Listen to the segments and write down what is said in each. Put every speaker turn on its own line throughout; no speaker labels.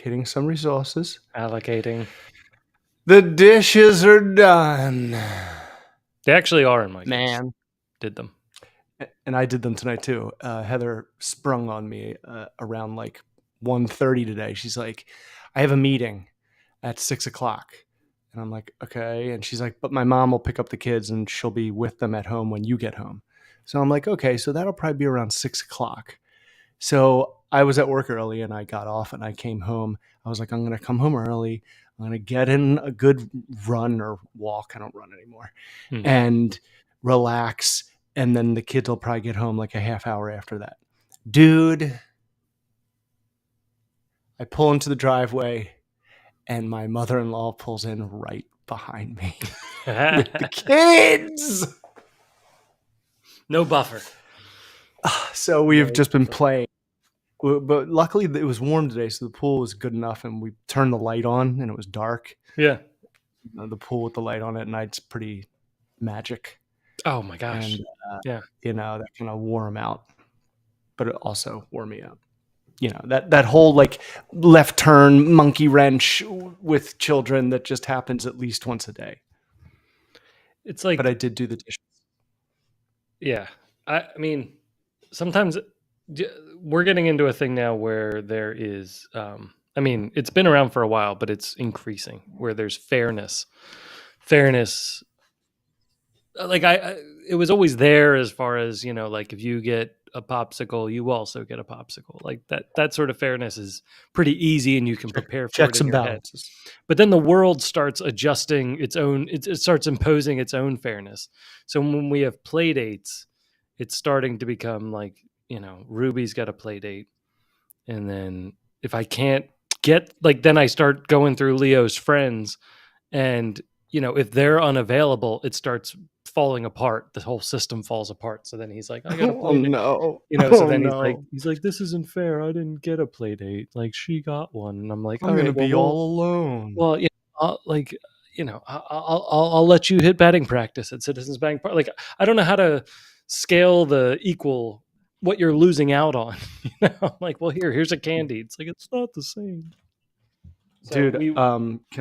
allocating some resources.
Allocating.
The dishes are done.
They actually are in my case.
Man.
Did them.
And I did them tonight too. Heather sprung on me around like 1:30 today. She's like, I have a meeting at 6:00. And I'm like, okay. And she's like, but my mom will pick up the kids and she'll be with them at home when you get home. So I'm like, okay, so that'll probably be around 6:00. So I was at work early and I got off and I came home. I was like, I'm going to come home early. I'm going to get in a good run or walk. I don't run anymore. And relax. And then the kids will probably get home like a half hour after that. Dude, I pull into the driveway and my mother-in-law pulls in right behind me with the kids.
No buffer.
So we've just been playing. But luckily it was warm today, so the pool was good enough, and we turned the light on and it was dark.
Yeah.
The pool with the light on at night's pretty magic.
Oh my gosh.
And,
yeah.
That kind of wore him out, but it also wore me out. That whole like left turn monkey wrench with children that just happens at least once a day.
It's like,
but I did do the dishes.
Yeah. I mean, sometimes we're getting into a thing now where there is, it's been around for a while, but it's increasing where there's fairness. Like it was always there as far as, like if you get a popsicle, you also get a popsicle. Like that sort of fairness is pretty easy and you can prepare for
Checks
it in
and
your
balances.
head. But then the world starts adjusting its own, it starts imposing its own fairness. So when we have play dates, it's starting to become like, Ruby's got a play date. And then if I can't get, like, then I start going through Leo's friends and, if they're unavailable, it starts falling apart. The whole system falls apart. So then he's like, I got a play date.
No.
So then he's like, this isn't fair. I didn't get a play date. Like she got one. And I'm like,
I'm going to be all alone.
Well, I'll let you hit batting practice at Citizens Bank Park. Like, I don't know how to scale the equal what you're losing out on. I'm like, well, here's a candy. It's like, it's not the same. So
dude,
okay,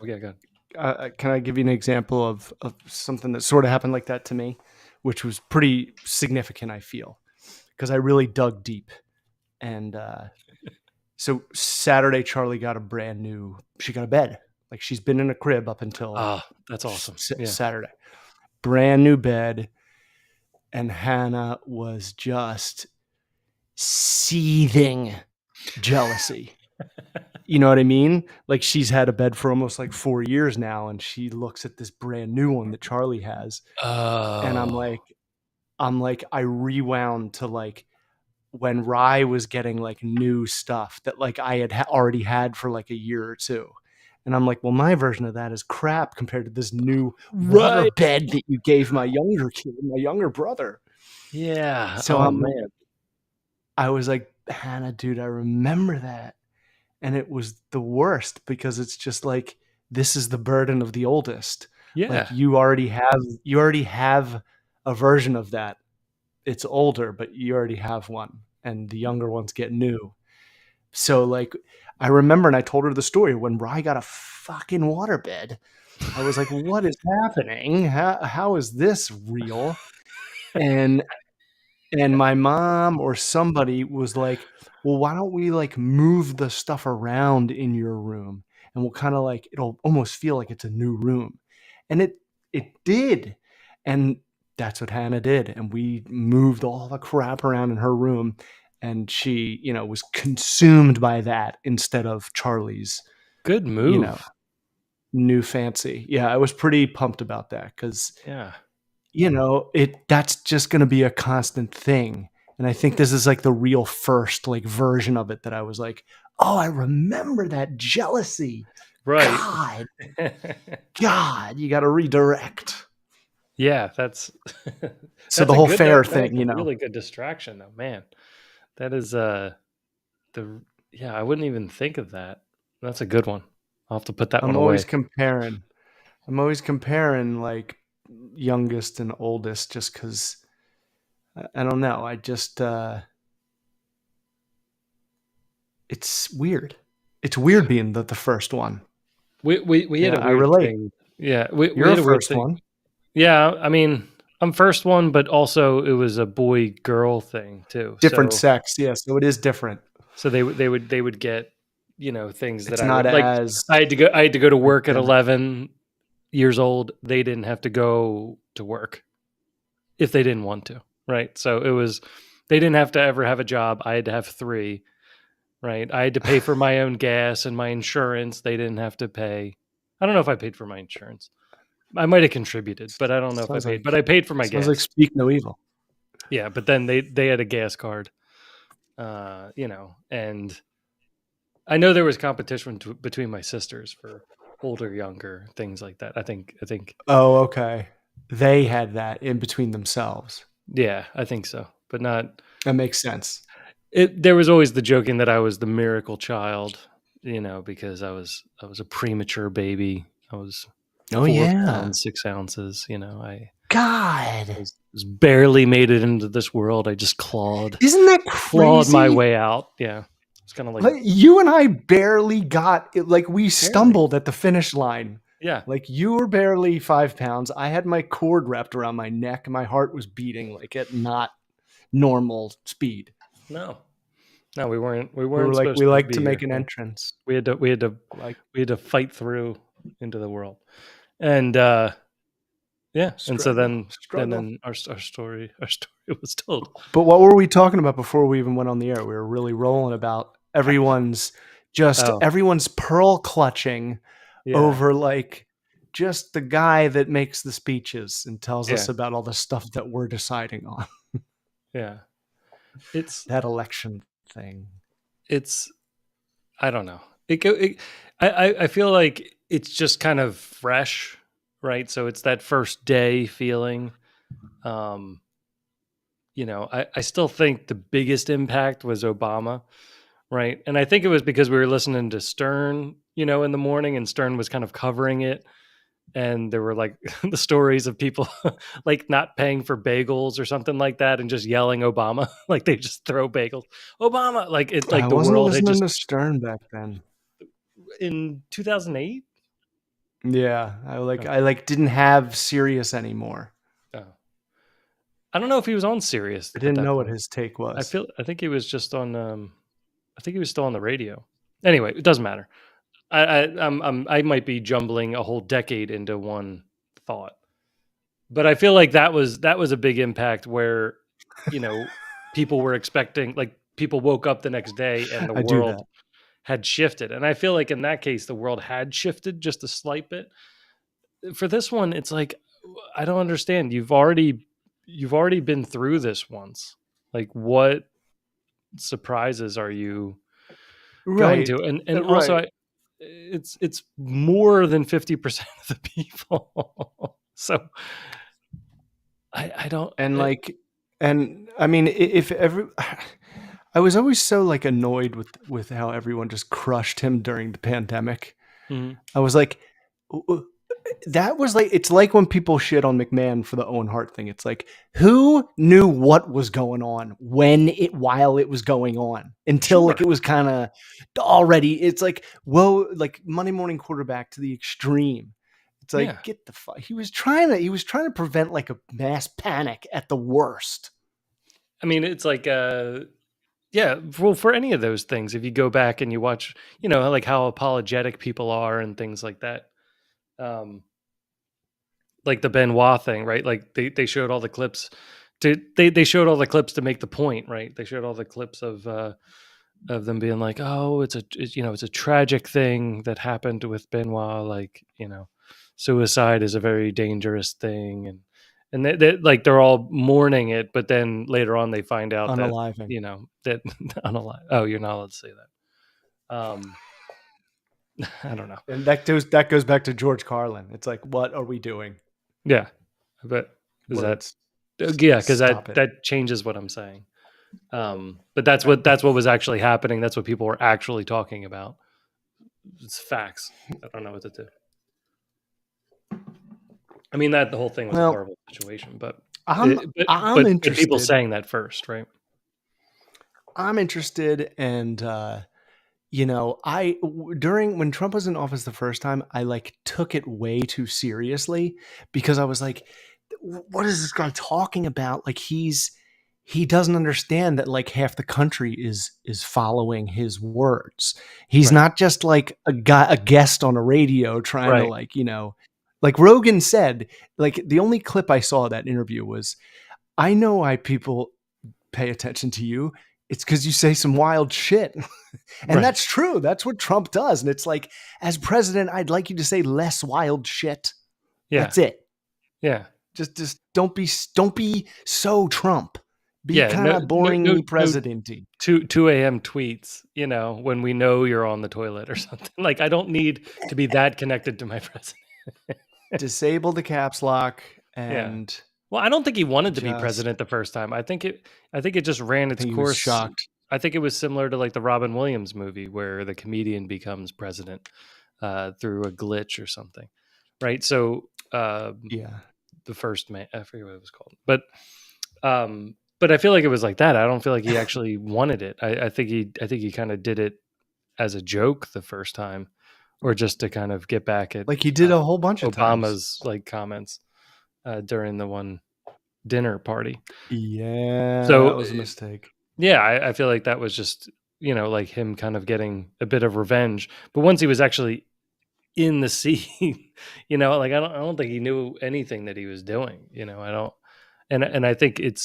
go ahead.
Can I give you an example of something that sort of happened like that to me, which was pretty significant, I feel, because I really dug deep. And so Saturday, Charlie got she got a bed. Like she's been in a crib up until
that's awesome.
Saturday. Brand new bed. And Hannah was just seething jealousy. You know what I mean? Like she's had a bed for almost like 4 years now, and she looks at this brand new one that Charlie has. And I'm like, I rewound to like when Rye was getting like new stuff that like I had already had for like a year or two. And I'm like, well, my version of that is crap compared to this new water bed that you gave my younger brother.
Yeah.
So I was like, Hannah, dude, I remember that. And it was the worst because it's just like, this is the burden of the oldest.
Yeah.
Like you already have a version of that. It's older, but you already have one, and the younger ones get new. So like, I remember, and I told her the story when Rye got a fucking waterbed. I was like, what is happening? How is this real? And my mom or somebody was like, well, why don't we like move the stuff around in your room? And we'll kind of like, it'll almost feel like it's a new room. And it did. And that's what Hannah did. And we moved all the crap around in her room. And she, was consumed by that instead of Charlie's.
Good move.
New fancy. Yeah, I was pretty pumped about that because,
yeah,
that's just going to be a constant thing. And I think this is like the real first like version of it that I was like, oh, I remember that jealousy.
Right.
God, you got to redirect.
Yeah, that's
so the whole fair thing,
really good distraction though, man. That is I wouldn't even think of that. That's a good one. I'll have to put that one away.
I'm always comparing like youngest and oldest just because I don't know. I just it's weird. It's weird being the first one.
We had
Yeah,
a
I
weird
relate.
thing. Yeah, we
You're a
had a weird
first
thing.
one.
Yeah, I mean, I'm first one, but also it was a boy girl thing too.
Different
So
sex, yeah, so it is different.
they would get, things that
It's
I
not
would like.
as
I had to go to work at
academic.
11 years old. They didn't have to go to work if they didn't want to, right? So it was, they didn't have to ever have a job. I had to have three, right? I had to pay for my own gas and my insurance. They didn't have to pay. I don't know if I paid for my insurance. I might have contributed, but I don't know if I
Sounds
paid.
like
But I paid for my
sounds like
gas.
speak no evil.
Yeah, but then they had a gas card, and I know there was competition between my sisters for older, younger, things like that. I think,
Oh, okay. They had that in between themselves.
yeah, I think so, but not.
That makes sense.
There was always the joking that I was the miracle child, because I was a premature baby. I was
Oh,
four
yeah.
pounds 6 ounces.
God.
Was barely made it into this world. I just
Isn't that
clawed my
crazy?
way out. Yeah, it's kind of like
Like, you and I barely got it, like, we
barely.
stumbled at the finish line.
Yeah,
Like, you were barely 5 pounds. I had my cord wrapped around my neck. My heart was beating like at not normal speed.
no, no, we
We were
weren't
like,
supposed
we
to
like to
be
make
here.
an
Yeah.
entrance.
We had to we had to
Like,
we had to fight through into the world, and yeah, and so
struggle,
then
struggle.
our story was told.
But what were we talking about before we even went on the air? We were really rolling about
Oh
everyone's pearl clutching
yeah,
over like just the guy that makes the speeches and tells us
yeah,
about all the stuff that we're deciding on.
yeah. It's
That election thing.
it's I don't know. I feel like it's just kind of fresh, right? So it's that first day feeling. Um, I still think the biggest impact was Obama, right? And I think it was because we were listening to Stern, in the morning, and Stern was kind of covering it. And there were like the stories of people like not paying for bagels or something like that and just yelling Obama, like they just throw bagels. Obama, like it's
I
like the
wasn't
world had
listening
just
to Stern back then.
in 2008.
Yeah, I like
Oh,
I like didn't have Sirius anymore.
oh. I don't know if he was on Sirius
I
at
didn't
that
know what
point.
his take
I
was.
feel I think he was just on. I think he was still on the radio. Anyway, it doesn't matter. I might be jumbling a whole decade into one thought, but I feel like that was a big impact where, you know, people were expecting, like, people woke up the next day and the
I do
world
that.
had shifted, and I feel like in that case the world had shifted just a slight bit. For this one, it's like, I don't understand. You've already been through this once. Like, what surprises are you going
Right.
to? And also,
Right.
it's more than 50% of the people. So I don't.
And like and I mean if every I was always so like annoyed with how everyone just crushed him during the pandemic.
Mhm.
I was like that was like it's like when people shit on McMahon for the Owen Hart thing. It's like who knew what was going on while it was going on until like
Sure.
it was kind of already. It's like whoa, like Monday Morning Quarterback to the extreme. It's
Yeah.
like get the fuck. He was trying to prevent like a mass panic at the worst.
I mean, it's like, yeah, well, for any of those things, if you go back and you watch, like how apologetic people are and things like that. Um, like the Benoit thing, right? Like they showed all the clips they showed all the clips to make the point, right? They showed all the clips of them being like, "Oh, it's a tragic thing that happened with Benoit. Like, suicide is a very dangerous thing," and like they're all mourning it, but then later on they find out that
Unaliving.
that unalive. Oh, you're not allowed to say that. I don't know.
And that goes back to George Carlin. It's like, what are we doing?
Yeah, but is that
Words.
yeah? Because
Stop it.
that changes what I'm saying. But that's what was actually happening. That's what people were actually talking about. It's facts. I don't know what to do. I mean, that the whole thing was a
Well,
horrible situation, but
I'm
it, but
I'm
but people
interested.
saying that first, right?
I'm interested, and during when Trump was in office the first time, I like took it way too seriously because I was like, what is this guy talking about? Like he doesn't understand that like half the country is following his words. He's
Right.
not just like a guest on a radio trying to
Right.
like, like Rogan said, like the only clip I saw of that interview was, I know why people pay attention to you. It's because you say some wild shit. And
Right.
that's true. That's what Trump does. And it's like, as president, I'd like you to say less wild shit.
Yeah.
That's it.
Yeah.
Just don't be so Trump. Be
Yeah.
kind
No.
of
No. No.
boringly
No.
presidenty.
2 a.m. tweets. When we know you're on the toilet or something. Like I don't need to be that connected to my president.
Disable the caps lock
Yeah.
and
Well, I don't think he wanted to be
just
president the first time. I think it just ran
I
its
think he was
course.
shocked.
I think it was similar to like the Robin Williams movie where the comedian becomes president through a glitch or something, right? So
Yeah.
the first man, I forget what it was called, but I feel like it was like that. I don't feel like he actually wanted it. I think he kind of did it as a joke the first time, or just to kind of get back at
Like he did a whole bunch of times.
Obama's like comments during the one dinner party.
Yeah,
So
that was a mistake.
yeah, I feel like that was just like him kind of getting a bit of revenge. But once he was actually in the scene, like I don't think he knew anything that he was doing. I don't, and I think it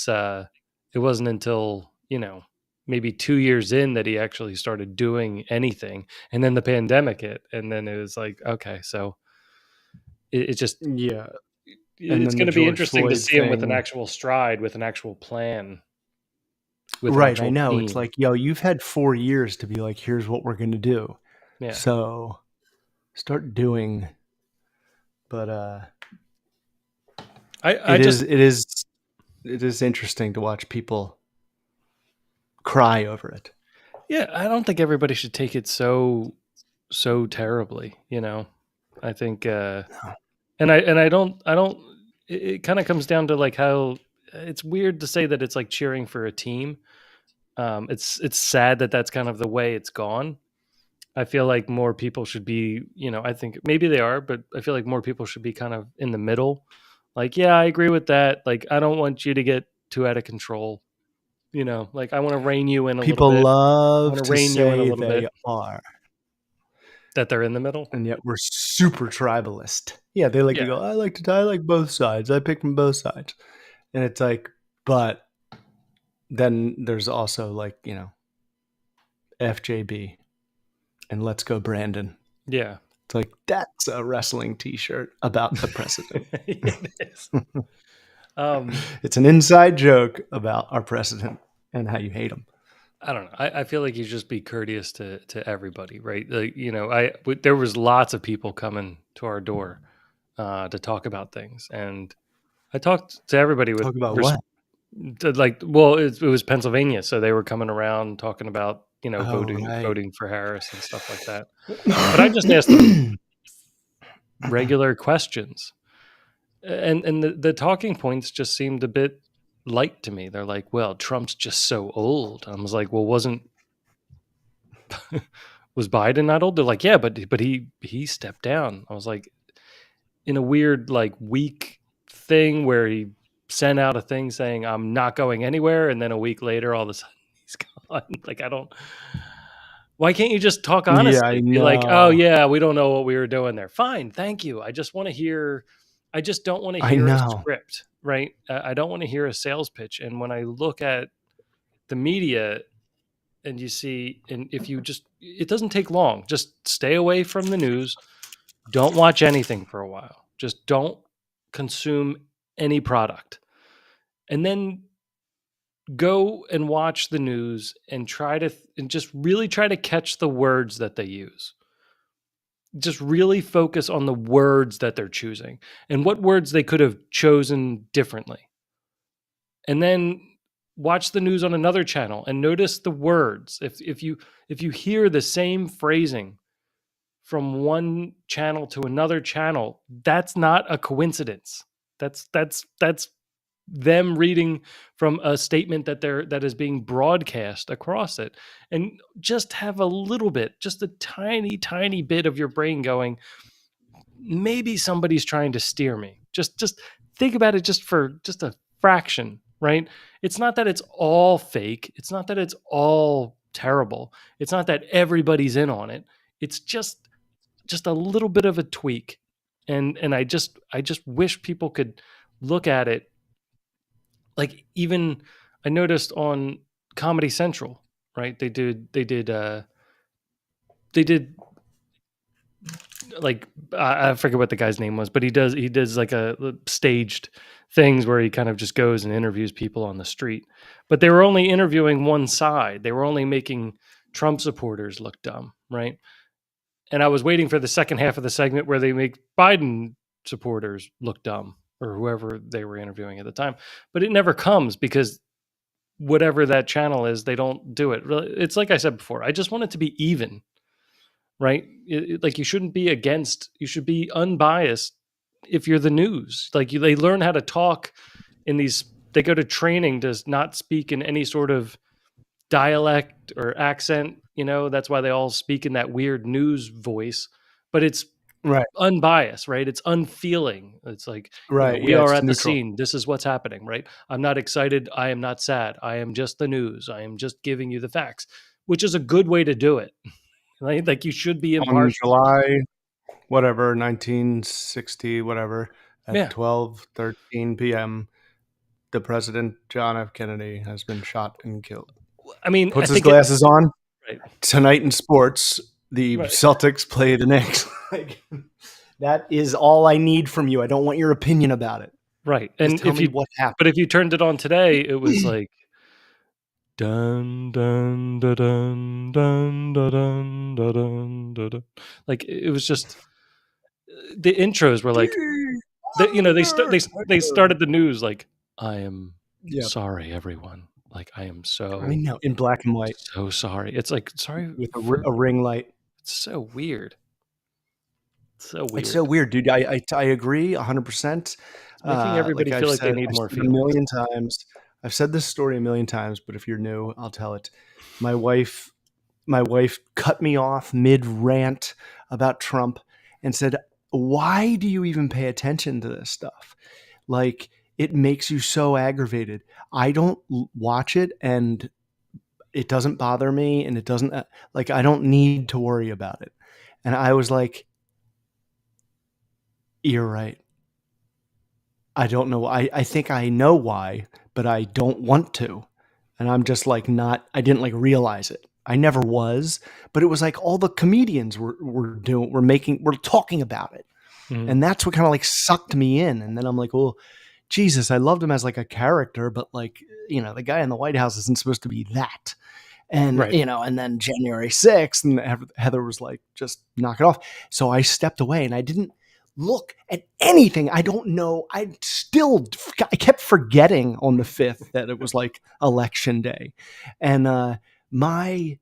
wasn't until maybe 2 years in that he actually started doing anything, and then the pandemic hit, and then it was like okay, so it just
Yeah. And
it's
then the
going to be
George
interesting to
Floyd
see him with an
thing.
actual stride, with an actual plan, with an
Right, I
actual
know. It's
team.
like, yo, you've had 4 years to be like, here's what we're gonna do.
Yeah.
So start doing. But
I
it
just
is it is it is interesting to watch people cry over it.
Yeah, I don't think everybody should take it so terribly, I think and I don't it kind of comes down to like how it's weird to say that it's like cheering for a team. It's sad that that's kind of the way it's gone. I feel like more people should be, I think maybe they are, but I feel like more people should be kind of in the middle. Like, yeah, I agree with that. Like, I don't want you to get too out of control. Like I want to rein you in a little
People
bit. I want
love
to
to
rein you in a
say
little bit.
they are,
That they're in the middle.
and yet we're super tribalist. Yeah, they like to
Yeah.
go, I like both sides. I pick from both sides. And it's like, but then there's also like, FJB and Let's Go Brandon.
Yeah.
It's like that's a wrestling t-shirt about the president.
It is. Um,
It's an inside joke about our president and how you hate him.
I don't know. I feel like you just be courteous to everybody, right? Like, there was lots of people coming to our door to talk about things, and I talked to everybody with
Talk about what?
well, it was Pennsylvania, so they were coming around talking about
Oh,
voting
right.
voting for Harris and stuff like that. But I just asked them regular questions, and the talking points just seemed a bit light to me. They're like, "Well, Trump's just so old." I was like, "Well, was Biden not old?" They're like, "Yeah, but he stepped down." I was like, in a weird like weak thing where he sent out a thing saying I'm not going anywhere, and then a week later, all of a sudden he's gone. Like I don't. Why can't you just talk
Yeah, I
honestly? Be like, "Oh
know.
yeah, we don't know what we were doing there." Fine, thank you. I just want to hear. I just don't want to
I
hear a
know.
script, right? I don't want to hear a sales pitch. And when I look at the media and you see, and if you just, it doesn't take long. Just stay away from the news. Don't watch anything for a while. Just don't consume any product. And then go and watch the news and and just really try to catch the words that they use. Just really focus on the words that they're choosing and what words they could have chosen differently. And then watch the news on another channel and notice the words. If you hear the same phrasing from one channel to another channel, that's not a coincidence. That's them reading from a statement that is being broadcast across it, and just have a little bit, just a tiny bit of your brain going, maybe somebody's trying to steer me. Just think about it just for just a fraction, right? It's not that it's all fake. It's not that it's all terrible. It's not that everybody's in on it. It's just a little bit of a tweak. And I just wish people could look at it like, even I noticed on Comedy Central, right? They did like, I forget what the guy's name was, but he does like a staged things where he kind of just goes and interviews people on the street. But they were only interviewing one side. They were only making Trump supporters look dumb, right? And I was waiting for the second half of the segment where they make Biden supporters look dumb, or whoever they were interviewing at the time. But it never comes, because whatever that channel is, they don't do it. It's like I said before, I just want it to be even, right? Like, you shouldn't be against, you should be unbiased if you're the news. Like, they learn how to talk in these, they go to training to not speak in any sort of dialect or accent. That's why they all speak in that weird news voice, but it's
Right.
unbiased, right? It's unfeeling. It's like,
Right.
we
Yeah,
are
it's
at the
neutral.
scene. This is what's happening, right? I'm not excited. I am not sad. I am just the news. I am just giving you the facts, which is a good way to do it. Right? Like, you should be
On
impartial.
July, whatever, 1960, whatever, at
Yeah.
12:13 p.m., the President John F. Kennedy has been shot and killed.
I mean, I
Puts his
think it,
glasses on.
right.
Tonight in sports, the
Right.
Celtics play the Knicks. Like, that is all I need from you. I don't want your opinion about it.
Right.
Just
And
tell me what
but
happened.
if you turned it on today, it was like, dun dun dun dun dun dun dun dun dun dun. Like, it was just, the intros were like, they started the news like, I am
Yeah,
sorry, everyone. Like, I am
I know, in black and white
so sorry. It's like, sorry
with
for,
a ring light.
it's so weird. So
It's so
weird.
weird, dude. I agree 100%.
It's making everybody
Like
feel like they need
I've
more
said a
feelings.
million times. I've said this story a million times, but if you're new, I'll tell it. My wife, my wife cut me off mid rant about Trump and said, "Why do you even pay attention to this stuff? Like, it makes you so aggravated. I don't watch it, and it doesn't bother me, and it doesn't like I don't need to worry about it." And I was like, "You're right. I don't know. I think I know why, but I don't want to." And I'm just like, not, I didn't like realize it. I never was, but it was like all the comedians were talking about it.
Mhm.
And that's what kind of like sucked me in. And then I'm like, well, Jesus, I loved him as like a character, but like, the guy in the White House isn't supposed to be that. And,
Right.
and then January 6th, and Heather was like, just knock it off. So I stepped away and I didn't look at anything. I don't know. I kept forgetting on the 5th that it was like election day. And my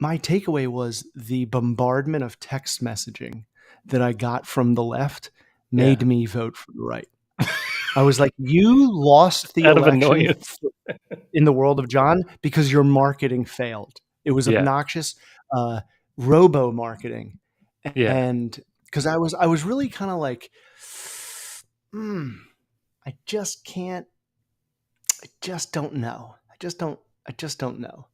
takeaway was the bombardment of text messaging that I got from the left
Yeah.
made me vote for the right. I was like, you lost the
Out of
election
annoyance.
in the world of John because your marketing failed. It was
Yeah.
obnoxious, robo marketing,
Yeah.
and because I was really kind of like, I just can't, I just don't know, I just don't know,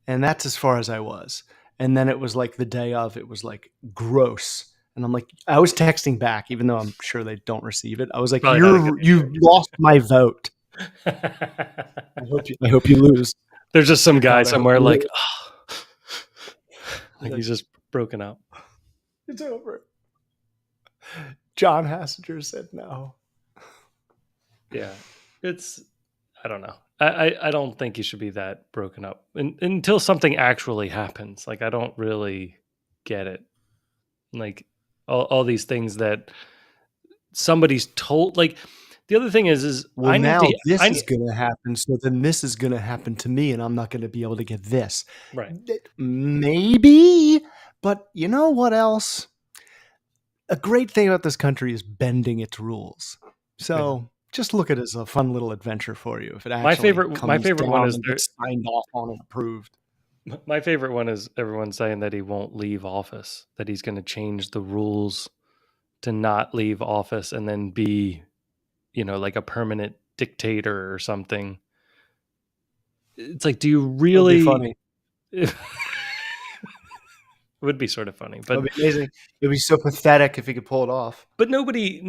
and that's as far as I was. And then it was like the day of, it was like gross. And I'm like, I was texting back, even though I'm sure they don't receive it. I was like,
Probably not a good
you lost my vote. I hope you lose.
There's just some guy
God, I hope
somewhere
you
like,
lose.
like he's just broken up.
It's over. John Hassinger said no.
Yeah. I don't know. I don't think he should be that broken up until something actually happens. Like, I don't really get it. Like, all these things that somebody's told. Like, the other thing is
Well, now this
I
is going to happen. So then this is going to happen to me, and I'm not going to be able to get this.
right.
Maybe, but you know what else? A great thing about this country is bending its rules.
Yeah.
So just look at it as a fun little adventure for you if it
My
actually
favorite my
comes
favorite one
down
is
and gets signed off on and approved.
my favorite one is everyone saying that he won't leave office, that he's going to change the rules to not leave office and then be, like a permanent dictator or something. It's like, do you
That would be
really?
funny.
It would be sort of funny,
That would be amazing. It would be so pathetic if he could pull it off.
but nobody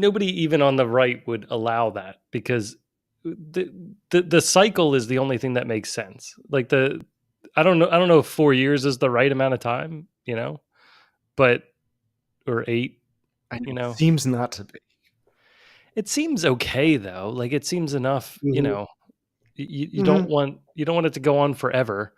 even on the right would allow that, because the cycle is the only thing that makes sense. Like I don't know if 4 years is the right amount of time, but or 8,
I know
you
it
know.
seems not to be.
It seems okay though. Like it seems enough,
Mhm.
you don't
Mhm.
want it to go on forever.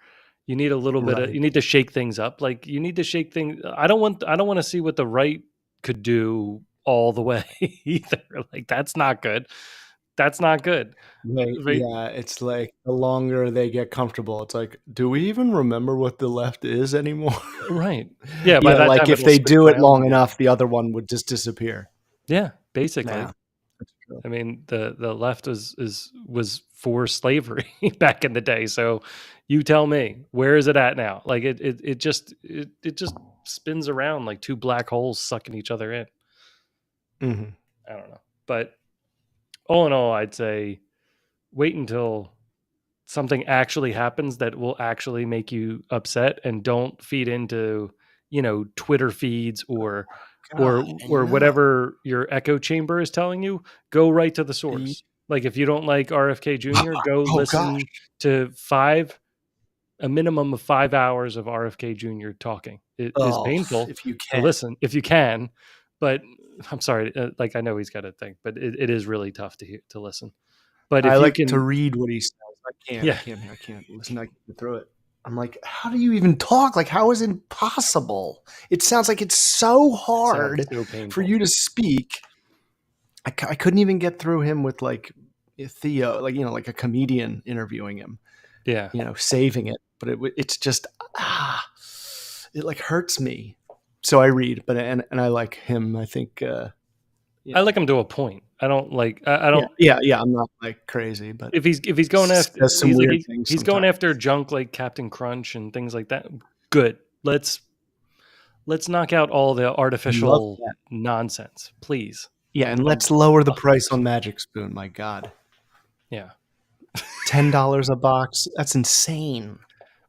You need a little bit of
Right.
you need to shake things up. Like you need to shake things. I don't want to see what the right could do all the way either. Like that's not good. That's not good.
Right,
Right?
yeah, it's like the longer they get comfortable, it's like, "Do we even remember what the left is anymore?"
Right. Yeah, by that
Like,
time
if
it'll
they
switch
do it
around
long
again.
enough, the other one would just disappear.
Yeah, basically.
Yeah, that's true.
I mean, the left was for slavery back in the day. So you tell me, where is it at now? Like it just spins around like two black holes sucking each other in.
Mhm.
I don't know. But all in all, I'd say wait until something actually happens that will actually make you upset, and don't feed into, Twitter feeds
God, I
or
know.
whatever your echo chamber is telling you. Go right to the
Ye
source. Like if you don't like RFK Jr., go
Oh gosh.
listen to a minimum of 5 hours of RFK Jr. talking. It is
Oh,
painful
if you
to
can.
listen if you can, but I'm sorry, like I know he's got a thing, but it is really tough to listen. But
I
if you
like to
can,
read what he says.
yeah,
I can't listen, I can't get through it. I'm like, "How do you even talk? Like, how is it possible?" It sounds like it's so
it sounds
hard
so
for
painful.
you to speak. I couldn't even get through him with, like, Theo, like, like a comedian interviewing him,
Yeah.
saving it, but it's just, it, like, hurts me. So I read, but and I like him, I think, you
I
know
like him to a point. I don't like I
Yeah,
don't
yeah, yeah, I'm not, like, crazy, but
if he's going after
says some
he's like
weird things
he's going
sometimes.
after junk like Captain Crunch and things like that. Good. Let's knock out all the
I love
artificial
that.
nonsense, please.
Yeah, and
I'm
let's lower the
fucking
price on
exhausted.
Magic Spoon, my god.
Yeah.
$10 a box, that's insane.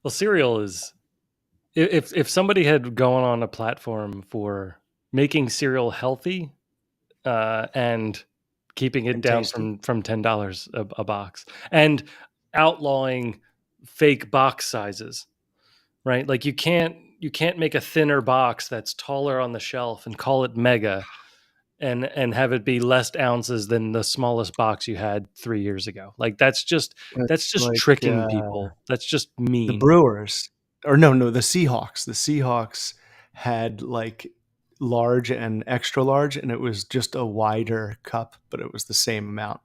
Well, cereal is if somebody had gone on a platform for making cereal healthy, and keeping it
And
down
tasty.
from $10 a box, and outlawing fake box sizes, right? Like you can't make a thinner box that's taller on the shelf and call it mega, and have it be less ounces than the smallest box you had 3 years ago. Like that's
It's
just
like,
tricking people. That's just
the
mean.
Brewers or no, the Seahawks. The Seahawks had, like, large and extra large, and it was just a wider cup, but it was the same amount,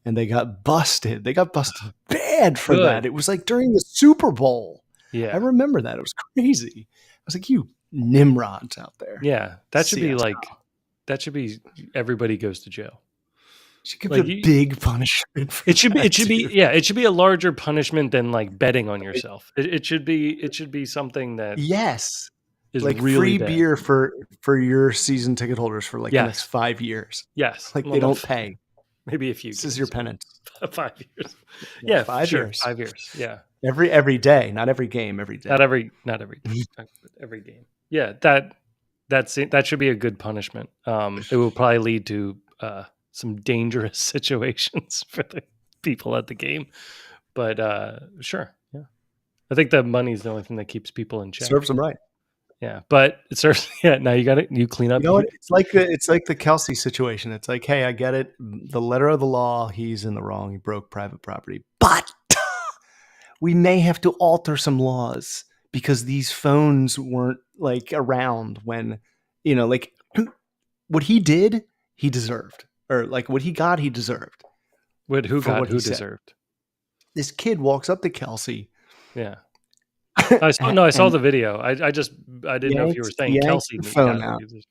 and they got busted. They got busted bad for that.
Good.
It was, like, during the Super Bowl. I
Yeah.
remember that. It was crazy. I was like, "You nimrods out there."
Yeah.
CSL.
That should be everybody goes to jail.
Should give
Like
a big punishment for
it
that,
should be
dude.
yeah, it should be a larger punishment than like betting on yourself. It should be something that
Yes.
is
Like,
really
free
bad.
beer for your season ticket holders for, like, the next
Yes.
5 years.
Yes.
Like,
Well,
they
no,
don't pay.
maybe a few
This is your
games, but
penance.
5 years.
Yeah,
Yeah,
5
sure,
years.
5 years. Yeah,
Every day, not every game, every
not
day.
every day, but every game. Yeah, that should be a good punishment. It will probably lead to some dangerous situations for the people at the game, but sure, yeah. I think the money's the only thing that keeps people in check.
Serves them right.
Yeah, but it serves. Yeah, now you clean
You
up.
know what? It's like the Kelsey situation. It's like, "Hey, I get it. The letter of the law, he's in the wrong. He broke private property. But we may have to alter some laws because these phones weren't, like, around when, like, what he did, he deserved. Or, like, what he got, he deserved
What who
for
got
what he
who
said."
deserved?
This kid walks up to Kelsey
Yeah, I saw. No, I saw
and
the video. I didn't know if you were saying
yanked
Kelsey
the phone
got
out.
it.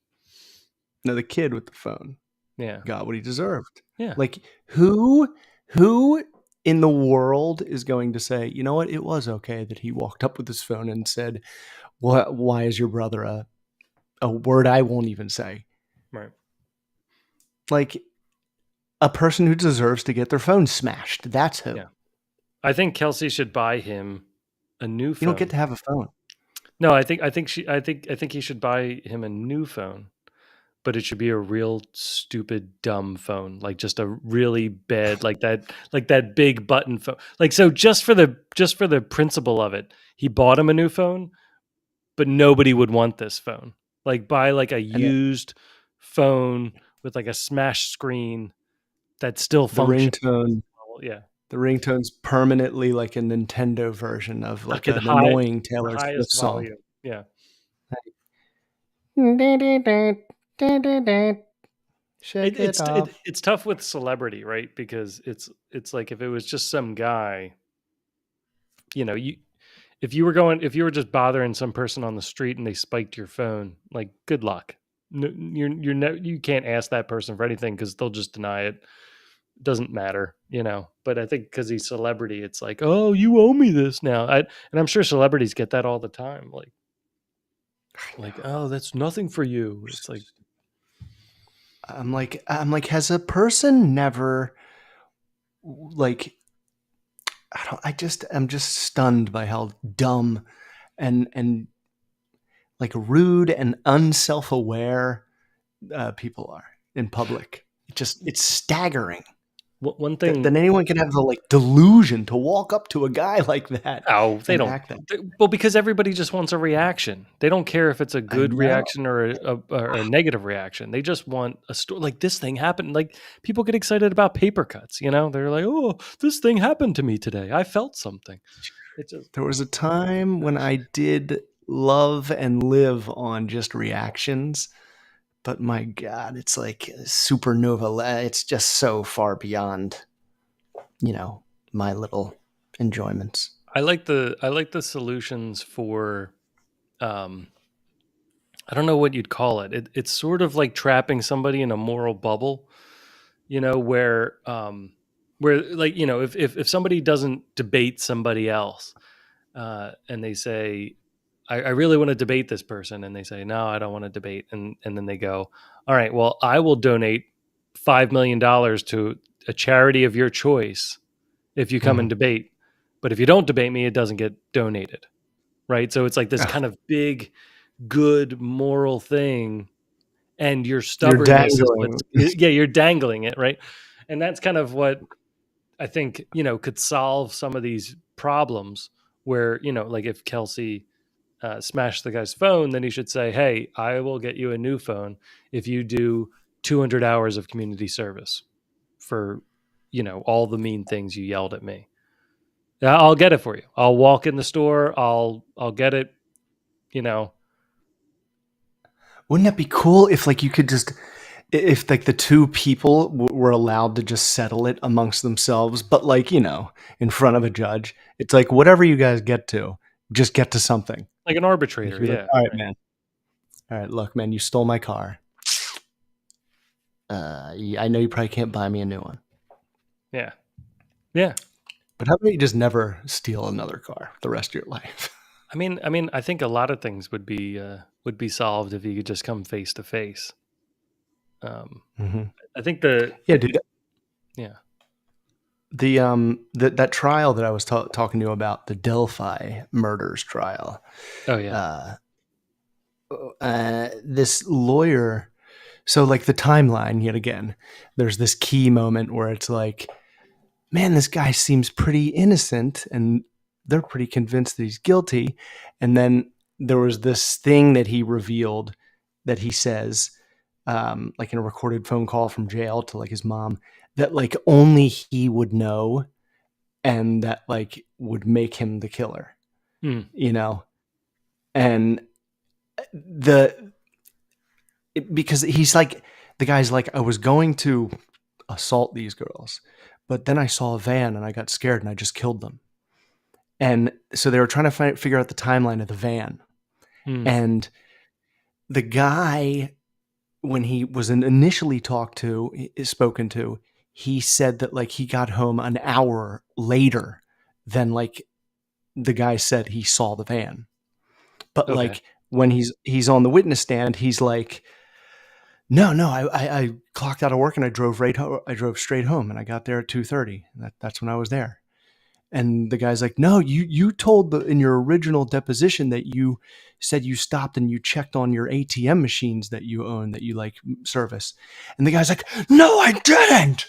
No, the kid with the phone.
Yeah.
got what he deserved.
Yeah.
Like who in the world is going to say, you know what, it was okay that he walked up with his phone and said, "What? Why is your brother a word I won't even say?"
Right.
Like a person who deserves to get their phone smashed. That's who.
Yeah. I think Kelsey should buy him a new
You don't get
phone.
to have a phone.
No, I think he should buy him a new phone, but it should be a real stupid dumb phone, like just a really bad, like that big button phone. Like, so just for the principle of it, he bought him a new phone, but nobody would want this phone. Like, buy like a
And
used phone with like a smash screen that still
the
functions.
ringtone,
Yeah.
the ringtone's permanently like a Nintendo version of like
Stuck at
an annoying
the
Taylor Swift
highest
song.
volume. Yeah. It,
Shake it
it's it,
off.
it's tough with celebrity, right? Because it's like if it was just some guy, you if you were just bothering some person on the street and they spiked your phone, like, good luck. You can't ask that person for anything because they'll just deny it. Doesn't matter. But I think because he's celebrity, it's like, oh, you owe me this now. And I'm sure celebrities get that all the time. Like, oh, that's nothing for you. It's like,
I'm like, has a person never like I'm just stunned by how dumb and like rude and unself-aware people are in public. It's staggering
one
that
thing.
anyone can have the like delusion to walk up to a guy like that
Oh, they
and
don't.
act that.
Well, because everybody just wants a reaction. They don't care if it's a
I
good
know.
reaction or a negative reaction. They just want a story. Like, this thing happened. Like, people get excited about paper cuts. They're like, oh, this thing happened to me today. I felt something. It just
There was a time when I did love and live on just reactions, but my God, it's like supernova. It's just so far beyond, my little enjoyments.
I like the solutions for um I don't know what you'd call it. It's sort of like trapping somebody in a moral bubble, where like, if somebody doesn't debate somebody else, and they say, I really want to debate this person, and they say, no, I don't want to debate, and then they go, all right, well, I will donate $5 million to a charity of your choice if you come and
Mhm.
debate, but if you don't debate me, it doesn't get donated, right? So it's like this
Ugh,
kind of big, good moral thing, and your
you're
stubbornness is
dangling.
what's, yeah, you're dangling it, right? And that's kind of what I think, could solve some of these problems, where, like, if Kelsey smashed the guy's phone, then he should say, hey, I will get you a new phone if you do 200 hours of community service for, all the mean things you yelled at me. Yeah, I'll get it for you. I'll walk in the store. I'll get it, you know.
Wouldn't that be cool if like you could just if like the two people were allowed to just settle it amongst themselves, but like in front of a judge, it's like whatever you guys get to, just get to something.
Like an
You
arbitrator,
can be like,
yeah,
all right,
right.
man. All right, look, man, you stole my car. I know you probably can't buy me a new one,
Yeah. Yeah.
but how about you just never steal another car the rest of your life?
I think a lot of things would be solved if you could just come face to face. Um,
Hmm.
I think the
Yeah, dude.
Yeah.
That trial that I was talking to you about, the Delphi murders trial.
Oh yeah.
Uh, this lawyer. So like the timeline yet again, there's this key moment where it's like, man, this guy seems pretty innocent, and they're pretty convinced that he's guilty. And then there was this thing that he revealed that he says, like in a recorded phone call from jail to like his mom, that like only he would know, and that like would make him the killer,
Hmm.
you know? And the because he's like the guy's like, I was going to assault these girls, but then I saw a van and I got scared and I just killed them. And so they were trying to figure out the timeline of the van.
Hmm.
And the guy when he was initially spoken to, he said that like he got home an hour later than like the guy said he saw the van. But
Okay.
like when he's on the witness stand, he's like, no, I clocked out of work and I drove I drove straight home and I got there at 2:30. That's when I was there. And the guy's like, no, you told in your original deposition that you said you stopped and you checked on your ATM machines that you own, that you like service. And the guy's like, no, I didn't.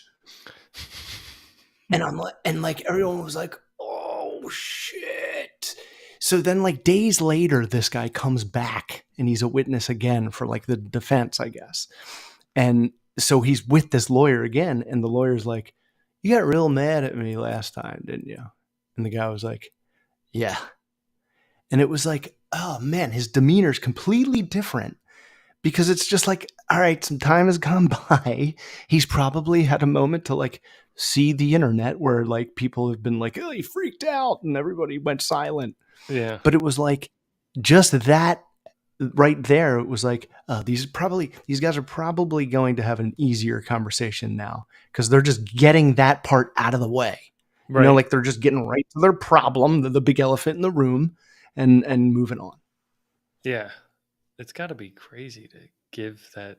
And I'm like, and like everyone was like, oh shit. So then like days later, this guy comes back and he's a witness again for like the defense, I guess. And so he's with this lawyer again, and the lawyer's like, you got real mad at me last time, didn't you? And the guy was like, yeah. And it was like, oh man, his demeanor's completely different because it's just like, all right, some time has gone by. He's probably had a moment to like see the internet where like people have been like, oh, he freaked out and everybody went silent.
Yeah.
But it was like just that right there. It was like, these guys are probably going to have an easier conversation now because they're just getting that part out of the way. You know,
Right.
like they're just getting right to their problem, the big elephant in the room, and moving on.
Yeah. It's got to be crazy to give that.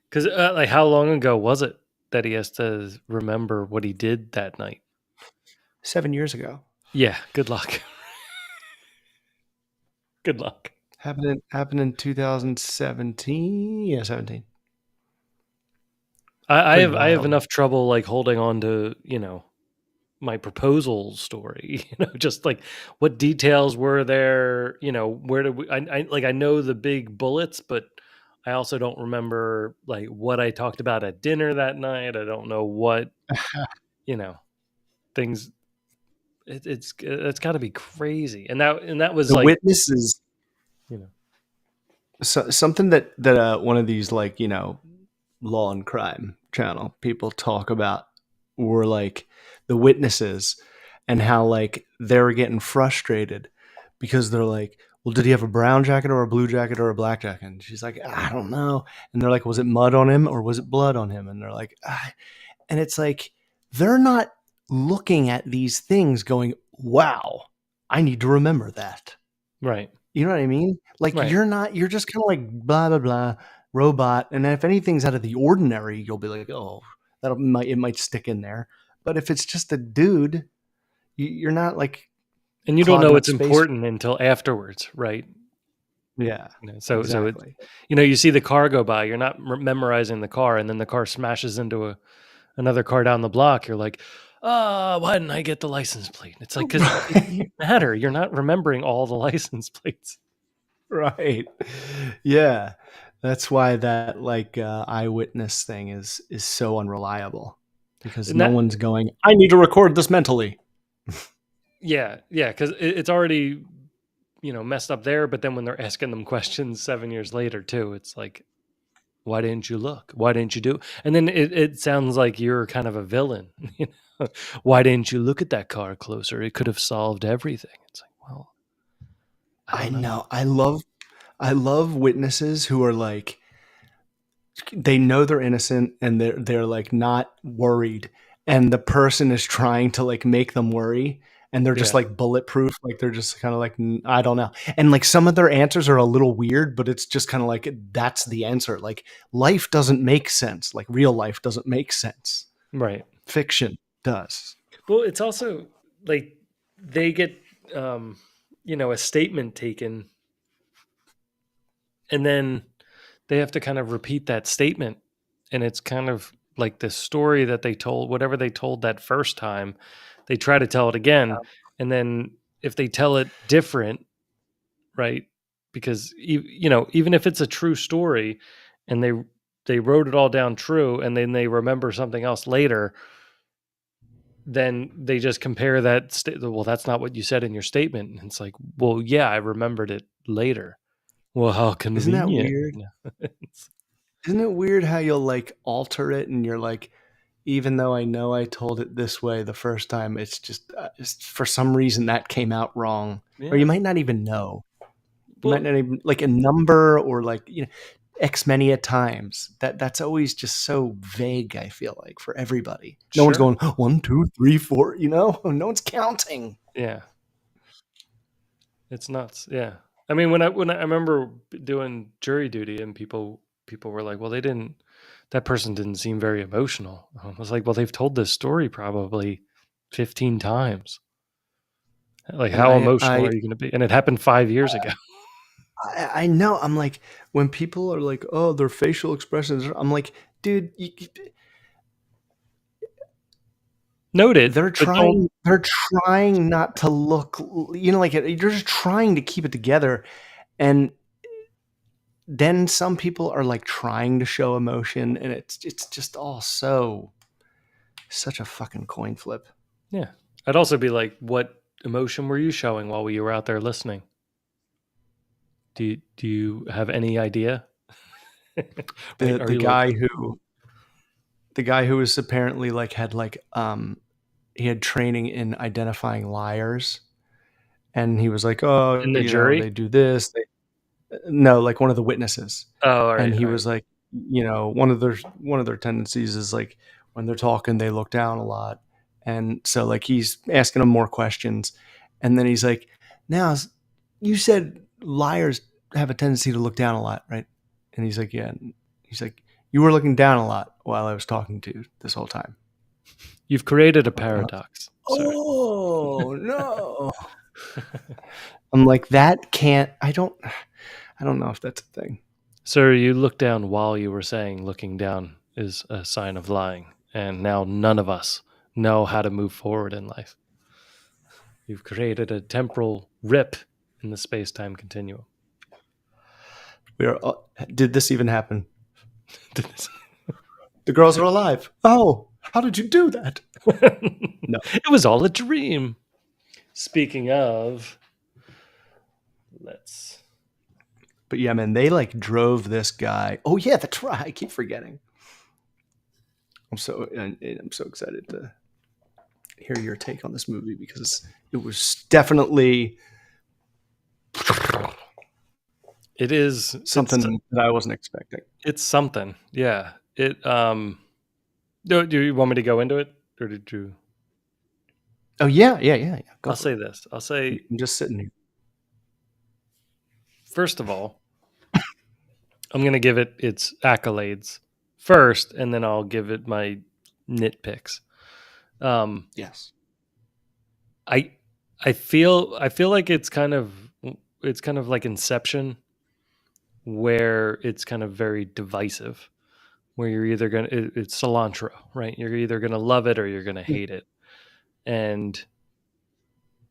Because, like, how long ago was it that he has to remember what he did that night?
7 years ago.
Yeah. Good luck. Good luck.
Happened in 2017. Yeah, 17.
I
Pretty
have
wild.
enough trouble like holding on to my proposal story. Just like what details were there? Where did we? I know the big bullets, but I also don't remember like what I talked about at dinner that night. I don't know what you know things. It's got to be crazy, and that was
The
like
witnesses,
you know
something that one of these like law and crime channel people talk about were like the witnesses and how like they were getting frustrated because they're like, well, did he have a brown jacket or a blue jacket or a black jacket? And she's like, I don't know. And they're like, was it mud on him or was it blood on him? And they're like, ah. And it's like they're not looking at these things going, wow, I need to remember that.
right,
You know what I mean? Like
right.
you're just kind of like blah blah blah robot, and then if anything's out of the ordinary, you'll be like, oh, it might stick in there. But if it's just a dude, you're not like
And you don't
clogging
know
up
it's
space.
important until afterwards, right?
Yeah,
So it
exactly.
you see the car go by, you're not memorizing the car, and then the car smashes into another car down the block. You're like, oh, why didn't I get the license plate? It's like because it
Right,
doesn't matter. You're not remembering all the license plates.
right. Yeah, that's why that like eyewitness thing is so unreliable because
And
no
that
one's going, I need to record this mentally.
yeah, because it's already messed up there. But then when they're asking them questions 7 years later too, it's like, why didn't you look? Why didn't you do? And then it sounds like you're kind of a villain. Why didn't you look at that car closer? It could have solved everything. It's like, well, I
I
don't know.
know. I love witnesses who are like they know they're innocent and they're like not worried, and the person is trying to like make them worry, and they're just
Yeah,
like bulletproof, like they're just kind of like, I don't know. And like some of their answers are a little weird, but it's just kind of like that's the answer. Like life doesn't make sense. Like real life doesn't make sense.
right.
Fiction does.
Well, it's also like they get um, a statement taken, and then they have to kind of repeat that statement, and it's kind of like the story that they told, whatever they told that first time, they try to tell it again, and then if they tell it different, right? Because even if it's a true story, and they wrote it all down true, and then they remember something else later, then they just compare that. Well, that's not what you said in your statement. And it's like, well, yeah, I remembered it later. Well, how
Isn't that
convenient.
weird? Isn't it weird how you'll like alter it and you're like, even though I know I told it this way the first time, it's just for some reason that came out wrong. Or you
Yeah.
might not even know. You might
Well,
not even like a number or like, X many a times. That's always just so vague, I feel like, for everybody. No one's
Sure.
going 1, 2, 3, 4, no one's counting.
Yeah. It's nuts. Yeah. I mean, when I remember doing jury duty and people were like, "Well, they didn't that person didn't seem very emotional." I was like, "Well, they've told this story probably 15 times. Like
And
how emotional are you going to be?" And it happened 5 years ago.
I know. I'm like, when people are like, "Oh, their facial expressions," I'm like, dude,
Noted,
they're
but don't.
trying. They're trying not to look. Like you're just trying to keep it together, and then some people are like trying to show emotion, and it's just all such a fucking coin flip.
Yeah. I'd also be like, "What emotion were you showing while you were out there listening? Do you have any idea?"
The
Right? Are
the
you like,
guy who the guy who was apparently like had like he had training in identifying liars, and he was like, oh,
in the jury?
they do this. No, like one of the witnesses,
Oh, all
and
right,
he
all right.
was like, one of their tendencies is like when they're talking, they look down a lot, and so like he's asking them more questions, and then he's like, now you said liars have a tendency to look down a lot, right? And he's like, yeah. And he's like, you were looking down a lot while I was talking to you this whole time.
You've created a
I'm like,
paradox, sir.
oh no. I'm like, that can't. I don't know if that's a thing.
Sir, you looked down while you were saying looking down is a sign of lying, and now none of us know how to move forward in life. You've created a temporal rip in the space time continuum.
We are. Did this even happen? The girls are alive. Oh, how did you do that? No,
It was all a dream. Speaking of, let's.
but yeah, man, they like drove this guy. Oh yeah, that's right. I keep forgetting. I'm so excited to hear your take on this movie because it was definitely
It is.
something that I wasn't expecting.
It's something. Yeah. It. Do you want me to go into it, or did you?
Oh yeah. Go
I'll
for
say
it.
this. I'll say
I'm just sitting here.
first of all, I'm going to give it its accolades first, and then I'll give it my nitpicks. Um,
Yes.
I I feel like it's kind of like Inception, where it's kind of very divisive. Where you're either it's cilantro, right? You're either gonna love it or you're gonna hate it. And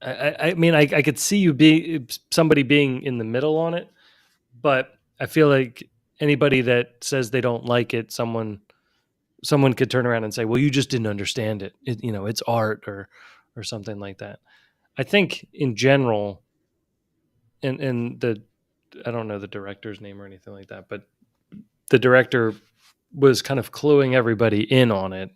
I mean, I could see you be somebody being in the middle on it, but I feel like anybody that says they don't like it, someone could turn around and say, "Well, you just didn't understand it. It's art or something like that." I think in general, and the I don't know the director's name or anything like that, but the director was kind of cluing everybody in on it.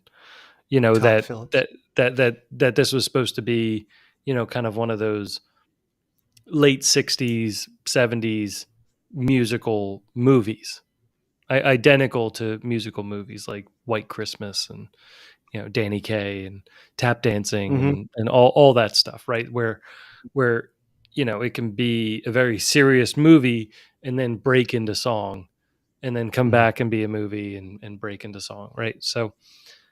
Todd
That
Phillips.
that this was supposed to be, kind of one of those late '60s, '70s musical movies, identical to musical movies like White Christmas and Danny Kaye and tap dancing
Mm-hmm.
and all that stuff, right? Where it can be a very serious movie and then break into song and then come
Mm-hmm.
back and be a movie and break into song, right? So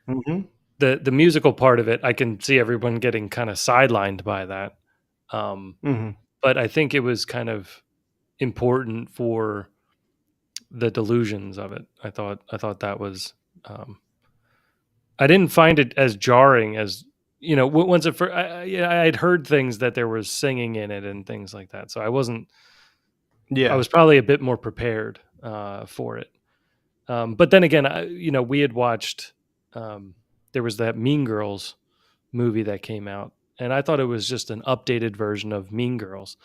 Mm-hmm.
the musical part of it, I can see everyone getting kind of sidelined by that. Um,
Mm-hmm.
but I think it was kind of important for the delusions of it. I thought that was um, I didn't find it as jarring as once it first, I had heard things that there was singing in it and things like that, so I
Yeah.
was probably a bit more prepared for it. But then again, we had watched there was that Mean Girls movie that came out, and I thought it was just an updated version of Mean Girls.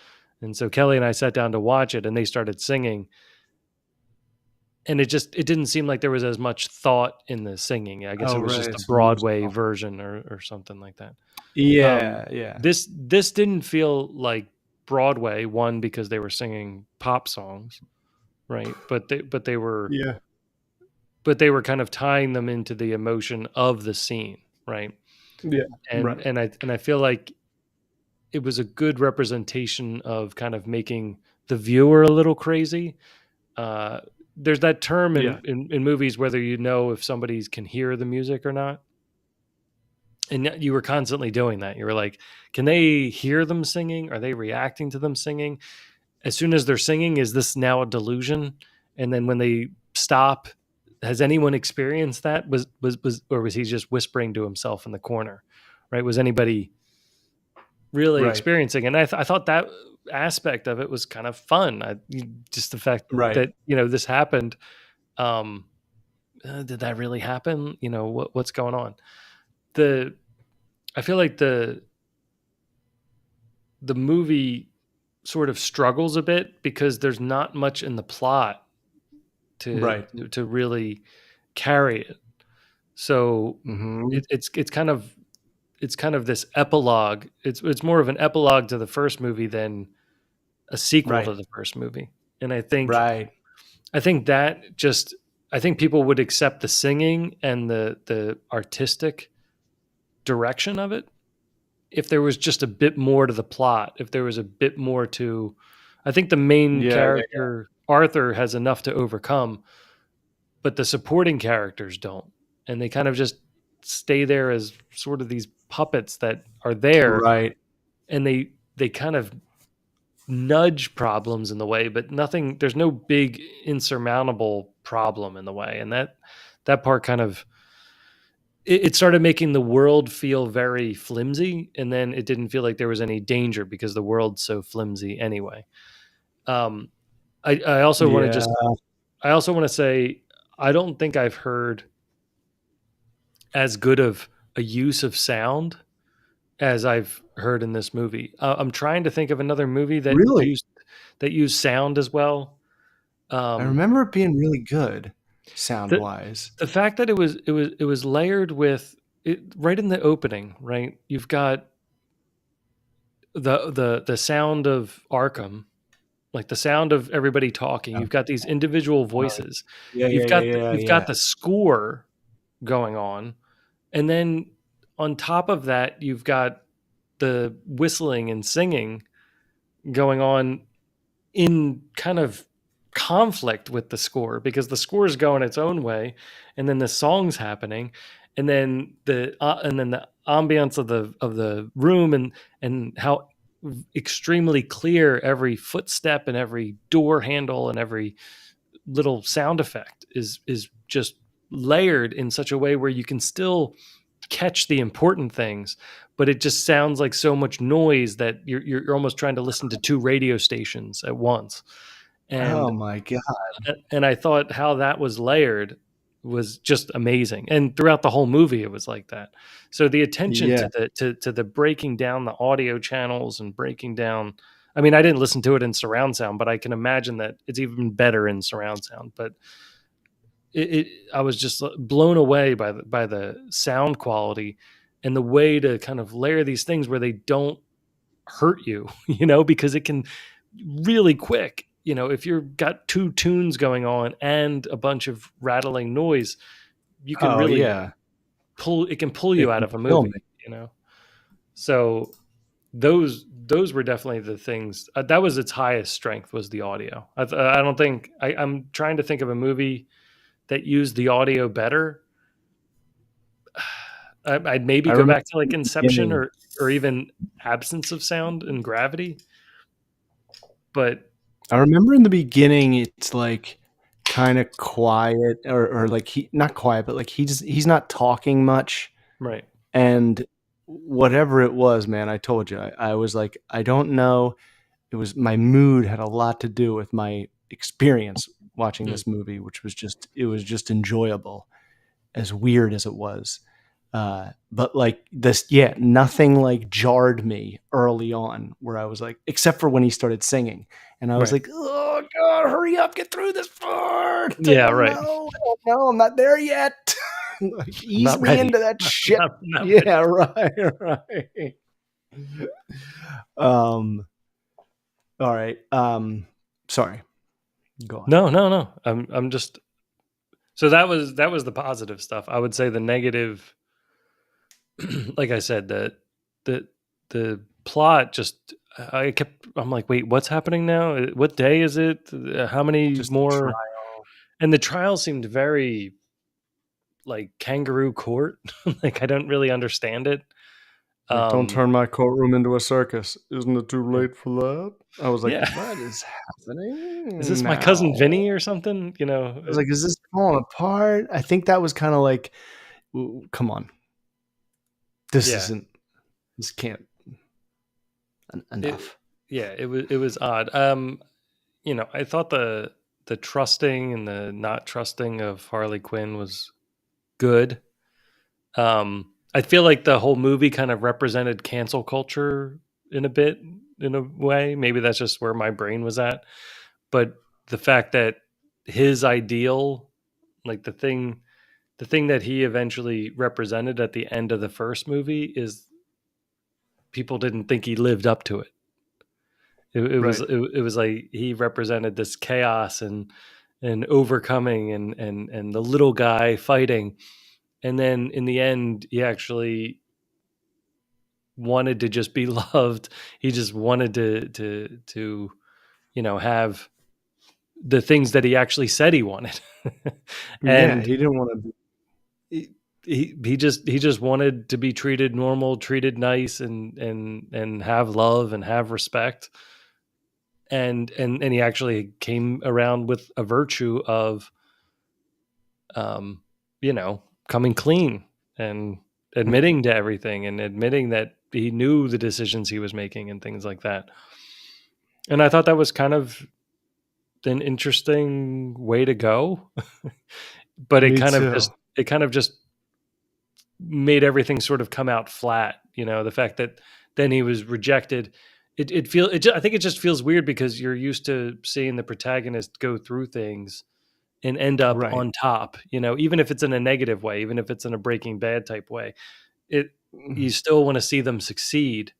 And so Kelly and I sat down to watch it, and they started singing, and it didn't seem like there was as much thought in the singing. I guess
Oh
it was
right,
just a
it's a
Broadway
musical.
version or something like that.
Yeah, yeah.
This didn't feel like Broadway, one because they were singing pop songs, right? But they were
Yeah.
kind of tying them into the emotion of the scene, right?
Yeah.
And
Right.
I feel like it was a good representation of kind of making the viewer a little crazy. Uh, there's that term
Yeah.
in movies whether you know if somebody can hear the music or not, and yet you were constantly doing that. You were like, can they hear them singing? Are they reacting to them singing? As soon as they're singing, is this now a delusion? And then when they stop, has anyone experienced that? Or was he just whispering to himself in the corner? Right? Was anybody really
Right.
experiencing? And I thought that aspect of it was kind of fun. Just the fact
Right.
that this happened. Um, did that really happen? What's going on? The I feel like the movie sort of struggles a bit because there's not much in the plot to
Right.
to really carry it. So
Mhm.
it's kind of this epilogue. It's more of an epilogue to the first movie than a sequel to
Right.
the first movie. And
Right.
I think that just I think people would accept the singing and the artistic direction of it if there was just a bit more to the plot, if there was a bit more to I think the main
Yeah, yeah, yeah.
character Arthur has enough to overcome, but the supporting characters don't. And they kind of just stay there as sort of these puppets that are there,
Right.
and they kind of nudge problems in the way, but nothing there's no big insurmountable problem in the way. And that part kind of it started making the world feel very flimsy, and then it didn't feel like there was any danger because the world's so flimsy anyway. Um, I also want to
Yeah.
just I also want to say I don't think I've heard as good of a use of sound as I've heard in this movie. I'm trying to think of another movie
Really?
that used sound as well.
I
Um,
remember it being really good
the
sound-wise.
the fact that it was layered with it right in the opening, right? You've got the sound of Arkham, like the sound of everybody talking.
Yeah.
You've got these individual
Oh,
voices.
yeah, yeah, yeah, yeah,
You've
yeah.
got the score going on, and then on top of that, you've got the whistling and singing going on in kind of conflict with the score because the score is going its own way, and then the song's happening, and then the ambiance of the room, and how extremely clear every footstep and every door handle and every little sound effect is just layered in such a way where you can still catch the important things, but it just sounds like so much noise that you're almost trying to listen to two radio stations at once. And
Oh my god.
and I thought how that was layered was just amazing. And throughout the whole movie it was like that. So the attention
Yeah.
to the breaking down the audio channels and breaking down I mean, I didn't listen to it in surround sound, but I can imagine that it's even better in surround sound. But I was just blown away by the sound quality and the way to kind of layer these things where they don't hurt you, because it can really quick. If you've got two tunes going on and a bunch of rattling noise, you can
Oh,
really
yeah.
pull
It
you out
can
of a
kill
movie,
me.
you know. So those were definitely the things that was its highest strength was the audio. I don't think I'm trying to think of a movie that used the audio better. I'd maybe
I
go
remember
back to like
in the
Inception
beginning
or even Absence of Sound and Gravity, but
I remember in the beginning, it's, like, kinda quiet or, like, he not quiet, but, like, he's not talking much,
right.
and whatever it was, man, I told you, I was like, I don't know. It was my mood had a lot to do with my experience watching
Mm,
this movie, which was just it was just enjoyable, as weird as it was. But like this, yeah, nothing like jarred me early on where I was like, except for when he started singing, and I was
right.
like, oh god, hurry up, get through this part. I
Yeah,
don't
right.
know, I don't know, I'm not there yet. Like,
I'm
ease
not
me
ready.
into that shit.
Not ready.
Yeah, right, right. Um, all right. Sorry. Go on.
No. I'm just so that was the positive stuff. I would say the negative, like I said, the the plot just I'm like, wait, what's happening now? What day is it? How many
Just the
more?
trial.
And the trial seemed very like kangaroo court. Like I don't really understand it.
Like, don't
Um,
turn my courtroom into a circus. Isn't it too
yeah,
late for that? I was like,
yeah.
what is
Is
happening
this my
now?
cousin Vinny or something?
I was like, is this falling apart? I think that was kind of like, come on, this
Yeah.
isn't, this can't
It,
enough.
yeah, it was odd. I thought the trusting and the not trusting of Harley Quinn was good. I feel like the whole movie kind of represented cancel culture in a bit, in a way. Maybe that's just where my brain was at. But the fact that his ideal, like the thing that he eventually represented at the end of the first movie is people didn't think he lived up to it.
Right.
It was like he represented this chaos and overcoming and the little guy fighting, and then in the end he actually wanted to just be loved. He just wanted to have the things that he actually said he wanted.
Yeah,
And
he didn't want to.
he, he just wanted to be treated normal, treated nice, and have love and have respect. And he actually came around with a virtue of um coming clean and admitting to everything and admitting that he knew the decisions he was making and things like that. And I thought that was kind of an interesting way to go. But
Me too.
it kind of just made everything sort of come out flat. The fact that then he was rejected. I think it just feels weird because you're used to seeing the protagonist go through things and end up
Right.
on top, even if it's in a negative way, even if it's in a Breaking Bad type way. It You still want to see them succeed,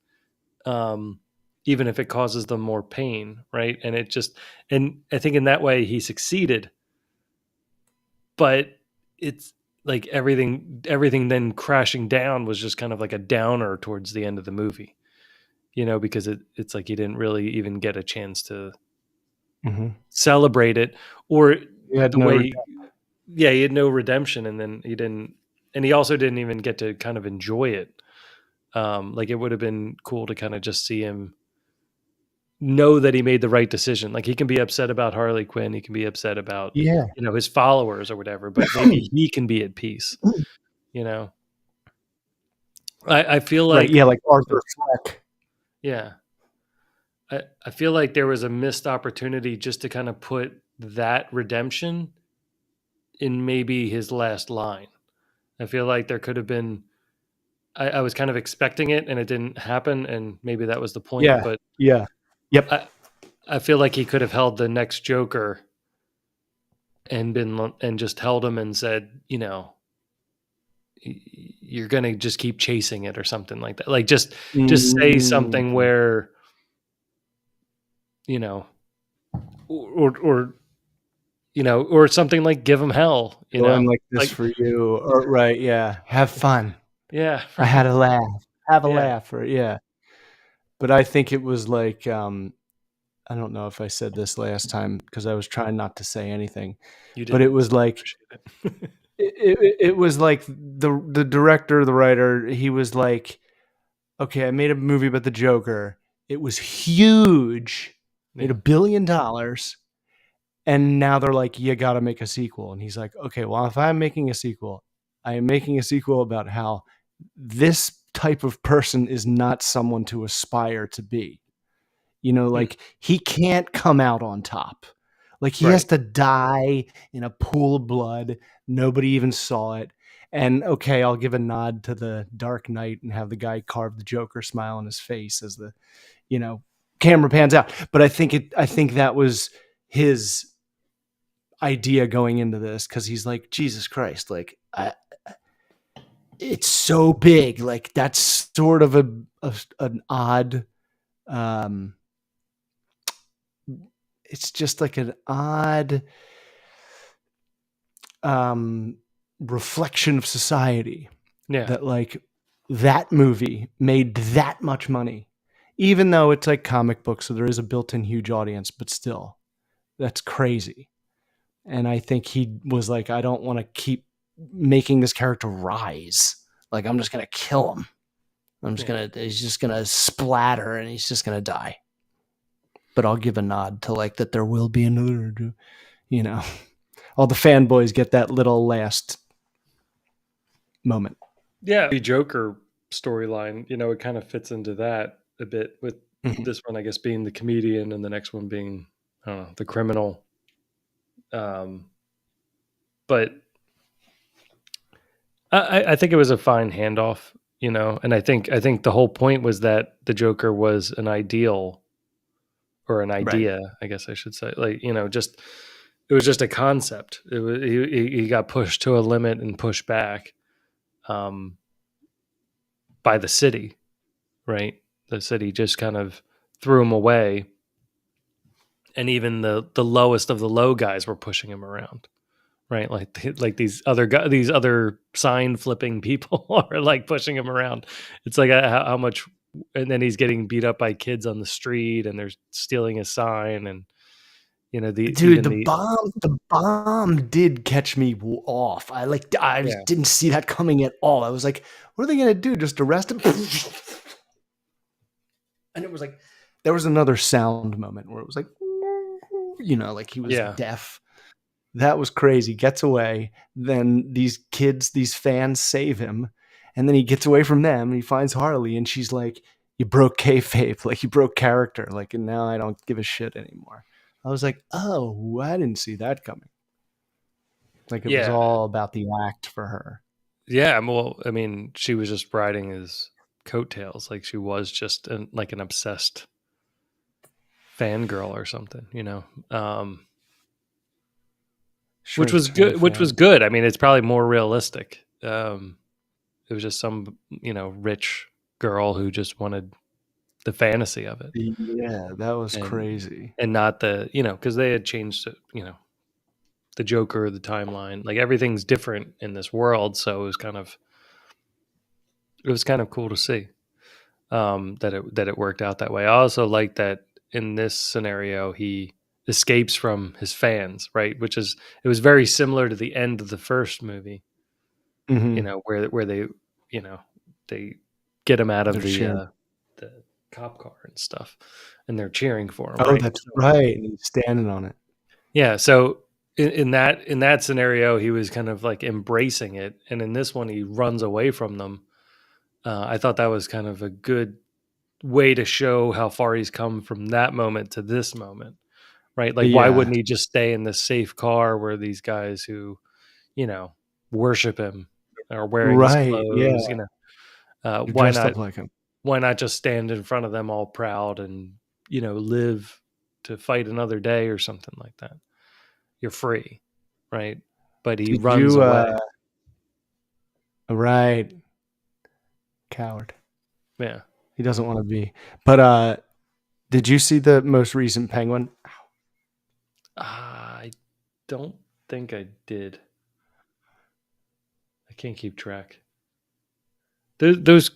um, even if it causes them more pain, right? And I think in that way he succeeded, but it's like everything then crashing down was just kind of like a downer towards the end of the movie, because it's like he didn't really even get a chance to
Mm-hmm.
celebrate it, or
He had
the
no.
way, yeah, he had no redemption, and then he didn't, and he also didn't even get to kind of enjoy it. Like it would have been cool to kind of just see him know that he made the right decision. Like he can be upset about Harley Quinn, he can be upset about
Yeah.
his followers or whatever, but maybe he can be at peace. You know, I feel
Right.
like
Yeah, like Arthur Fleck.
yeah, I feel like there was a missed opportunity just to kind of put that redemption in maybe his last line. I feel like there could have been. I was kind of expecting it, and it didn't happen, and maybe that was the point.
Yeah.
But
Yeah. Yep.
I I feel like he could have held the next Joker and just held him and said, you're gonna just keep chasing it or something like that. Like just say something
Mm.
where you know, or or something like give him hell.
Go in like this
Like
for you. Or right, yeah. Have fun.
yeah,
I had
right,
a laugh. Have a
yeah.
laugh or yeah. But I think it was like I don't know if I said this last time because I was trying not to say anything,
You
but it
didn't,
was
so I
like
appreciate it.
it was like the director, the writer, he was like, okay, I made a movie about the Joker. It was huge, made
Yeah,
$1 billion, and now they're like, you got to make a sequel. And he's like, okay, well, if I'm making a sequel, I am making a sequel about how this type of person is not someone to aspire to be.
mm,
Like he can't come out on top. Like he has
right.
to die in a pool of blood. Nobody even saw it. And okay, I'll give a nod to the Dark Knight and have the guy carve the Joker smile on his face as the, you know, camera pans out. But I think that was his idea going into this because he's like, Jesus Christ, like it's so big. Like that's sort of an odd um it's just like an odd reflection of society
Yeah.
that like that movie made that much money, even though it's like comic books, so there is a built-in huge audience, but still, that's crazy. And I think he was like, I don't want to keep making this character rise. Like, I'm just gonna kill him. He's just gonna splatter and he's just gonna die. But I'll give a nod to like that there will be another, you know, all the fanboys get that little last moment.
Yeah. The Joker storyline, it kind of fits into that a bit with
Mhm.
this one, I guess, being the comedian and the next one being, I don't know, the criminal. Um, but I think it was a fine handoff, and I think the whole point was that the Joker was an ideal or an
Right.
idea, I guess I should say, like just it was just a concept. It was he got pushed to a limit and pushed back um, by the city, right? The city just kind of threw him away, and even the lowest of the low guys were pushing him around, right? Like these other sign flipping people are like pushing him around. It's like how much, and then he's getting beat up by kids on the street, and they're stealing his sign, and the
Dude,
even
the bomb did catch me off. I
yeah,
just didn't see that coming at all. I was like, what are they gonna do? Just arrest him? And it was like there was another sound moment where it was like, like he was
yeah,
deaf. That was crazy. Gets away. Then these kids, these fans save him. And then he gets away from them and he finds Harley and she's like, you broke kayfabe, like you broke character. Like, and now I don't give a shit anymore. I was like, oh, I didn't see that coming. Like it was
yeah,
all about the act for her.
yeah. Well, I mean, she was just riding his coattails, like she was just like an obsessed fangirl or something, which
Shrinks
was
from a
good. Which was
fan.
good. I mean, it's probably more realistic. It was just some rich girl who just wanted the fantasy of it,
Yeah, that was
and
crazy.
not the because they had changed the Joker, the timeline, like everything's different in this world, so it was kind of cool to see that it worked out that way. I also like that in this scenario he escapes from his fans, right? It was very similar to the end of the first movie,
Mm-hmm.
where they get him out of
They're cheering.
the cop car and stuff, and they're cheering for him,
Oh,
right?
that's
So
right. And he's standing on it.
yeah, so in that scenario, he was kind of like embracing it, and in this one, he runs away from them. I thought that was kind of a good way to show how far he's come from that moment to this moment, right? Like, why
Yeah.
wouldn't he just stay in this safe car where these guys who, you know, worship him are wearing his
Right. Yeah.
clothes?
They're
Why
dressed
not?
up like him.
Why not just stand in front of them all proud and live to fight another day or something like that? You're free, right? But he
Did
runs
you
away.
right. Coward.
Yeah.
He doesn't want to be. But did you see the most recent Penguin?
I don't think I did. I can't keep track. Those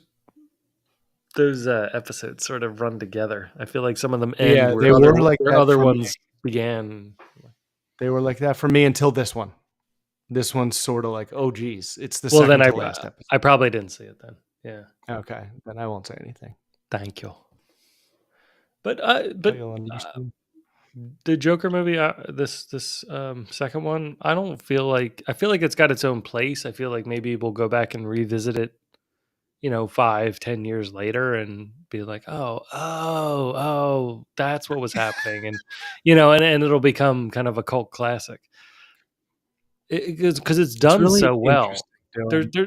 episodes sort of run together. I feel like some of them end
Yeah,
where
they were like that
other
for me.
ones began.
They were like that for me until this one. This one's sort of like, oh geez, it's the
Well, then
second
I
to last episode.
I probably didn't see it then. Yeah.
Okay, then I won't say anything.
Thank you. But
But you'll understand.
the Joker movie, this second one, I feel like it's got its own place. I feel like maybe we'll go back and revisit it, 5-10 years later and be like, oh, that's what was happening, and and it'll become kind of a cult classic because it's
It's
done
really
so well.
interesting, Dylan.
There,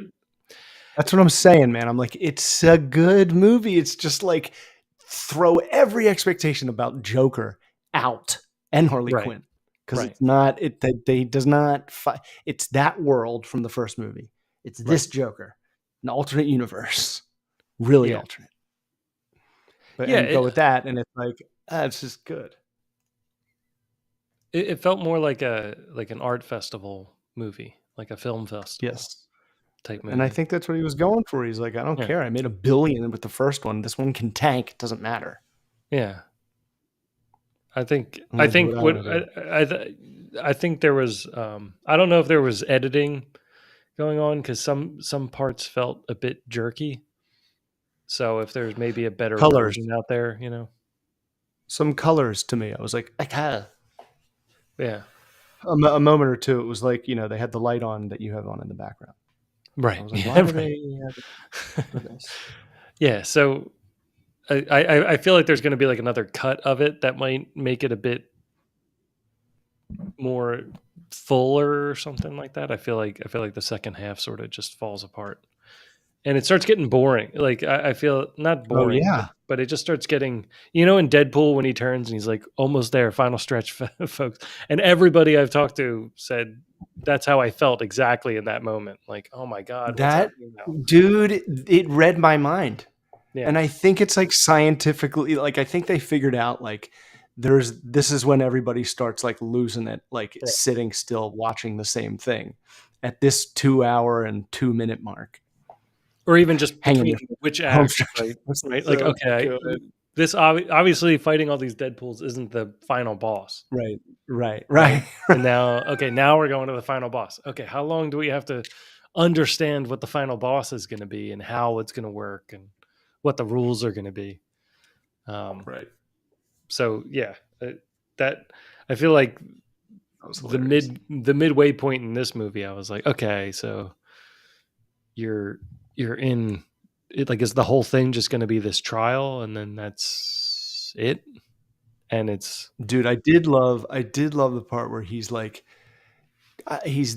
That's what I'm saying, man. I'm like, it's a good movie. It's just like throw every expectation about Joker out and Harley
right,
Quinn because
right,
it's not it. They does not. It's that world from the first movie. It's
right,
this Joker, an alternate universe, really
yeah,
alternate. But
yeah.
and go with that, and it's like it's just good.
it felt more like an art festival movie, like a film festival
Yes.
type
And I
movie.
think that's what he was going for. He's like, I don't
Yeah,
care. I made $1 billion with the first one. This one can tank. It doesn't matter.
yeah.
I'm
I
gonna do
think
what I
what
want to do.
I think there was I don't know if there was editing going on because some parts felt a bit jerky. So if there's maybe a better
Colors,
version out there, you know,
some colors to me. I was like,
yeah,
a moment or two. It was like, they had the light on that you have on in the background. I
right,
was like, why
yeah,
do
right,
they have it for this?
yeah. So I feel like there's going to be like another cut of it that might make it a bit more fuller or something like that. I feel like the second half sort of just falls apart and it starts getting boring. Like I feel not
Oh
boring,
yeah,
but it just starts getting, you know, in Deadpool when he turns and he's like almost there, final stretch, folks. And everybody I've talked to said that's how I felt exactly in that moment. Like, oh my god, what's
that
happening now?
dude, it read my mind.
Yeah,
And I think it's like scientifically, like I think they figured out like this is when everybody starts like losing it, like
right.
sitting still watching the same thing at this 2 hour and 2 minute mark.
Or even just
Hang in
between
there,
which
home
acts,
stretch.
right?
This is
Right. Like,
so
okay,
good.
this obviously fighting all these Deadpools isn't the final boss.
Right, right,
Right.
right.
And now, okay, now we're going to the final boss. Okay, how long do we have to understand what the final boss is going to be and how it's going to work and what the rules are going to be? Um,
Right.
so yeah, that I feel like
That was hilarious.
the midway point in this movie, I was like, okay, so you're you're in it. Like, is the whole thing just going to be this trial, and then that's it? And it's
Dude, I did love the part where he's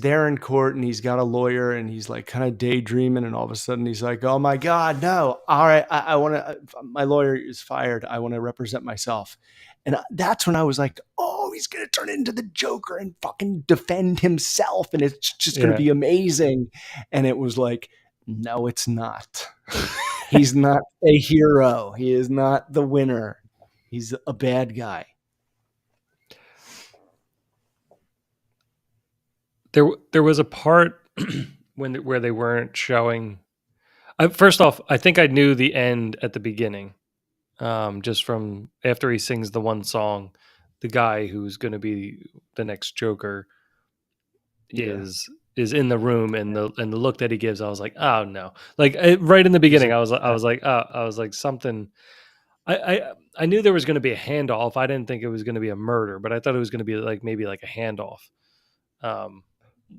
there in court and he's got a lawyer and he's like kind of daydreaming and all of a sudden he's like, oh my god, no, all right, I want to, my lawyer is fired, I want to represent myself. And that's when I was like, oh, he's gonna turn into the Joker and fucking defend himself and it's just gonna
yeah.
be amazing. And it was like, no, it's not. He's not a hero, he is not the winner, he's a bad guy.
There was a part where they weren't showing. First off, I think I knew the end at the beginning, just from after he sings the one song. The guy who's going to be the next Joker
Yeah,
is in the room, and the look that he gives, I was like, oh no! Like right in the
he's
beginning,
like,
I was like, oh, I was like something. I knew there was going to be a handoff. I didn't think it was going to be a murder, but I thought it was going to be like maybe like a handoff. Um,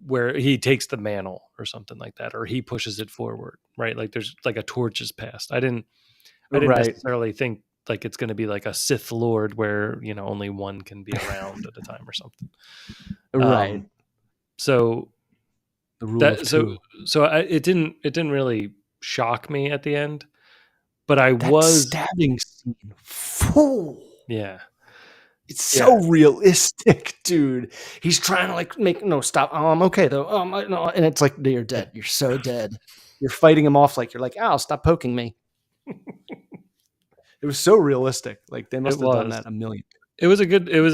where he takes the mantle or something like that, or he pushes it forward, right? Like there's like a torch is passed. I didn't
right,
necessarily think like it's going to be like a Sith Lord where you know only one can be around at a time or something.
right.
Um, so
The rule of
that so
two.
it didn't really shock me at the end, but I
That
was
stabbing scene, fool.
yeah
It's
yeah
so realistic, dude. He's trying to like make no stop. Oh, I'm okay though. No, and it's like you're
yeah.
dead. You're so dead. You're fighting him off like you're like, oh, stop poking me. It was so realistic. Like they
It
must have done
was
that a million.
it was a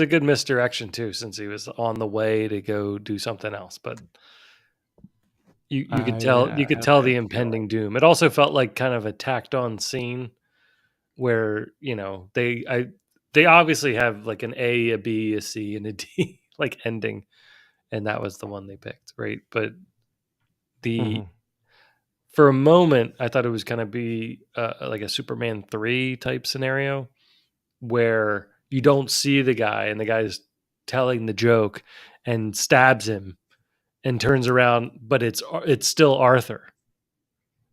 good misdirection too, since he was on the way to go do something else, but you could
Have
tell
that
the
feeling.
impending doom. It also felt like kind of a tacked on scene where you know they obviously have like an A, a B, a C, and a D like ending, and that was the one they picked, right? But the
Mhm.
for a moment I thought it was going to be like a Superman 3 type scenario where you don't see the guy and the guy's telling the joke and stabs him and turns around, but it's still Arthur,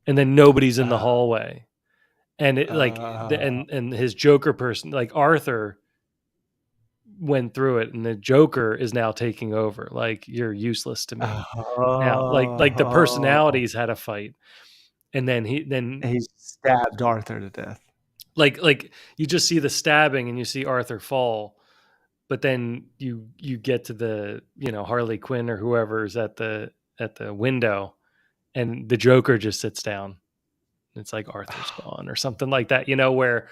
and then nobody's in the
Uh,
hallway, and it like
uh,
and his Joker person like Arthur went through it, and the Joker is now taking over. Like you're useless to me now. Like the
oh,
personalities had a fight, and then
he stabbed Arthur to death.
like you just see the stabbing and you see Arthur fall, but then you get to the you know Harley Quinn or whoever's at the window, and the Joker just sits down. It's like Arthur's gone or something like that, you know, where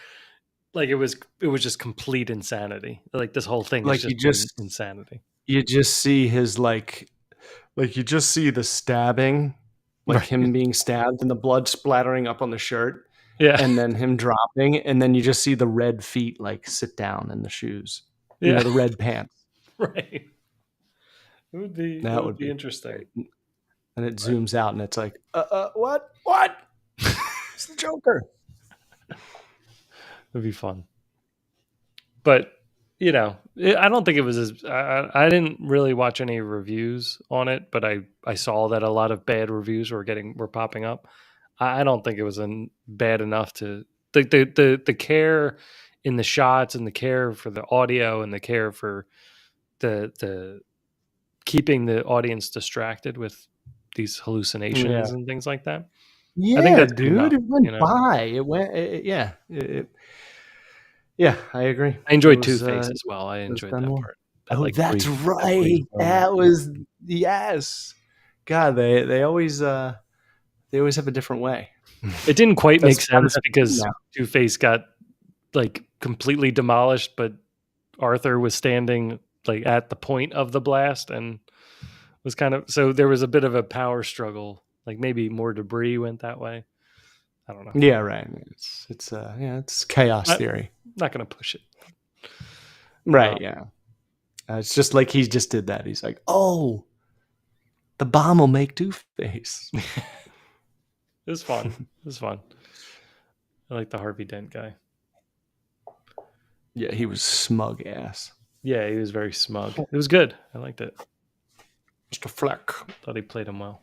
Like it was just complete insanity. Like this whole thing has
Like
just been insanity.
you just see his like you just see the stabbing, like
Right.
him being stabbed and the blood splattering up on the shirt,
Yeah.
and then him dropping, and then you just see the red feet like sit down in the shoes. You
Yeah.
know, the red pants.
Right. It
That
would
would
be
be
interesting.
great. And it zooms out and it's like, what? What? It's the Joker.
It'd be fun. But I don't think it was as I didn't really watch any reviews on it, but I saw that a lot of bad reviews were popping up. I don't think it was bad enough to the care in the shots and the care for the audio and the care for the keeping the audience distracted with these
Yeah.
hallucinations and things like that. I think
Yeah,
that's good
dude.
enough.
It went by. It went, yeah. Yeah, I agree.
I
It
enjoyed Two
was,
Face as well. I
it was
enjoyed
done
that
well.
part. That
Oh,
like
that's
brief
right.
moment.
That was, yes. God, they always have a different way.
It didn't quite
That's
make
part of
sense
the theme
because
now.
Two Face got like completely demolished, but Arthur was standing like at the point of the blast and was kind of so there was a bit of a power struggle. Like maybe more debris went that way. I don't know.
Yeah, right. It's chaos
I'm
theory.
not going to push it.
Right, yeah. It's just like he just did that. He's like, "Oh, the bomb will make Two-Face."
It was fun. It was fun. I like the Harvey Dent guy.
Yeah, he was smug ass.
Yeah, he was very smug. It was good. I liked it.
Mr. Fleck.
Thought he played him well.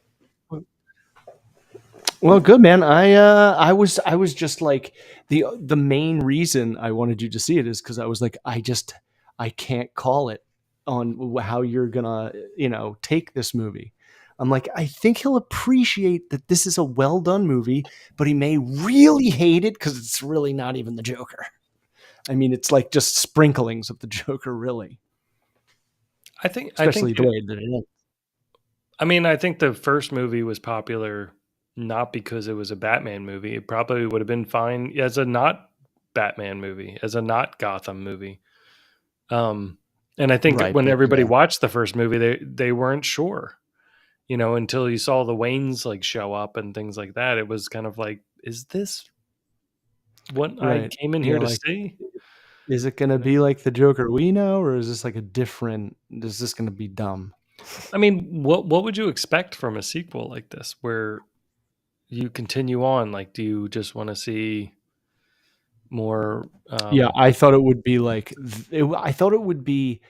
Well, good man. I was just like the main reason I wanted you to see it is because I was like I can't call it on how you're gonna take this movie. I'm like I think he'll appreciate that this is a well done movie, but he may really hate it because it's really not even the Joker. I mean, it's like just sprinklings of the Joker, really,
I think
especially the way that it is.
I mean, I think the first movie was popular not because it was a Batman movie. It probably would have been fine as a not Batman movie, as a not Gotham movie. And I think
Right,
when
but
everybody
yeah,
watched the first movie, they weren't sure, until you saw the Waynes like show up and things like that. It was kind of like, is this what I
right.
came in here
You're
to
like,
see?
is it going to be like the Joker we know, or is this like a different? Is this going to be dumb?
I mean, what would you expect from a sequel like this, where you continue on? Like, do you just want to see more?
Yeah, I thought it would be like I thought it would be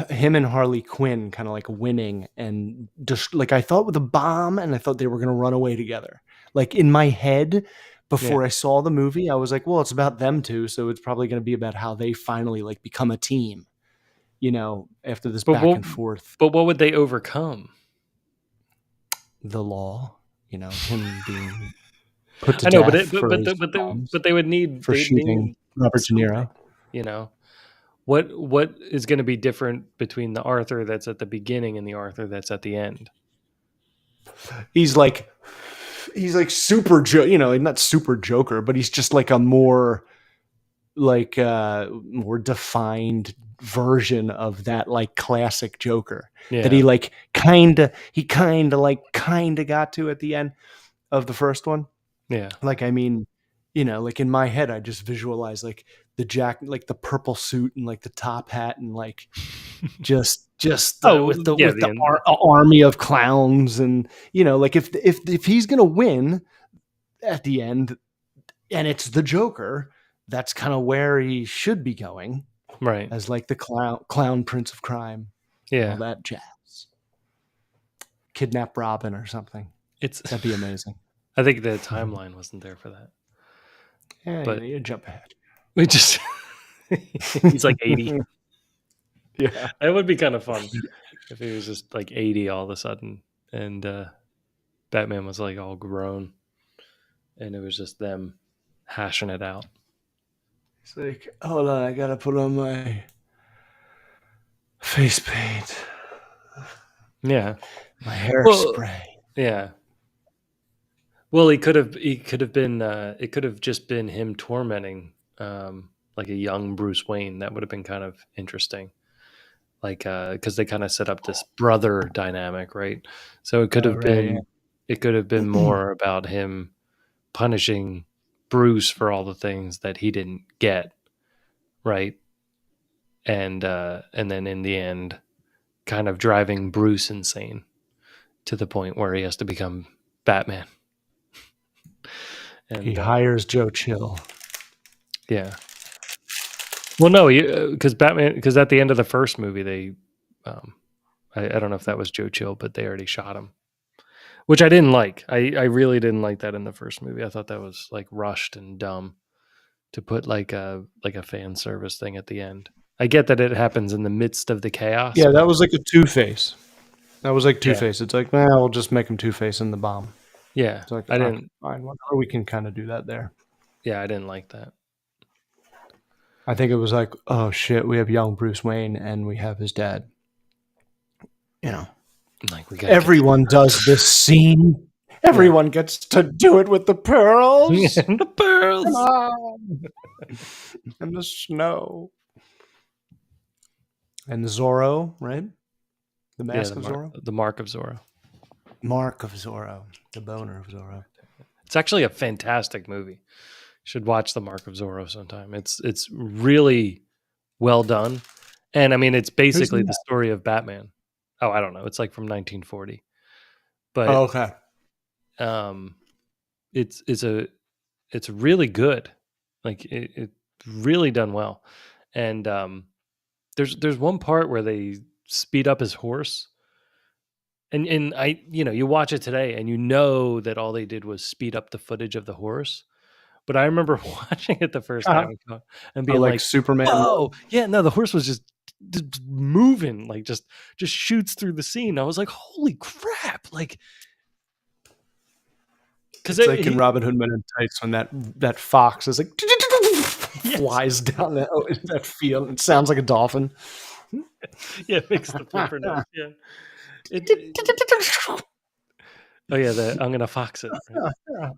him and Harley Quinn kind of like winning and just like I thought with a bomb, and I thought they were going to run away together. Like in my head,
Yeah,
before I saw the movie, I was like, well, it's about them two, so it's probably going to be about how they finally like become a team. After this
but
back and forth,
what would they overcome?
the law, him being put to
I know, but
death for his crimes,
but they would need
for shooting Robert De
something.
Niro.
You know what is going to be different between the Arthur that's at the beginning and the Arthur that's at the end?
He's like super not super Joker, but he's just like a more like more defined version of that like classic Joker that
Yeah,
he kind of got to at the end of the first one.
yeah.
Like, I mean, like in my head, I just visualize like like the purple suit and like the top hat and like just
Oh,
with the
yeah. The end.
army of clowns, and like if he's gonna win at the end and it's the Joker, that's kind of where he should be going
Right.
as like the clown prince of crime and all
Yeah.
that jazz. Kidnap Robin or something.
It's.
That'd be amazing.
I think the timeline wasn't there for that,
Yeah,
but
you jump ahead.
we just. He's like 80.
Yeah.
That would be kind of fun if he was just like 80 all of a sudden, and Batman was like all grown, and it was just them hashing it out.
It's like, hold on, I gotta put on my face paint,
Yeah.
my
Well,
hairspray.
yeah. Well, he could have been. It could have just been him tormenting like a young Bruce Wayne. That would have been kind of interesting. Like, because they kind of set up this brother dynamic, right? So
Right.
it could have been more about him punishing Bruce for all the things that he didn't get, right? And then in the end, kind of driving Bruce insane to the point where he has to become Batman.
He
And
hires Joe Chill.
yeah, well, no, because Batman, because at the end of the first movie, um, I don't know if that was Joe Chill, but they already shot him, which I didn't like. I really didn't like that in the first movie. I thought that was like rushed and dumb to put like a fan service thing at the end. I get that it happens in the midst of the chaos,
Yeah,
but
that was like a Two-Face. That was like
yeah,
Two-Face. It's like, nah, we'll just make him Two-Face in the bomb.
yeah,
It's like,
I
okay,
didn't,
fine, whatever. We can kind of do that there.
yeah, I didn't like that.
I think it was like, oh shit, we have young Bruce Wayne and we have his dad. You know,
Like we gotta get
everyone does this scene.
yeah,
Everyone gets to do it with the pearls
and the pearls.
and the snow and Zorro, right? The
Yeah,
Mask of Zorro,
the mark of Zorro.
Mark of Zorro, the boner of Zorro.
It's actually a fantastic movie. Should watch the Mark of Zorro sometime. It's really well done, and I mean it's
Who's in
basically the
that?
story of Batman. Oh, I don't know. It's like from 1940, but
Oh, okay.
um, it's a it's really good. Like it's really done well, and there's one part where they speed up his horse, and I you watch it today and you know that all they did was speed up the footage of the horse. But I remember watching it the first time and
Oh,
being
like
like,
Superman
"Whoa,
mode.
yeah!" No, the horse was just moving, like just shoots through the scene. I was like, "Holy crap!" Like, because
It's like in
he,
Robin Hood Men in Tights when that fox is like
yes,
flies down that field. It sounds like a dolphin.
yeah, makes the flipper noise. Yeah, it oh yeah, I'm gonna fox it. Right?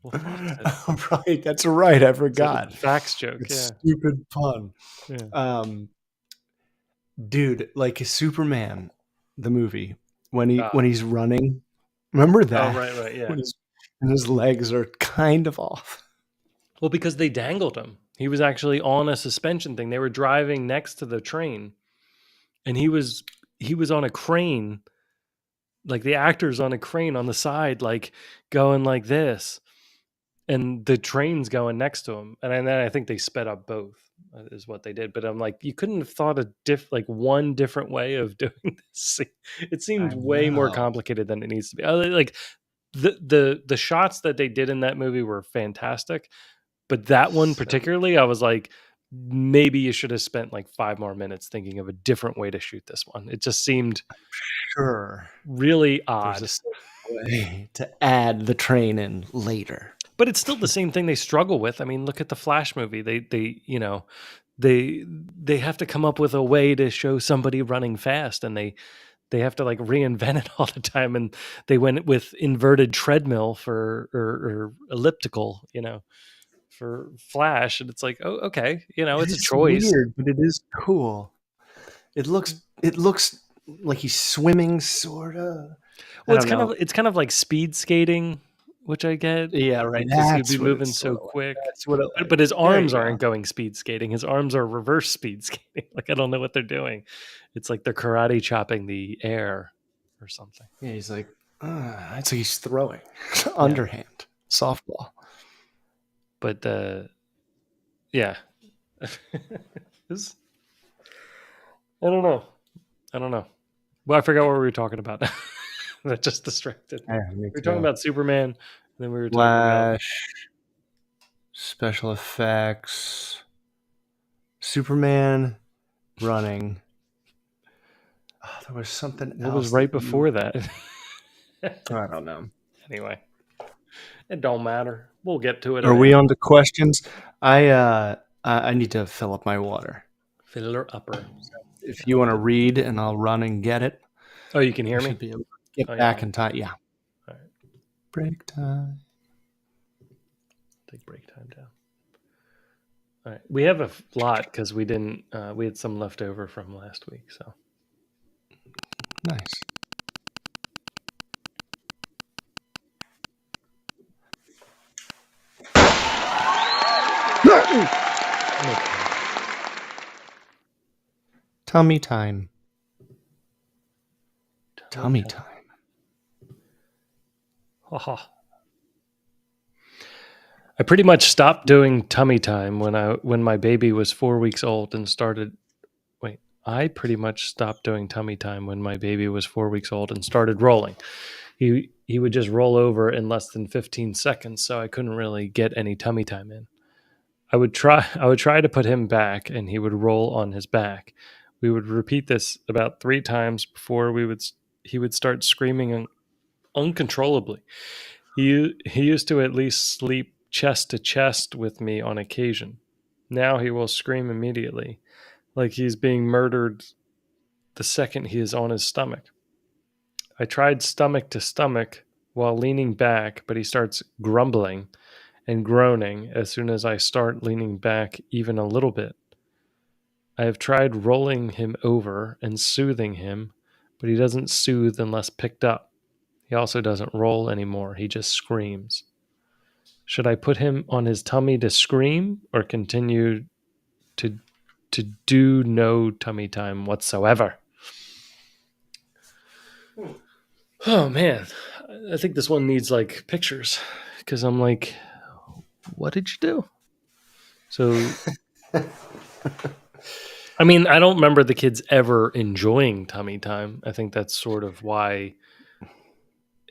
We'll fox it.
Right, that's right. I
It's
forgot.
a fax joke.
It's
Yeah,
stupid pun.
yeah.
Um, dude, like Superman, the movie,
Ah,
when he's running. Remember
oh,
that
right, yeah.
when his legs are kind of off.
Well, because they dangled him. He was actually on a suspension thing. They were driving next to the train, and he was on a crane, like the actor's on a crane on the side, like going like this, and the train's going next to him. And then I think they sped up both, is what they did. But I'm like, you couldn't have thought like one different way of doing this. It seemed
I
way more
know.
complicated than it needs to be. Like the shots that they did in that movie were fantastic, but that one
So
particularly, I was like, maybe you should have spent like 5 more minutes thinking of a different way to shoot this one. It just seemed
sure,
really
there's a
odd.
safe way to add the train in later.
But it's still the same thing they struggle with. I mean, look at the Flash movie. They have to come up with a way to show somebody running fast, and they have to like reinvent it all the time. And they went with inverted treadmill or elliptical, for Flash, and it's like, oh, okay,
It
it's a
is
choice.
weird, but it is cool. It looks like he's swimming, sorta. I
Well,
don't know.
it's kind of like speed skating, which I get
Yeah, right.
because he'd be
That's what
moving
it's
so
sorta like.
quick.
That's what I
But
like.
his
There
arms
you go.
aren't going speed skating. His arms are reverse speed skating. Like I don't know what they're doing. It's like they're karate chopping the air or something.
Yeah, he's like, it's like he's throwing
Yeah,
underhand softball.
but yeah, This- I don't know. I don't know. Well, I forgot what we were talking about. That just distracted me.
Yeah, me
We were talking
too.
about Superman, and then we were talking about
Flash, special effects, Superman running. Oh, there was something
what was
else
right
that you.
before that.
I don't know.
Anyway, it don't matter. We'll get to it
Are we
eventually.
on to questions? I need to fill up my water.
Fiddler upper.
If you want to read, and I'll run and get it.
Oh, you can
I
hear
should
me?
be able to get
Oh yeah.
back in time. Yeah.
All right.
Break time.
Take break time down. All right. We have a lot because we didn't. We had some left over from last week. So
Nice. Tummy time. Tummy time.
Haha. I pretty much stopped doing tummy time when my baby was 4 weeks old and started. Wait, I pretty much stopped doing tummy time when my baby was 4 weeks old and started rolling. He would just roll over in less than 15 seconds, so I couldn't really get any tummy time in. I would try to put him back and he would roll on his back. We would repeat this about 3 times before he would start screaming uncontrollably. He used to at least sleep chest to chest with me on occasion. Now he will scream immediately, like he's being murdered the second he is on his stomach. I tried stomach to stomach while leaning back, but he starts grumbling and groaning as soon as I start leaning back even a little bit. I have tried rolling him over and soothing him, but he doesn't soothe unless picked up. He also doesn't roll anymore, he just screams. Should I put him on his tummy to scream or continue to do no tummy time whatsoever? Oh man, I think this one needs like pictures because I'm like, what did you do? So, I mean, I don't remember the kids ever enjoying tummy time. I think that's sort of why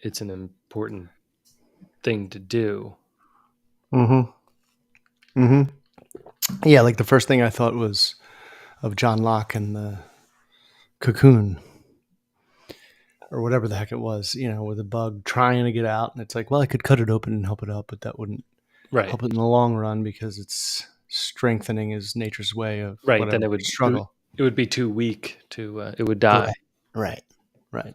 it's an important thing to do.
Mm-hmm. Mm-hmm. Yeah, like the first thing I thought was of John Locke and the cocoon or whatever the heck it was, with a bug trying to get out. And it's like, well, I could cut it open and help it out, but that wouldn't
Right.
help it in the long run because it's strengthening his nature's way of
Right.
whatever
Then
struggle.
it would be too weak to it would die.
Right. Right.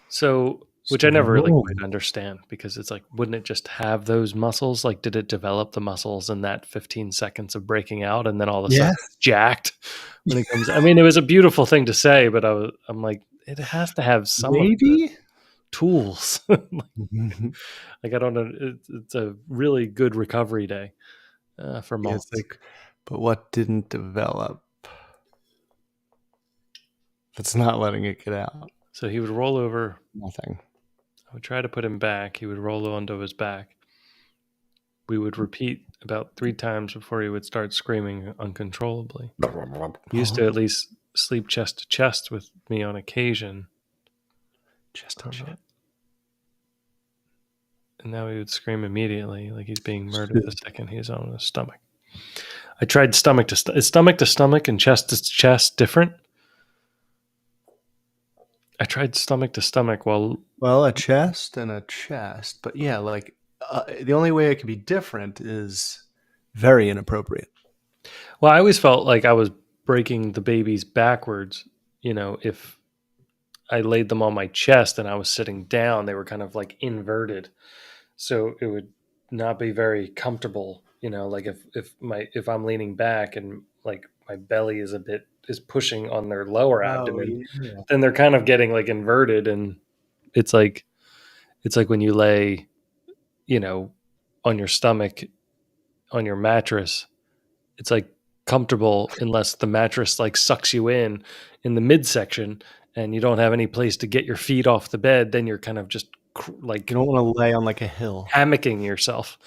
So, which I
So
never really
boom.
quite understand because it's like, wouldn't it just have those muscles? Like, did it develop the muscles in that 15 seconds of breaking out, and then all of a sudden
Yeah.
it's jacked when it comes? I mean, it was a beautiful thing to say, but I'm like, it has to have some of the
Maybe.
tools. Like I don't know, it's a really good recovery day for
Yeah, it's
moms.
like, but what didn't develop? That's not letting it get out.
So he would roll over.
Nothing.
I would try to put him back. He would roll onto his back. We would repeat about 3 times before he would start screaming uncontrollably. He used to at least sleep chest to chest with me on occasion.
Chest to chest.
And now he would scream immediately, like he's being murdered the second he's on his stomach. I tried stomach to stomach. Is stomach to stomach and chest to chest different? I tried stomach to stomach while.
Well, a chest and a chest, but yeah, like the only way it could be different is very inappropriate.
Well, I always felt like I was breaking the babies backwards. If I laid them on my chest and I was sitting down, they were kind of like inverted. So it would not be very comfortable, like if I'm leaning back and like my belly is pushing on their lower
Oh
abdomen,
yeah.
then they're kind of getting like inverted, and it's like when you lay, you know, on your stomach on your mattress, it's like comfortable unless the mattress like sucks you in the midsection and you don't have any place to get your feet off the bed, then you're kind of just
You
like
don't want to lay on like a hill.
hammocking yourself,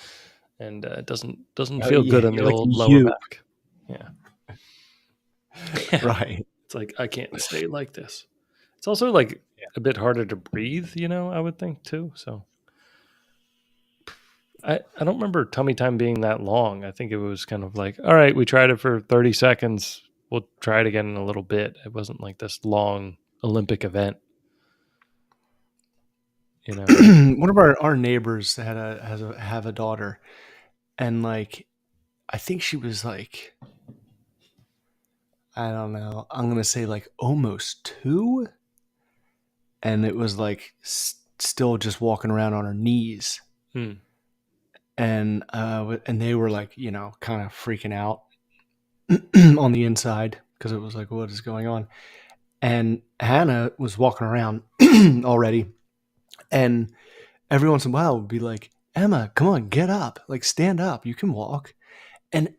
and it doesn't
Oh
feel
yeah,
good on the
you're like a
old lower
U.
back. Yeah. Yeah.
Right.
It's like I can't stay like this. It's also like
Yeah.
a bit harder to breathe, I would think too. So I don't remember tummy time being that long. I think it was kind of like, all right, we tried it for 30 seconds. We'll try it again in a little bit. It wasn't like this long Olympic event, you know.
One of our neighbors have a daughter, and like I think she was like, I don't know, I'm gonna say like almost 2, and it was like still just walking around on her knees.
Hmm.
and they were like, kind of freaking out on the inside because it was like, what is going on? And Hannah was walking around already, and every once in a while would be like, Emma, come on, get up, like stand up, you can walk. And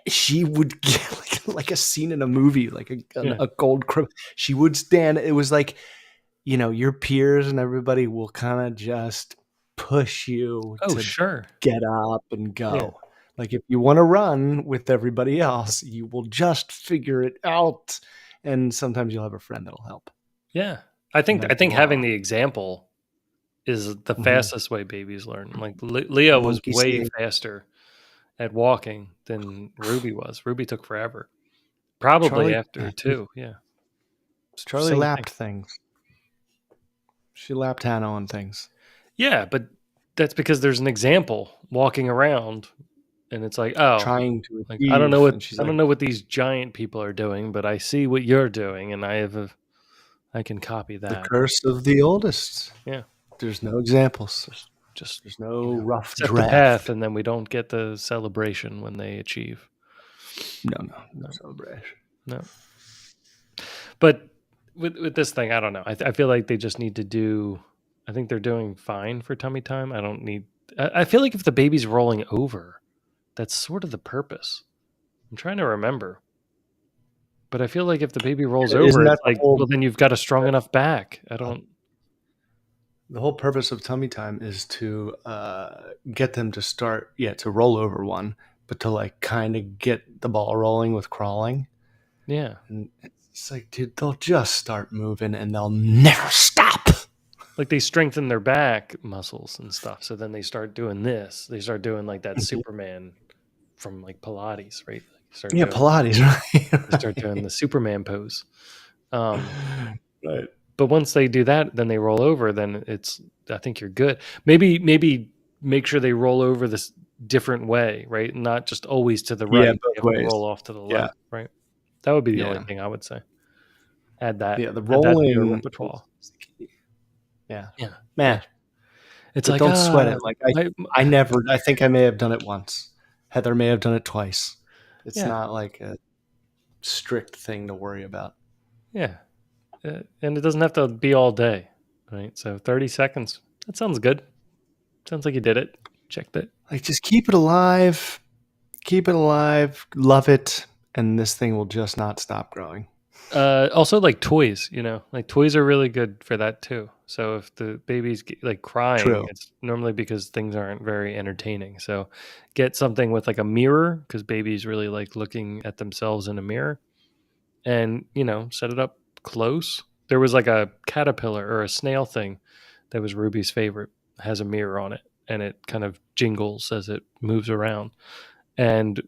she would get like a scene in a movie, like
Yeah.
a gold criminal. She would stand. It was like, your peers and everybody will kind of just push you
Oh,
to
sure.
get up and
Yeah.
go. Like if you want to run with everybody else, you will just figure it out. And sometimes you'll have a friend that'll help.
Yeah.
And
I
like,
think having
wow,
the example is the
hmm
fastest way babies learn. Like Leah was
monkey
way
see.
faster at walking than Ruby was. Ruby took forever. Probably
Charlie,
after too. Yeah.
Charlie
Same thing.
lapped things. She lapped Hannah on things.
Yeah, but that's because there's an example walking around and it's like, oh,
Trying to
like
achieve, and she's
I
like,
don't know what these giant people are doing, but I see what you're doing and I can copy
the
that.
curse of the oldest.
Yeah.
There's no examples.
Just
There's no rough
set the path
draft.
and then we don't get the celebration when they achieve.
No
No.
celebration.
No. But with this thing, I don't know. I feel like they just need to do. I think they're doing fine for tummy time. I don't need. I feel like if the baby's rolling over, that's sort of the purpose. I'm trying to remember, but I feel like if the baby rolls over,
Isn't
it's
that the
like,
whole
well, then you've got a strong enough back. I don't.
the whole purpose of tummy time is to get them to start, to roll over one, but to like kind of get the ball rolling with crawling.
Yeah,
And it's like, dude, they'll just start moving and they'll never stop.
like they strengthen their back muscles and stuff. So then they start doing this. They start doing like that Superman from like Pilates, right? Like
Yeah, Pilates,
they start
right?
doing the Superman pose. Um,
Right.
but once they do that, then they roll over. Then it's I think you're good. Maybe make sure they roll over this different way, right? Not just always to the
Yeah,
right. They
both
have to
ways.
roll off to the
Yeah,
left, right? That would be the only
yeah,
thing I would say.
yeah. The
Add that to your
rolling
repertoire.
is the key. Yeah,
Yeah, yeah.
man.
It's
But
like
don't sweat it. Like
my,
I never. I think I may have done it once. Heather may have done it twice. It's
yeah,
not like a strict thing to worry about.
yeah. And it doesn't have to be all day, right? So 30 seconds. That sounds good. Sounds like you did it. Checked it.
Like just keep it alive. Keep it alive. Love it, and this thing will just not stop growing.
Also, like toys, like toys are really good for that too. So if the baby's like crying,
True.
it's normally because things aren't very entertaining. So get something with like a mirror because babies really like looking at themselves in a mirror, and set it up close. There was like a caterpillar or a snail thing that was Ruby's favorite. It has a mirror on it, and it kind of jingles as it moves around. And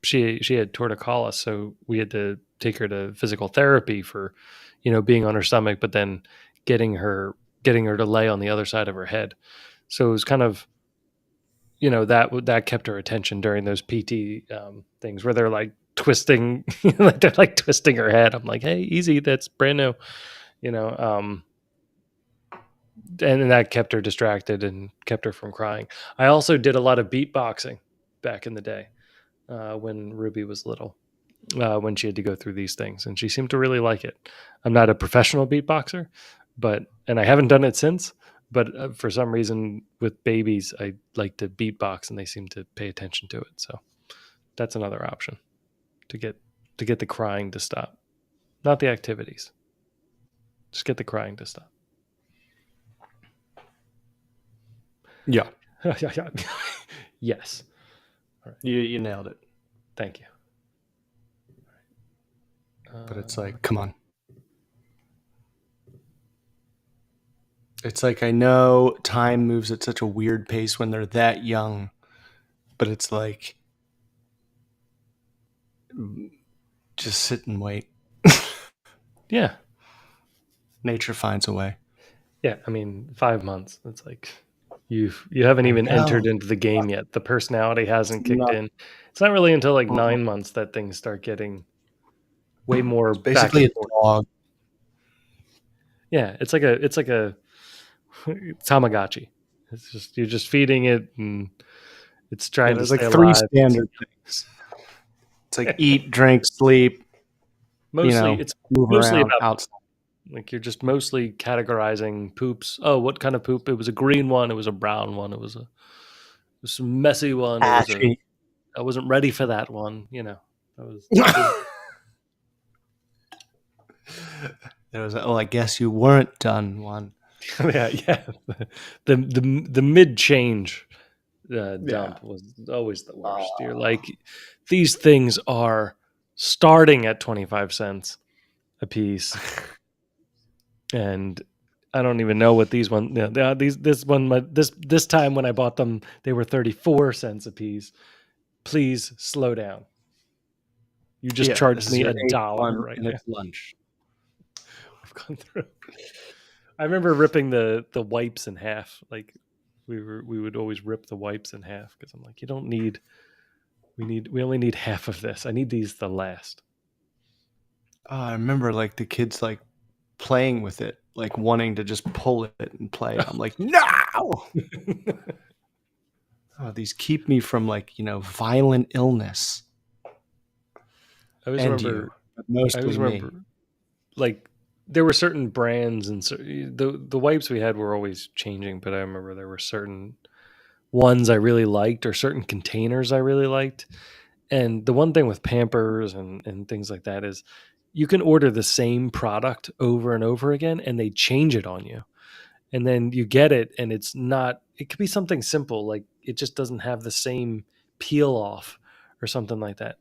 she had torticollis, so we had to take her to physical therapy for being on her stomach, but then getting her to lay on the other side of her head. So it was kind of that kept her attention during those PT things where they're like twisting they're like twisting her head. I'm like, hey, easy, that's brand new, you know um and that kept her distracted and kept her from crying. I also did a lot of beatboxing back in the day when Ruby was little, when she had to go through these things, and she seemed to really like it. I'm not a professional beatboxer, and I haven't done it since. But for some reason, with babies, I like to beatbox, and they seem to pay attention to it. So that's another option to get the crying to stop, not the activities. Just get the crying to stop.
Yeah,
Yes. All right.
you nailed it.
Thank you.
But it's like, come on. It's like I know time moves at such a weird pace when they're that young, but it's like just sit and wait.
Yeah.
Nature finds a way.
Yeah. I mean, 5 months. It's like you haven't
I
even entered
know.
into the game yet. The personality
It's
hasn't kicked
not.
in. It's not really until like 9 months that things start getting way more
It's
back
basically
and
a
forth.
dog.
Yeah, it's like a Tamagotchi It's just you're just feeding it, and it's
Yeah,
trying to
there's like
stay
three
alive.
standard things. It's like eat, drink, sleep,
Mostly, it's
move
mostly
around
about
outside.
like you're just mostly categorizing poops. Oh, what kind of poop? It was a green one. It was a brown one. It was a messy one.
Ashy.
I wasn't ready for that one. That was
There was a, oh, I guess you weren't done one.
yeah. The mid change
Yeah.
dump was always the
Oh.
worst. You're like, these things are starting at 25 cents a piece, and I don't even know what these one. Yeah, this time when I bought them, they were 34 cents a piece. Please slow down. You just
Yeah,
charged
this is
me
your
a
eighth
dollar
one,
right
and
now.
it's lunch.
We've gone through. I remember ripping the wipes in half. Like we would always rip the wipes in half because I'm like, you don't need. We only need half of this. I need these to last.
Oh, I remember like the kids like playing with it, like wanting to just pull it and play. I'm like, no. Oh, these keep me from like violent illness
I always
and you,
remember.
but
I always
mostly
remember
me.
like there were certain brands and the wipes we had were always changing, but I remember there were certain ones I really liked or certain containers I really liked. And the one thing with Pampers and things like that is you can order the same product over and over again and they change it on you. And then you get it and it's not, it could be something simple, like it just doesn't have the same peel off or something like that.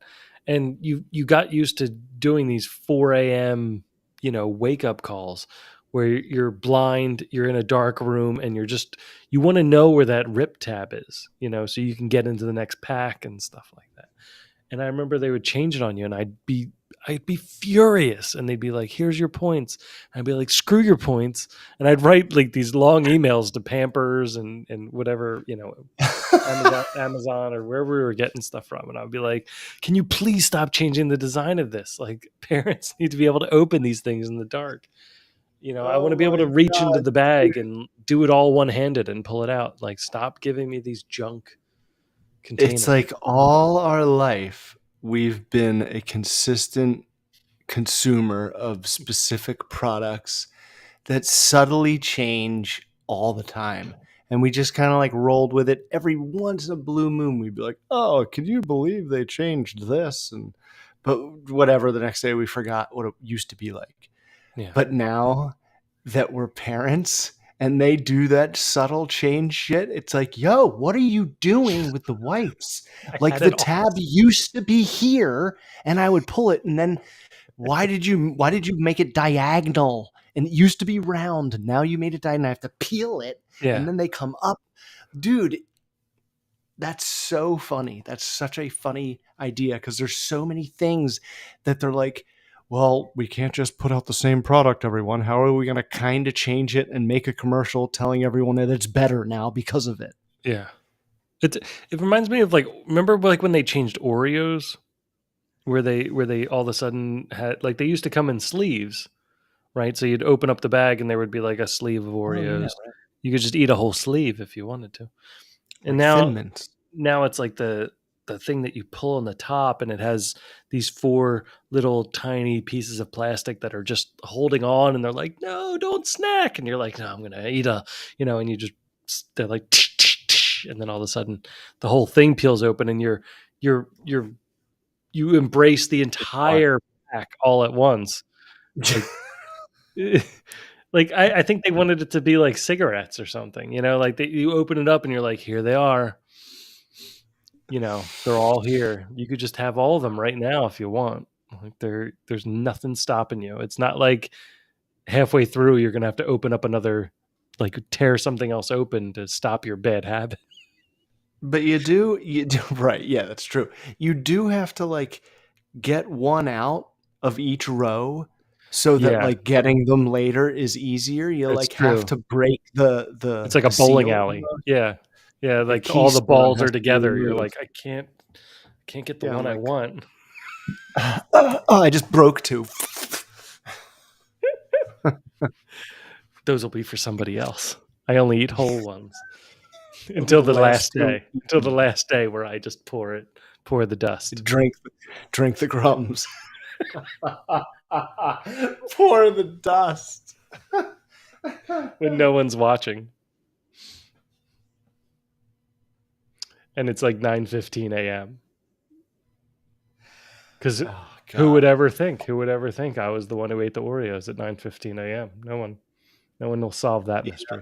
And you got used to doing these 4 a.m., wake up calls where you're blind, you're in a dark room, and you want to know where that rip tab is, so you can get into the next pack and stuff like that. And I remember they would change it on you, and I'd be furious, and they'd be like, "Here's your points." And I'd be like, "Screw your points," and I'd write like these long emails to Pampers and whatever, Amazon or wherever we were getting stuff from, and I'd be like, "Can you please stop changing the design of this? Like, parents need to be able to open these things in the dark. I want to
Oh
be able
my
to reach into
god.
the bag and do it all one handed and pull it out. Like, stop giving me these junk
It's
containers."
like all our life we've been a consistent consumer of specific products that subtly change all the time. And we just kind of like rolled with it. Every once in a blue moon, we'd be like, oh, can you believe they changed this? But whatever, the next day we forgot what it used to be like.
Yeah,
But now that we're parents and they do that subtle change shit, it's like, yo, what are you doing with the wipes?
I
Like
had
the
it all.
tab used to be here and I would pull it, and then why did you make it diagonal? And it used to be round. Now you made it diagonal. I have to peel it and
Yeah,
then they come up. Dude, that's so funny. That's such a funny idea because there's so many things that they're like, well, we can't just put out the same product, everyone. How are we going to kind of change it and make a commercial telling everyone that it's better now because of it?
yeah. It reminds me of like, remember like when they changed Oreos, where they all of a sudden had, like, they used to come in sleeves, right? So you'd open up the bag and there would be like a sleeve of
Oh, yeah.
Oreos. You could just eat a whole sleeve if you wanted to. And
Like Thin
now
Mints.
now it's like the thing that you pull on the top, and it has these four little tiny pieces of plastic that are just holding on, and they're like, no, don't snack, and you're like, no, I'm gonna eat and you just, they're like and then all of a sudden the whole thing peels open, and you're you embrace the
Fun.
entire pack all at once, like like I think they wanted it to be like cigarettes or something, like you open it up and you're like, here they are. They're all here. You could just have all of them right now if you want. Like, there's nothing stopping you. It's not like halfway through you're gonna have to open up another, like tear something else open to stop your bad habit.
But you do, right. Yeah, that's true. You do have to like get one out of each row so that
Yeah,
like getting them later is easier. You
that's
like have
true.
to break the
It's
the
like a
the
bowling
seal.
alley. Yeah. Yeah,
The
like all the
keystone
balls
has
are
to be
together. You're
removed.
like, I can't get the
Yeah, I'm
one I
like,
want.
oh, I just broke two.
Those will be for somebody else. I only eat whole ones. until the
last
last
two.
day. Until the last day where I just pour the dust.
Drink the crumbs. Pour the dust.
When no one's watching. And it's like 9:15 a.m. Because
Oh
who would
God.
ever think? Who would ever think I was the one who ate the Oreos at 9:15 a.m.? No one. No one will solve that mystery.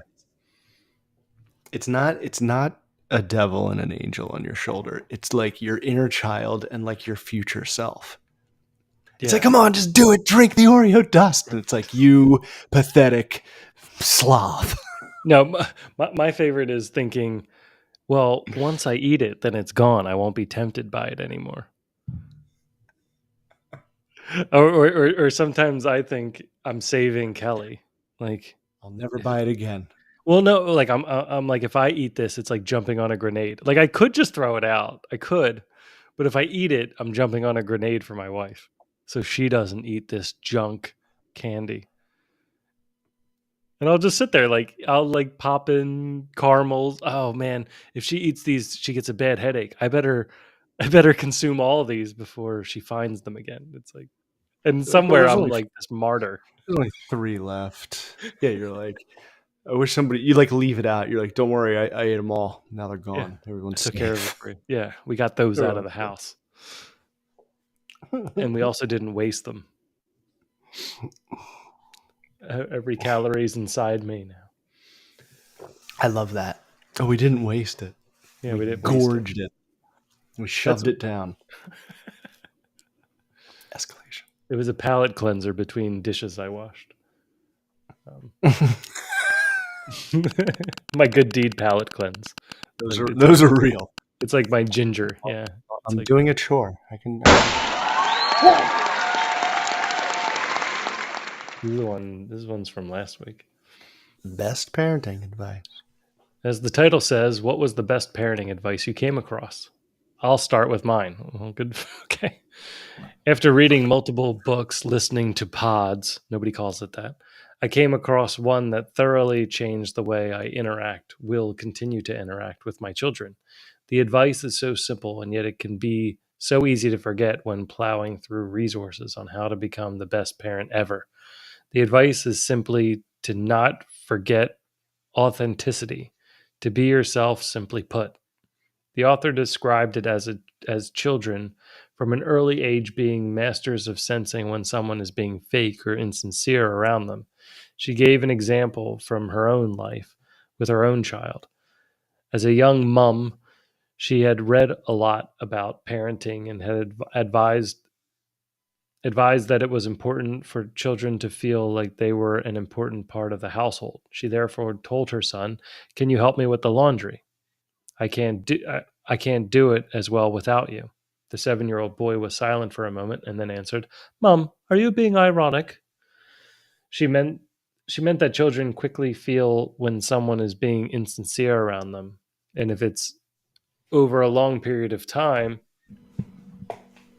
It's not a devil and an angel on your shoulder. It's like your inner child and like your future self. It's
Yeah.
like, come on, just do it. Drink the Oreo dust. And it's like, you pathetic sloth.
No, my favorite is thinking, well, once I eat it, then it's gone. I won't be tempted by it anymore. Or sometimes I think I'm saving Kelly. Like,
I'll never
if
buy it again.
well, no, like I'm like if I eat this, it's like jumping on a grenade. Like I could just throw it out. I could, but if I eat it, I'm jumping on a grenade for my wife, so she doesn't eat this junk candy. And I'll just sit there, like I'll like pop in caramels. Oh man, if she eats these, she gets a bad headache. I better consume all of these before she finds them again. It's like, and
You're like, well,
somewhere I'm like this martyr.
there's only 3 left. Yeah, you're like, I wish somebody, you like leave it out. You're like, don't worry, I ate them all. Now they're
Yeah,
gone.
I
Everyone's
took care of it
safe.
for you. Yeah, we got those out of the
Everyone's
house, and we also didn't waste them. Every calories inside me now.
I love that. Oh, we didn't waste it.
Yeah,
We
we didn't waste it.
gorged it. We shoved it down. Escalation.
It was a palate cleanser between dishes I washed. My good deed palate cleanse.
Those are real.
It's like my ginger. Yeah,
I'm
like,
doing a chore. I can.
this one's from last week.
Best parenting advice.
As the title says, what was the best parenting advice you came across? I'll start with mine. Well, good. Okay. After reading multiple books, listening to pods, nobody calls it that, I came across one that thoroughly changed the way I will continue to interact with my children. The advice is so simple, and yet it can be so easy to forget when plowing through resources on how to become the best parent ever. The advice is simply to not forget authenticity, to be yourself, simply put. The author described it as children from an early age being masters of sensing when someone is being fake or insincere around them. She gave an example from her own life with her own child. As a young mum, she had read a lot about parenting and had advised that it was important for children to feel like they were an important part of the household. She therefore told her son, "Can you help me with the laundry? I can't do it as well without you." The 7-year-old boy was silent for a moment and then answered, "Mom, are you being ironic?" She meant she meant that children quickly feel when someone is being insincere around them. And if it's over a long period of time,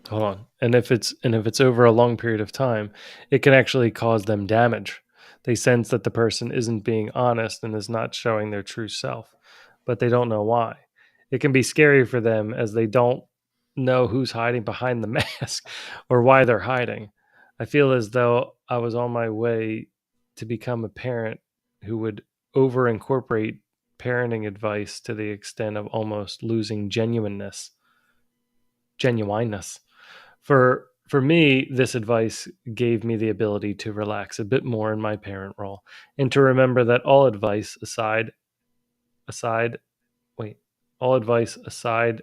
hold on. And if it's over a long period of time, it can actually cause them damage. They sense that the person isn't being honest and is not showing their true self, but they don't know why. It can be scary for them as they don't know who's hiding behind the mask or why they're hiding. I feel as though I was on my way to become a parent who would over incorporate parenting advice to the extent of almost losing genuineness. For me, this advice gave me the ability to relax a bit more in my parent role and to remember that aside, wait, all advice aside,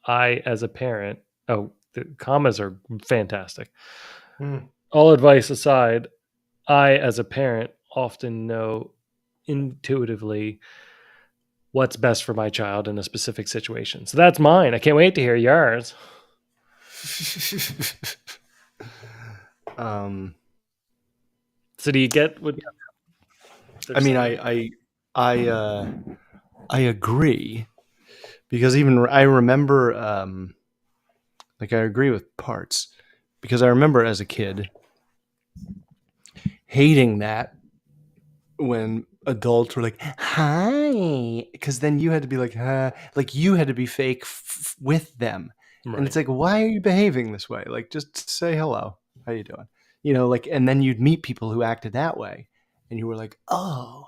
I as a parent, oh, the commas are fantastic.
Mm.
All advice aside, I as a parent often know intuitively what's best for my child in a specific situation. So that's mine. I can't wait to hear yours.
um,
So do you get what they're
I mean,
saying?
I agree because even I remember, like I agree with parts because I remember as a kid hating that when adults were like, "Hi," because then you had to be like, like you had to be fake with them, and it's
Right.
like, why are you behaving this way? Like, just say hello. How you doing? Like, and then you'd meet people who acted that way, and you were like, oh,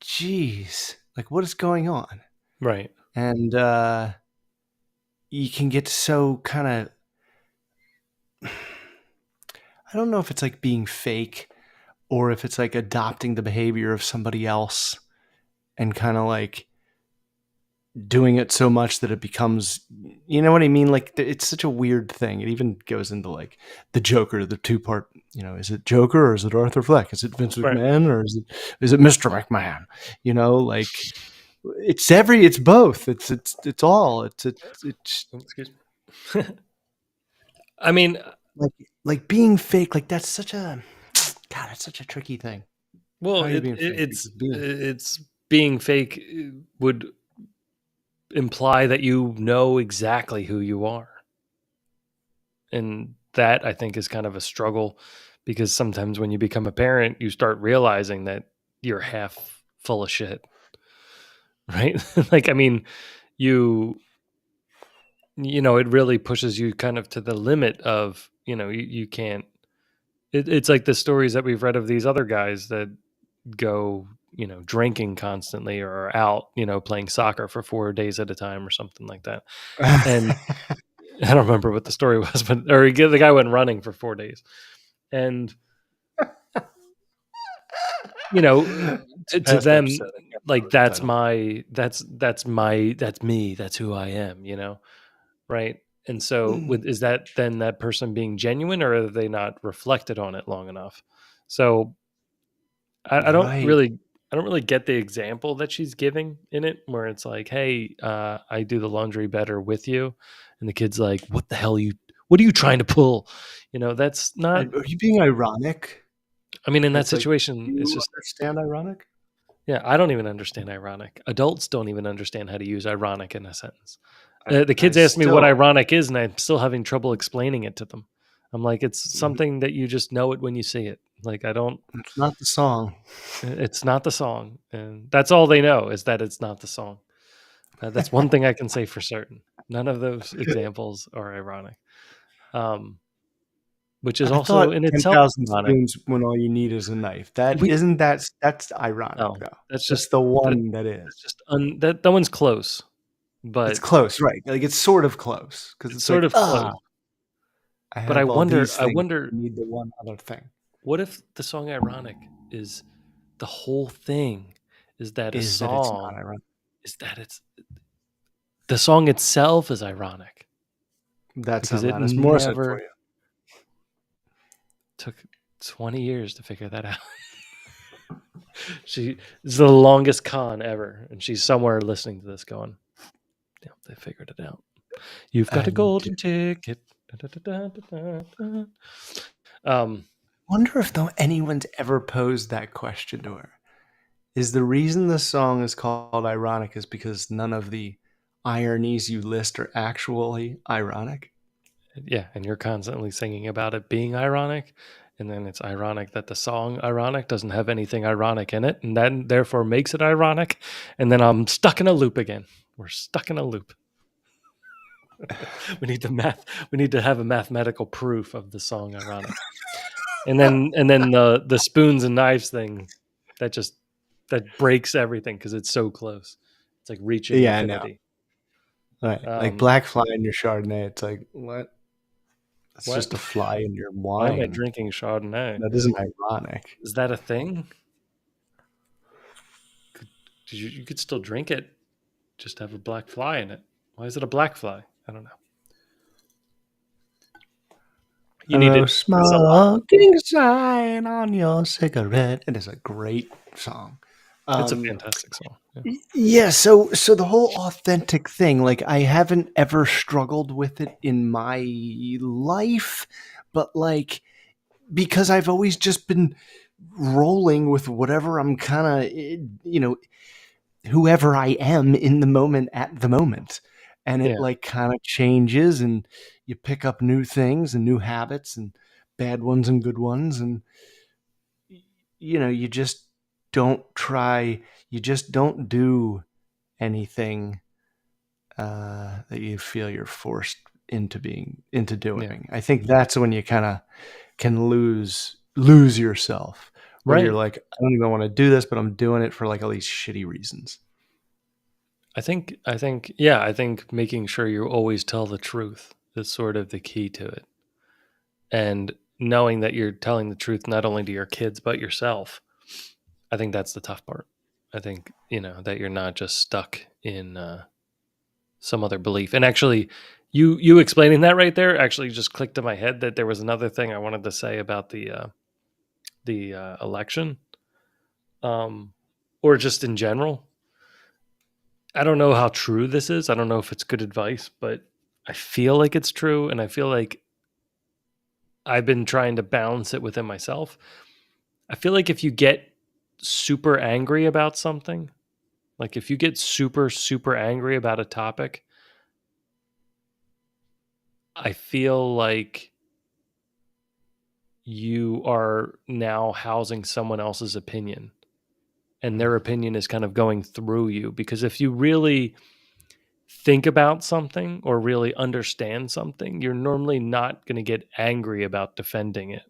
geez, like what is going on?
Right.
And you can get so kind of, I don't know if it's like being fake or if it's like adopting the behavior of somebody else and kind of like doing it so much that it becomes, you know what I mean? Like it's such a weird thing. It even goes into like the Joker, the two-part, is it Joker or is it Arthur Fleck? Is it Vince
Right.
McMahon or is it Mr. McMahon? Like it's both. It's all. It's
Oh, excuse me. I mean,
like being fake, like that's such a God, it's such a tricky thing.
well,
How are you being fake?
it's
Because being
it's being fake would imply that you know exactly who you are. And that I think is kind of a struggle because sometimes when you become a parent, you start realizing that you're half full of shit, right? Like, I mean, you it really pushes you kind of to the limit of, you can't. It's like the stories that we've read of these other guys that go, drinking constantly or are out, playing soccer for 4 days at a time or something like that. And I don't remember what the story was, but the guy went running for 4 days, and to
past
them,
episode. I can't
like
remember the title.
that's me, that's who I am, right? And so, is that then that person being genuine, or are they not reflected on it long enough? So I don't
Right.
really. I don't really get the example that she's giving in it, where it's like, "Hey, I do the laundry better with you," and the kid's like, "What the hell What are you trying to pull?" That's not.
Are you being ironic?
I mean, in that
It's like,
situation,
do
it's
you
just.
understand ironic?
Yeah, I don't even understand ironic. Adults don't even understand how to use ironic in a sentence.
I,
The
I
kids ask me what
still,
ironic is, and I'm still having trouble explaining it to them. I'm like, it's
Mhm.
something that you just know it when you see it. Like, I don't.
It's not the song.
It's not the song, and that's all they know is that it's not the song. That's one thing I can say for certain. None of those examples are ironic, um, which is
I
also
thought
in itself
10,000
ironic.
spoons when all you need is a knife. That
We
isn't that's ironic
no,
though.
that's
That's
just
the
that,
one that
that's
is.
just that one's close,
It's
but
close, right? Like it's sort of close because
it's
it's
sort
like,
of close.
I
But I
have all
wonder,
these
I
things.
wonder,
I need the one other thing.
what if the song "Ironic" is the whole thing? Is that a
Is that it's not
song?
ironic?
Is that it's the song itself is ironic
That's
because
not
it
Alanis Morissette for
never
you.
took 20 years to figure that out. She is the longest con ever, and she's somewhere listening to this going, "Yeah, they figured it out. You've got a
And
golden ticket." Da, da, da, da, da, da. Um,
wonder if though anyone's ever posed that question to her. Is the reason the song is called ironic is because none of the ironies you list are actually ironic?
yeah, and you're constantly singing about it being ironic, and then it's ironic that the song "Ironic" doesn't have anything ironic in it, and then therefore makes it ironic, and then I'm stuck in a loop again. We're stuck in a loop. We need to have a mathematical proof of the song "Ironic." And then the spoons and knives thing that just that breaks everything because it's so close. It's like reaching
Yeah, I know.
infinity.
Right. Like
Um,
black fly in your Chardonnay. It's like, what? It's
what?
just a fly in your
Why am I
wine.
drinking Chardonnay?
That isn't ironic.
Is that a thing? You could still drink it, just have a black fly in it. Why is it a black fly? I don't know. You need to
Hello,
know this a lot.
smoking sign on your cigarette. It is a great song.
It's a
Um,
fantastic song. Yeah.
yeah, so the whole authentic thing, like I haven't ever struggled with it in my life, but like because I've always just been rolling with whatever I'm kind of, whoever I am in the moment at the moment. And it
Yeah.
like kind of changes and you pick up new things and new habits and bad ones and good ones and you just don't try. You just don't do anything that you feel you're forced into
Yeah.
doing. I think that's when you kind of can lose yourself, where you're
Right.
like, I don't even want to do this, but I'm doing it for like all these shitty reasons.
I think making sure you always tell the truth is sort of the key to it. And knowing that you're telling the truth not only to your kids but yourself. I think that's the tough part. I think, that you're not just stuck in some other belief. And actually, you explaining that right there actually just clicked in my head that there was another thing I wanted to say about the election, um, or just in general. I don't know how true this is. I don't know if it's good advice, but I feel like it's true, and I feel like I've been trying to balance it within myself. I feel like if you get super angry about something, like if you get super super angry about a topic, I feel like you are now housing someone else's opinion, and their opinion is kind of going through you, because if you really think about something or really understand something, you're normally not going to get angry about defending it.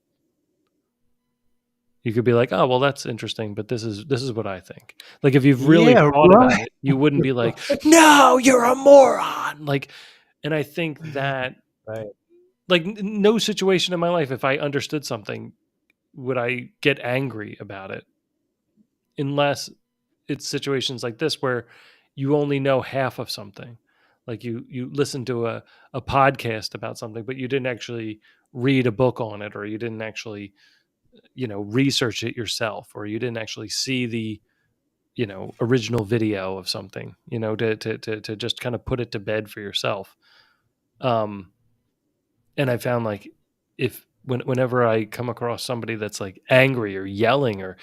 You could be like, "Oh, well, that's interesting, but this is what I think." Like if you've really
Yeah,
thought
right.
about it, you wouldn't be like, "No, you're a moron." Like, and I think that,
Right.
like, no situation in my life, if I understood something, would I get angry about it, unless it's situations like this where you only know half of something. Like you listen to a podcast about something, but you didn't actually read a book on it, or you didn't actually, research it yourself, or you didn't actually see the, original video of something, to just kind of put it to bed for yourself. Um, and I found like, whenever I come across somebody that's like angry or yelling or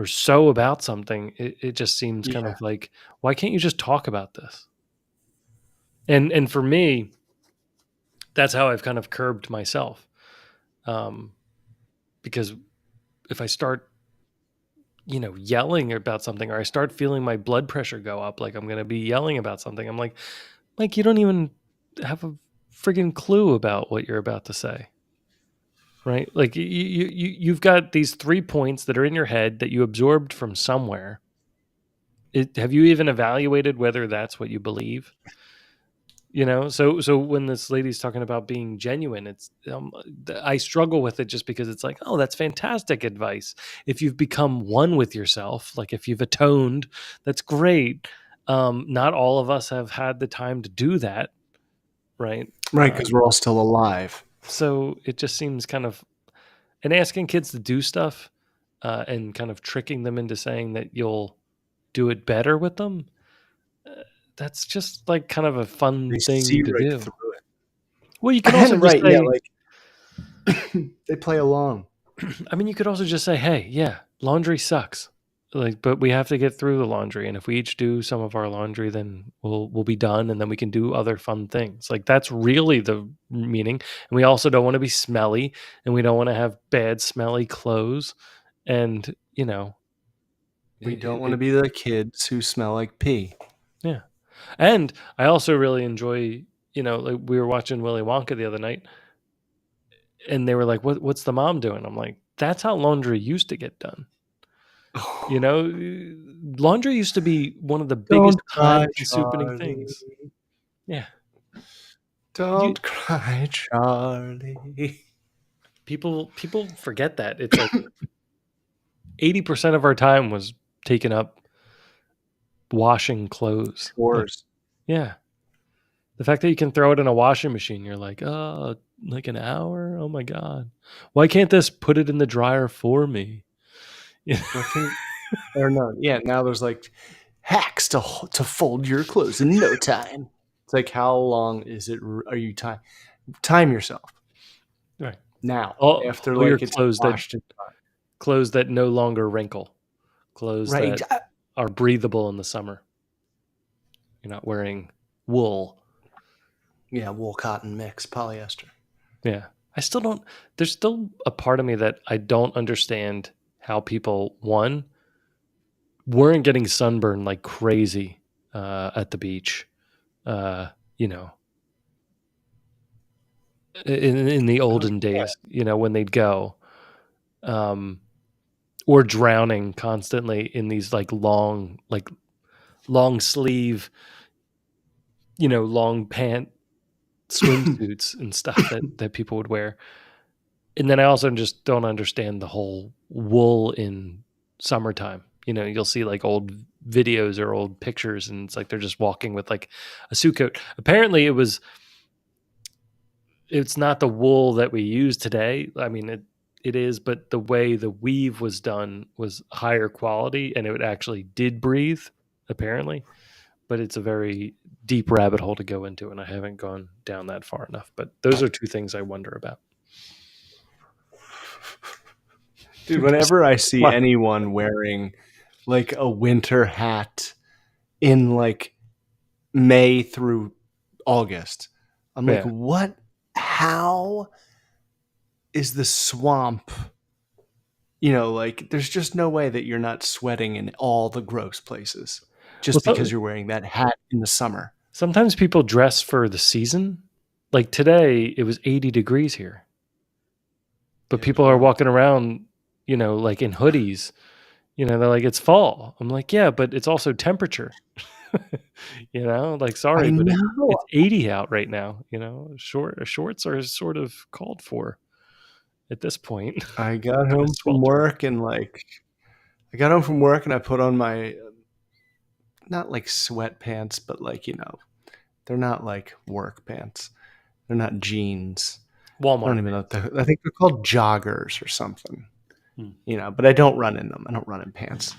so about something, it just seems kind
Yeah.
of like, why can't you just talk about this? And for me, that's how I've kind of curbed myself. Um, because if I start, yelling about something, or I start feeling my blood pressure go up, like I'm going to be yelling about something, I'm like, you don't even have a friggin' clue about what you're about to say. Right? Like you've got these 3 points that are in your head that you absorbed from somewhere. Have you even evaluated whether that's what you believe? So when this lady's talking about being genuine, it's I struggle with it, just because it's like, oh, that's fantastic advice. If you've become one with yourself, like if you've atoned, that's great. Not all of us have had the time to do that, right?
Right, because we're all still alive.
So it just seems kind of, and asking kids to do stuff, and kind of tricking them into saying that you'll do it better with them. uh, that's just like kind of a
They
fun
see
thing to
right
do.
through
Well, you can also
it.
just
Right, yeah,
say,
like they play along.
I mean, you could also just say, hey, yeah, laundry sucks. Like, but we have to get through the laundry. And if we each do some of our laundry, then we'll be done, and then we can do other fun things. Like that's really the meaning. And we also don't want to be smelly, and we don't want to have bad smelly clothes. And,
We don't
it,
want to
it
be the kids who smell like pee.
yeah. And I also really enjoy, like we were watching Willy Wonka the other night, and they were like, what's the mom doing? I'm like, that's how laundry used to get done. You know, laundry used to be one of the biggest
Don't cry,
time-consuming
Charlie.
things. Yeah. You
Don't cry, Charlie.
people forget that. It's like 80% of our time was taken up washing clothes. Like,
Chores.
yeah. The fact that you can throw it in a washing machine, you're like, "Oh, like an hour? Oh my god. Why can't this put it in the dryer for me?" Yeah.
What can or no, yeah, now there's like hacks to fold your clothes in no time. It's like how long is it are you time yourself
Right.
now after
All your
like it's
clothes that
washed and done.
no longer wrinkle, clothes
Right,
that are breathable in the summer. You're not wearing wool.
yeah, wool cotton mix, polyester.
Yeah. I still don't There's still a part of me that I don't understand how people, one, weren't getting sunburned like crazy at the beach. You know, in the olden days, you know, when they'd go, um, or drowning constantly in these like long sleeve, you know, long pant swimsuits and stuff that people would wear. And then I also just don't understand the whole wool in summertime. You know, you'll see like old videos or old pictures, and it's like they're just walking with like a suit coat. Apparently, it's not the wool that we use today. I mean, it is, but the way the weave was done was higher quality, and it actually did breathe. Apparently, but it's a very deep rabbit hole to go into, and I haven't gone down that far enough. But those are two things I wonder about.
Dude, whenever I see anyone wearing like a winter hat in like May through August, I'm like,
Yeah.
what? How is the swamp? You know, like, there's just no way that you're not sweating in all the gross places
Well,
just because you're wearing that hat in the summer.
sometimes people dress for the season. Like today, it was 80 degrees here, but
Yeah,
people are walking around, you know, like in hoodies. You know, they're like, it's fall. I'm like, yeah, but it's also temperature. You know, like,
I
sorry, but
know.
it's 80 out right now. You know, shorts are sort of called for at this point.
I got
Get a
home from
swelter.
work and like I got home from work and I put on my not like sweatpants, but like, you know, they're not like work pants. They're not jeans. I
Walmart.
don't even know what I think they're called joggers or something.
Hmm.
You know, but I don't run in them. I don't run in pants.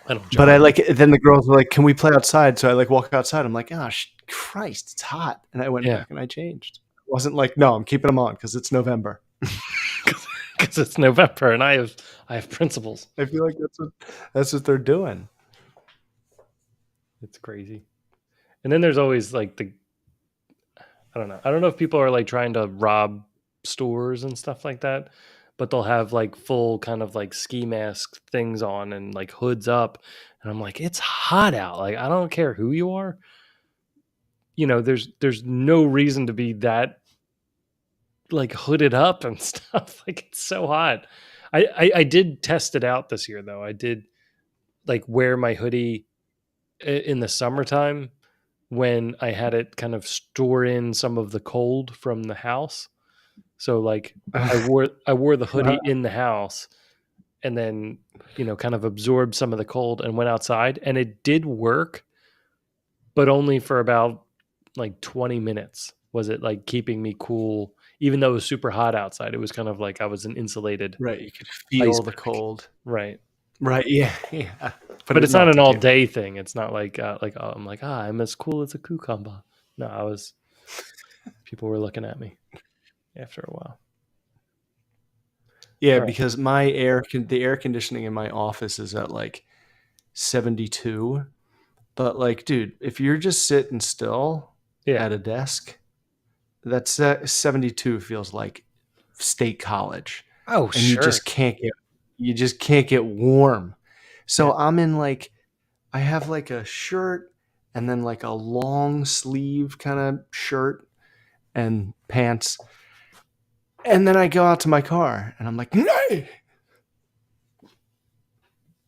I don't
But I
jog.
like then the girls were like, "Can we play outside?" So I like walk outside. I'm like, "Oh, Christ, it's hot!" And I went
Yeah,
back and I changed. It wasn't like, "No, I'm keeping them on because it's November."
because it's November and I have principles.
I feel like that's what they're doing.
It's crazy. And then there's always like I don't know. I don't know if people are like trying to rob stores and stuff like that, but they'll have like full kind of like ski mask things on and like hoods up. And I'm like, it's hot out. Like, I don't care who you are. You know, there's no reason to be that like hooded up and stuff. Like, it's so hot. I did test it out this year though. I did like wear my hoodie in the summertime when I had it kind of store in some of the cold from the house. So like I wore the hoodie in the house and then, you know, kind of absorbed some of the cold and went outside, and it did work, but only for about like 20 minutes was it like keeping me cool even though it was super hot outside. It was kind of like I was an insulated
Right, you could
ice
feel the
pack.
cold.
Right.
Right, yeah, yeah. But
But
it
it's not an
melted
all
you.
day thing. It's not like I'm like, I'm as cool as a cucumber. No, I was people were looking at me after a while.
Yeah,
All right.
because the air conditioning in my office is at like 72. But like, dude, if you're just sitting still
Yeah.
at a desk, that's 72 feels like state college,
Oh,
and
sure.
you just can't get warm.
Yeah.
So I'm in like I have like a shirt and then like a long sleeve kind of shirt and pants, and then I go out to my car and I'm like, "Nay!"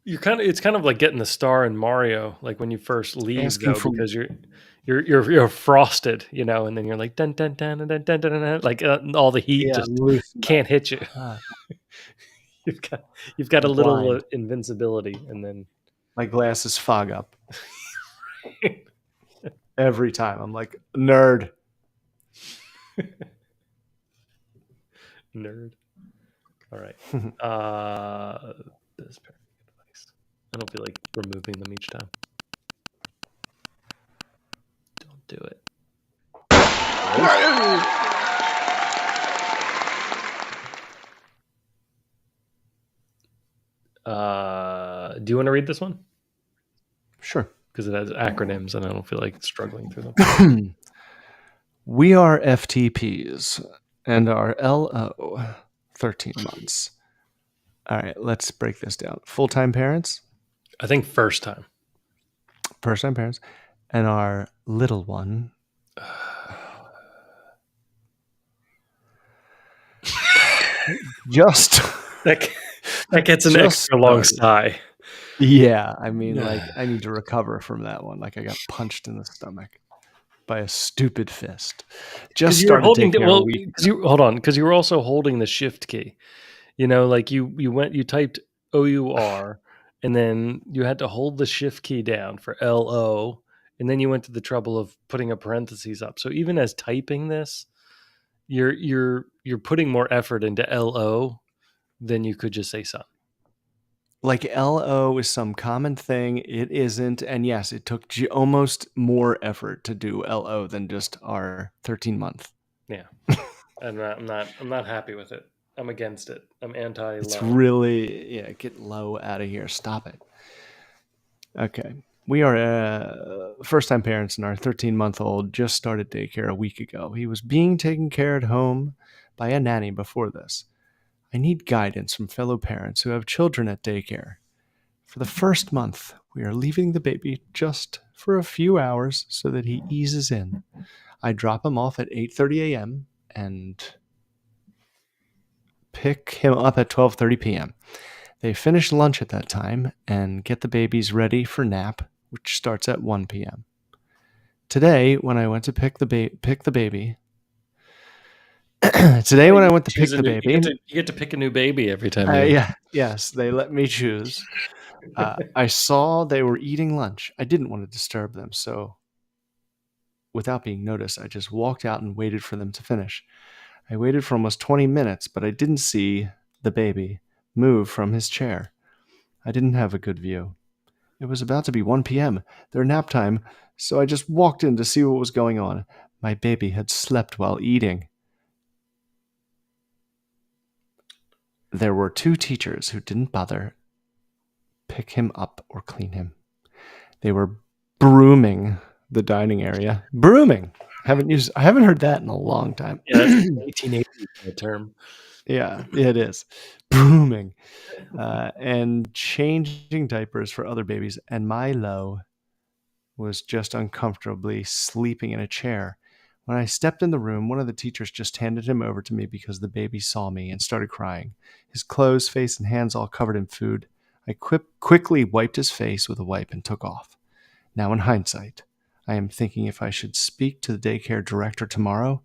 It's kind of like getting the star in Mario, like when you first leave
Asking
though,
for
because you're frosted, you know, and then you're like dun dun dun dun dun dun, dun, dun like all the heat
yeah,
just
loosen up.
can't hit you.
Ah,
You've got you've got a
I'm
little
blind.
invincibility, and then
My glasses fog up every time. I'm like, nerd.
nerd. All right. This parenting advice. I don't feel like removing them each time. Don't do it. Do you want to read this one?
Sure.
Because it has acronyms, and I don't feel like struggling through them.
We are FTPs and our LO 13 months. All right, let's break this down. Full-time parents?
I think first time.
First time parents. And our little one just
That that gets an
just
extra long
started.
sigh.
Yeah, I mean, like,
Because
I need to recover from that one. Like, I got punched in the stomach by a stupid fist. Just
you were
started
holding
daycare a week
because
ago.
you hold on because you were also holding the shift key. Like you typed OUR, and then you had to hold the shift key down for LO, and then you went to the trouble of putting a parentheses up. So even as typing this, you're putting more effort into LO than you could just say son.
Like, LO is some common thing. It isn't. And yes, it took almost more effort to do LO than just our 13-month.
Yeah. I'm not happy with it. I'm against it. I'm anti
It's
low.
really, yeah, get low out of here. Stop it. Okay. We are first time parents, and our 13-month-old just started daycare a week ago. He was being taken care at home by a nanny before this. I need guidance from fellow parents who have children at daycare. For the first month, we are leaving the baby just for a few hours so that he eases in. I drop him off at 8:30 a.m. and pick him up at 12:30 p.m. They finish lunch at that time and get the babies ready for nap, which starts at 1 p.m. Today, when I went to pick the baby, today
Yeah,
when
you
I
get
went
to
to
choose
pick
a
the
new.
baby,
You get to pick a new baby every time you.
yeah, yes, they let me choose. I saw they were eating lunch. I didn't want to disturb them, so without being noticed, I just walked out and waited for them to finish. I waited for almost 20 minutes, but I didn't see the baby move from his chair. I didn't have a good view. It was about to be 1 p.m., their nap time, so I just walked in to see what was going on. My baby had slept while eating. There were two teachers who didn't bother pick him up or clean him. They were brooming the dining area. Brooming. I haven't heard that in a long time.
Yeah, that's 1880 term.
Yeah, it is. Brooming. And changing diapers for other babies, and Milo was just uncomfortably sleeping in a chair. When I stepped in the room, one of the teachers just handed him over to me because the baby saw me and started crying. His clothes, face, and hands all covered in food. I quickly wiped his face with a wipe and took off. Now, in hindsight, I am thinking if I should speak to the daycare director tomorrow,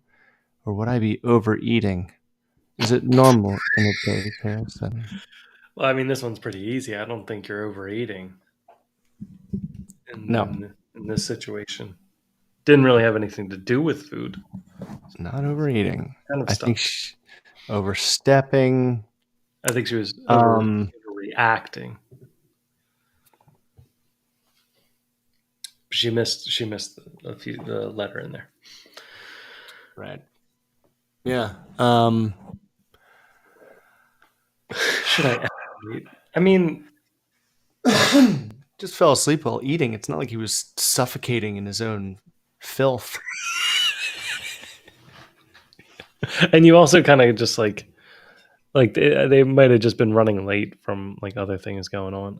or would I be overeating? Is it normal in a daycare setting?
Well, I mean, this one's pretty easy. I don't think you're overeating in
No,
in this situation. Didn't really have anything to do with food.
not overeating.
Kind of
I think
stuff.
overstepping.
I think she was
Um,
overreacting. She missed the letter in there.
right. Yeah.
Should I? I mean,
Just fell asleep while eating. It's not like he was suffocating in his own filth.
and you also kind of just like they might have just been running late from like other things going on.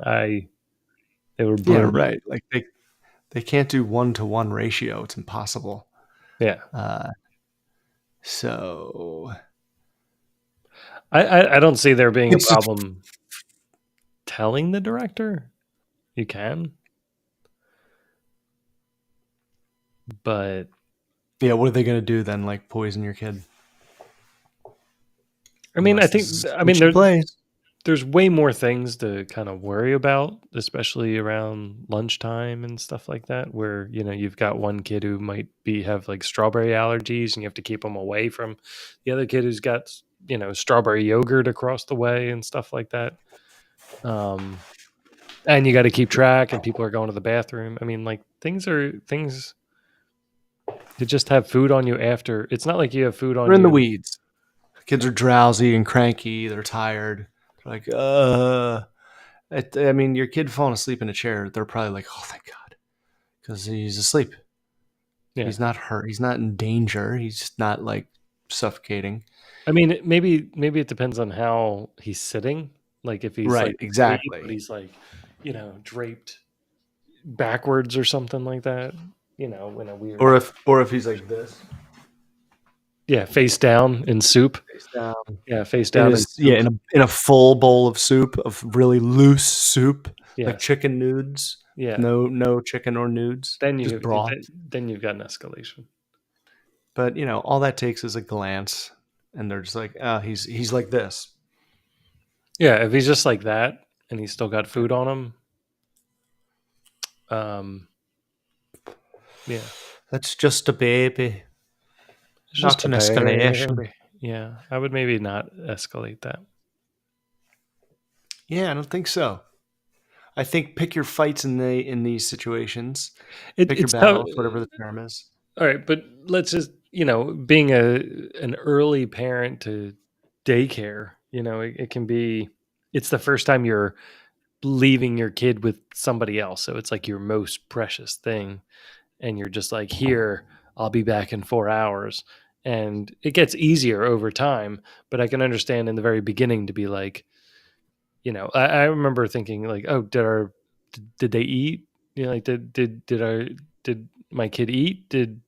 They were
Yeah,
brooming.
right. Like they can't do 1-to-1 ratio. It's impossible.
Yeah,
Uh, so
I don't see there being a
it's just
problem telling the director. You can, but
yeah. What are they gonna do then? Like poison your kid?
I mean,
Unless this is what she
there
plays.
there's way more things to kind of worry about, especially around lunchtime and stuff like that, where you've got one kid who might be have like strawberry allergies, and you have to keep them away from the other kid who's got strawberry yogurt across the way and stuff like that. And you got to keep track, and people are going to the bathroom. I mean, like things to just have food on you after. It's not like you have food
We're
on
in the
you.
weeds. Kids are drowsy and cranky. They're tired. They're like, I mean, your kid falling asleep in a chair. They're probably like, oh, thank God, because he's asleep.
Yeah,
He's not hurt. He's not in danger. He's just not like suffocating.
I mean, maybe it depends on how he's sitting. Like if he's
Right.
like asleep, but
Exactly.
he's like draped backwards or something like that. In a weird,
Or if he's like this,
yeah, face down in soup.
face down,
Yeah, face
in
down in
his yeah
soup.
in a full bowl of soup, of really loose soup, like
Yes.
chicken nudes.
Yeah.
No chicken or nudes,
Then
just
you
broth.
then you've got an escalation.
But all that takes is a glance, and they're just like, oh, he's like this.
Yeah, if he's just like that and he's still got food on him, um, yeah,
That's just a baby,
it's just
not
a
an escalation.
baby. Yeah, I would maybe not escalate that.
Yeah, I don't think so. I think pick your fights in these situations. Pick your
It's tough.
battles, whatever the term is.
All right, but let's just being an early parent to daycare, it can be. It's the first time you're leaving your kid with somebody else, so it's like your most precious thing, and you're just like, here, I'll be back in 4 hours, and it gets easier over time. But I can understand in the very beginning to be like, I remember thinking like, oh, did they eat? Like did my kid eat? Did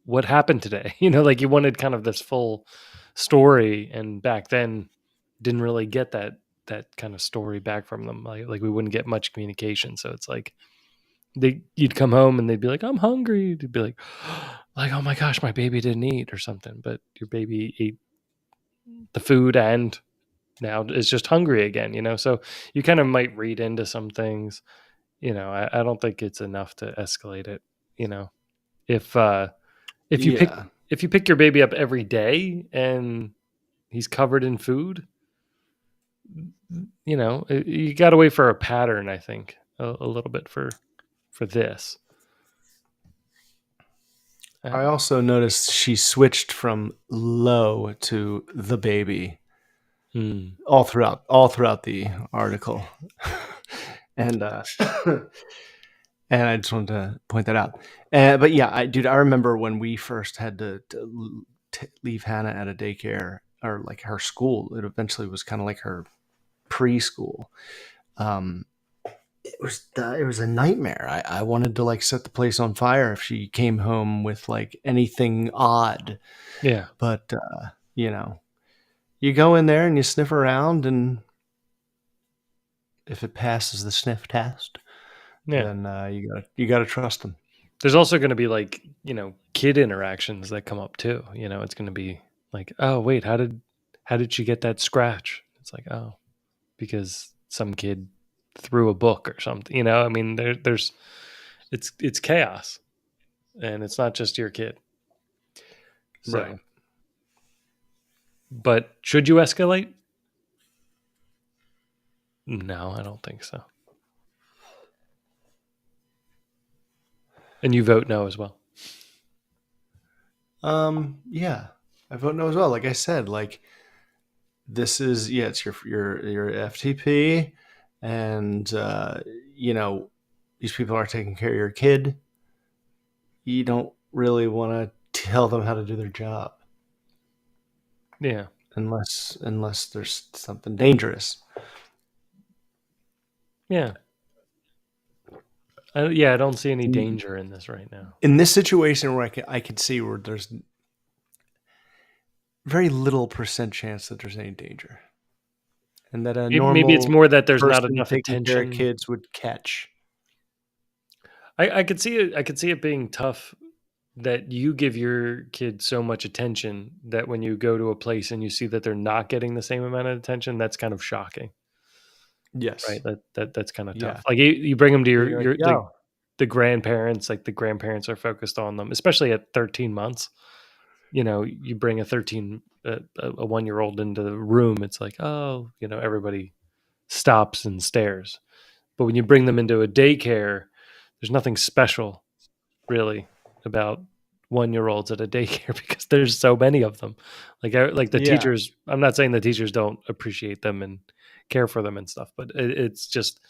what happened today? Like you wanted kind of this full story, and back then didn't really get that kind of story back from them. Like we wouldn't get much communication, so it's like you'd come home and they'd be like, I'm hungry. You'd be like, oh my gosh, my baby didn't eat or something, but your baby ate the food and now is just hungry again. So you kind of might read into some things. I don't think it's enough to escalate it. If if you pick
Yeah,
if you pick your baby up every day and he's covered in food, you got to wait for a pattern. I think a little bit for this.
I
Uh,
also noticed she switched from low to the baby
hmm.
all throughout the article, and and I just wanted to point that out. But yeah, dude, I remember when we first had to leave Hannah at a daycare or like her school. It eventually was kind of like her preschool. Um, it was a nightmare. I wanted to like set the place on fire if she came home with like anything odd.
Yeah,
But you know, you go in there and you sniff around, and if it passes the sniff test,
yeah.
then you gotta trust them.
There's also going to be like kid interactions that come up too. It's going to be like, oh wait, how did she get that scratch? It's like, oh, because some kid threw a book or something. I mean, there's it's chaos, and it's not just your kid.
Right.
So, but should you escalate? No, I don't think so. And you vote no as well.
Yeah, I vote no as well. Like I said, like this is it's your FTP, and you know these people are taking care of your kid. You don't really want to tell them how to do their job
Yeah,
unless there's something dangerous.
yeah, I don't see any danger in this right now.
In this situation where I can see where there's very little percent chance that there's any danger, and that a
Maybe it's
normal
more that there's not
person
enough
taking care of
attention.
kids would catch.
I could see it. I could see it being tough that you give your kid so much attention that when you go to a place and you see that they're not getting the same amount of attention, that's kind of shocking, right?
Yes.
That's kind of tough.
Yeah.
Like you bring them to
And you're like,
your
yo,
the grandparents, like the grandparents are focused on them, especially at 13 months. You bring a 13 a 1-year old into the room, it's like, oh, everybody stops and stares. But when you bring them into a daycare, there's nothing special really about 1-year olds at a daycare because there's so many of them. Like the
yeah,
teachers, I'm not saying the teachers don't appreciate them and care for them and stuff, but it's just,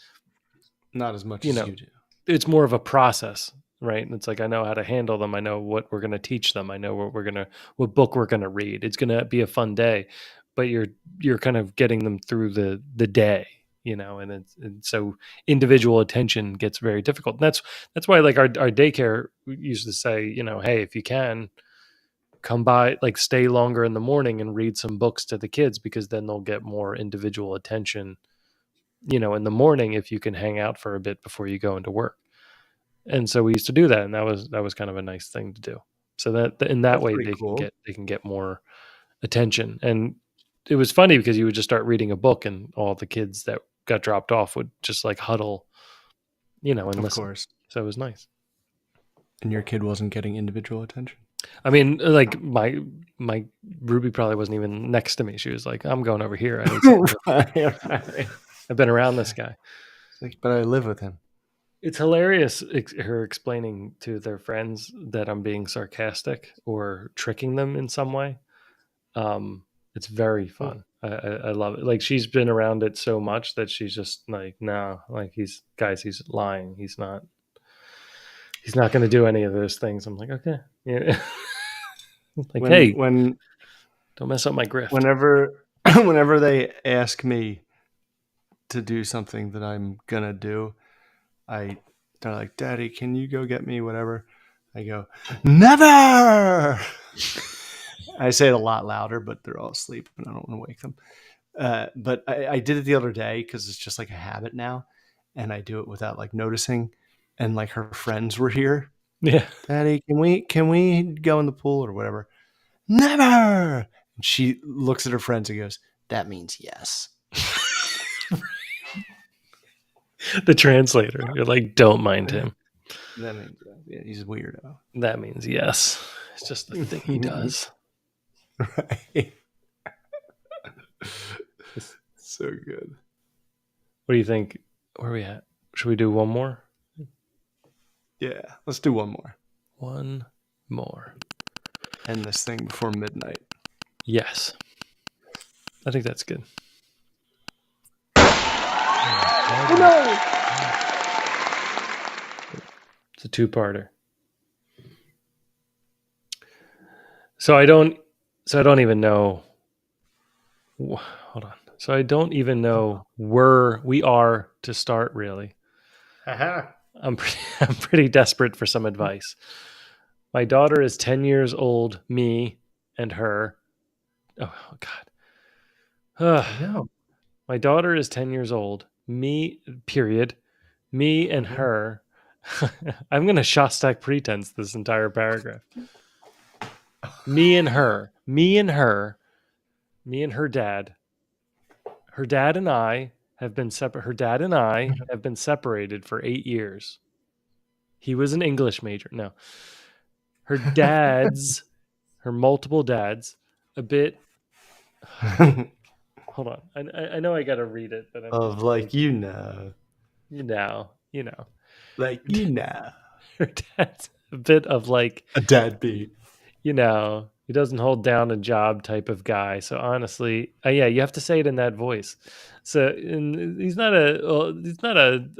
not as much
you
as
know,
you do.
it's more of a process, right? And it's like, I know how to handle them. I know what we're going to teach them. I know what book we're going to read. It's going to be a fun day, but you're kind of getting them through the day, and so individual attention gets very difficult. And that's why like our daycare used to say, hey, if you can come by, like stay longer in the morning and read some books to the kids, because then they'll get more individual attention, in the morning, if you can hang out for a bit before you go into work. And so we used to do that, and that was kind of a nice thing to do. So that in that
That's
way
pretty
they can
cool.
get more attention. And it was funny because you would just start reading a book, and all the kids that got dropped off would just like huddle, and
Of
listen.
course.
So it was nice.
And your kid wasn't getting individual attention.
I mean, like my Ruby probably wasn't even next to me. She was like, "I'm going over here. I need something.
Right.
I've been around this guy."
It's like, but I live with him.
It's hilarious her explaining to their friends that I'm being sarcastic or tricking them in some way. It's very fun. I love it. Like, she's been around it so much that she's just like, no, like he's lying. He's not going to do any of those things. I'm like, okay, yeah. Like,
When
hey,
when
don't mess up my grift.
whenever whenever they ask me to do something that I'm gonna do, they're like, "Daddy, can you go get me whatever?" I go, "Never." I say it a lot louder, but they're all asleep, and I don't want to wake them. But I did it the other day because it's just like a habit now, and I do it without like noticing. And like her friends were here.
Yeah.
Daddy, can we go in the pool or whatever? Never. And she looks at her friends and goes, "That means yes."
The translator. You're like, don't mind him.
That means yeah, he's a weirdo.
That means yes. It's just the thing he does.
Right. So good.
What do you think? Where are we at? Should we do one more?
Yeah, let's do one more.
One more.
End this thing before midnight.
Yes. I think that's good.
Oh no!
It's a two-parter. So I don't even know. Hold on. So I don't even know where we are to start, really. I'm pretty desperate for some advice. My daughter is 10 years old, me and her. Oh, God.
I know.
My daughter is 10 years old, me, period. Me and her. I'm going to Shostak pretense this entire paragraph. Me and her. Me and her. Me and her dad. Her dad and I have been Her dad and I have been separated for 8 years. He was an English major. No. Her multiple dads, a bit. Hold on. I know I got to read it, but I'm
of like,
you know.
like,
Her dad's a bit of like,
a dad beat.
he doesn't hold down a job type of guy. So honestly, yeah, you have to say it in that voice. So he's not a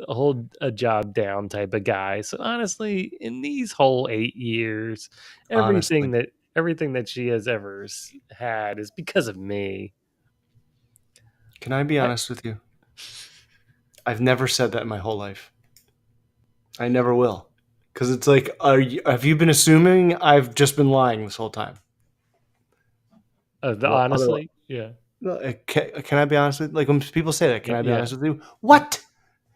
hold a job down type of guy. So honestly, in these whole 8 years, everything
Honestly,
that she has ever had is because of me.
can I be honest with you? I've never said that in my whole life. I never will. Because it's like, have you been assuming I've just been lying this whole time? Well,
Honestly, yeah.
can I be honest with you? Like when people say that, can I be
Yeah.
honest with you? What?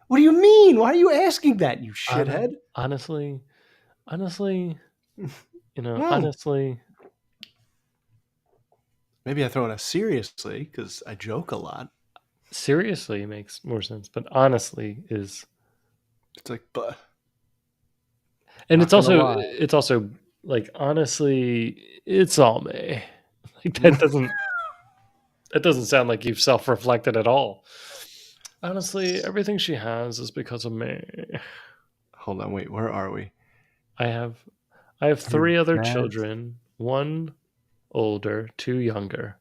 What do you mean? Why are you asking that, you shithead?
Honestly, honestly,
Hmm. Maybe I throw in a seriously because I joke a lot.
seriously makes more sense, but honestly is,
It's like, but
and
not gonna lie.
it's also like, honestly, it's all me. Like, that doesn't sound like you've self-reflected at all. Honestly, everything she has is because of me.
Hold on, wait. Where are we?
I have 3 other children, one older, 2 younger.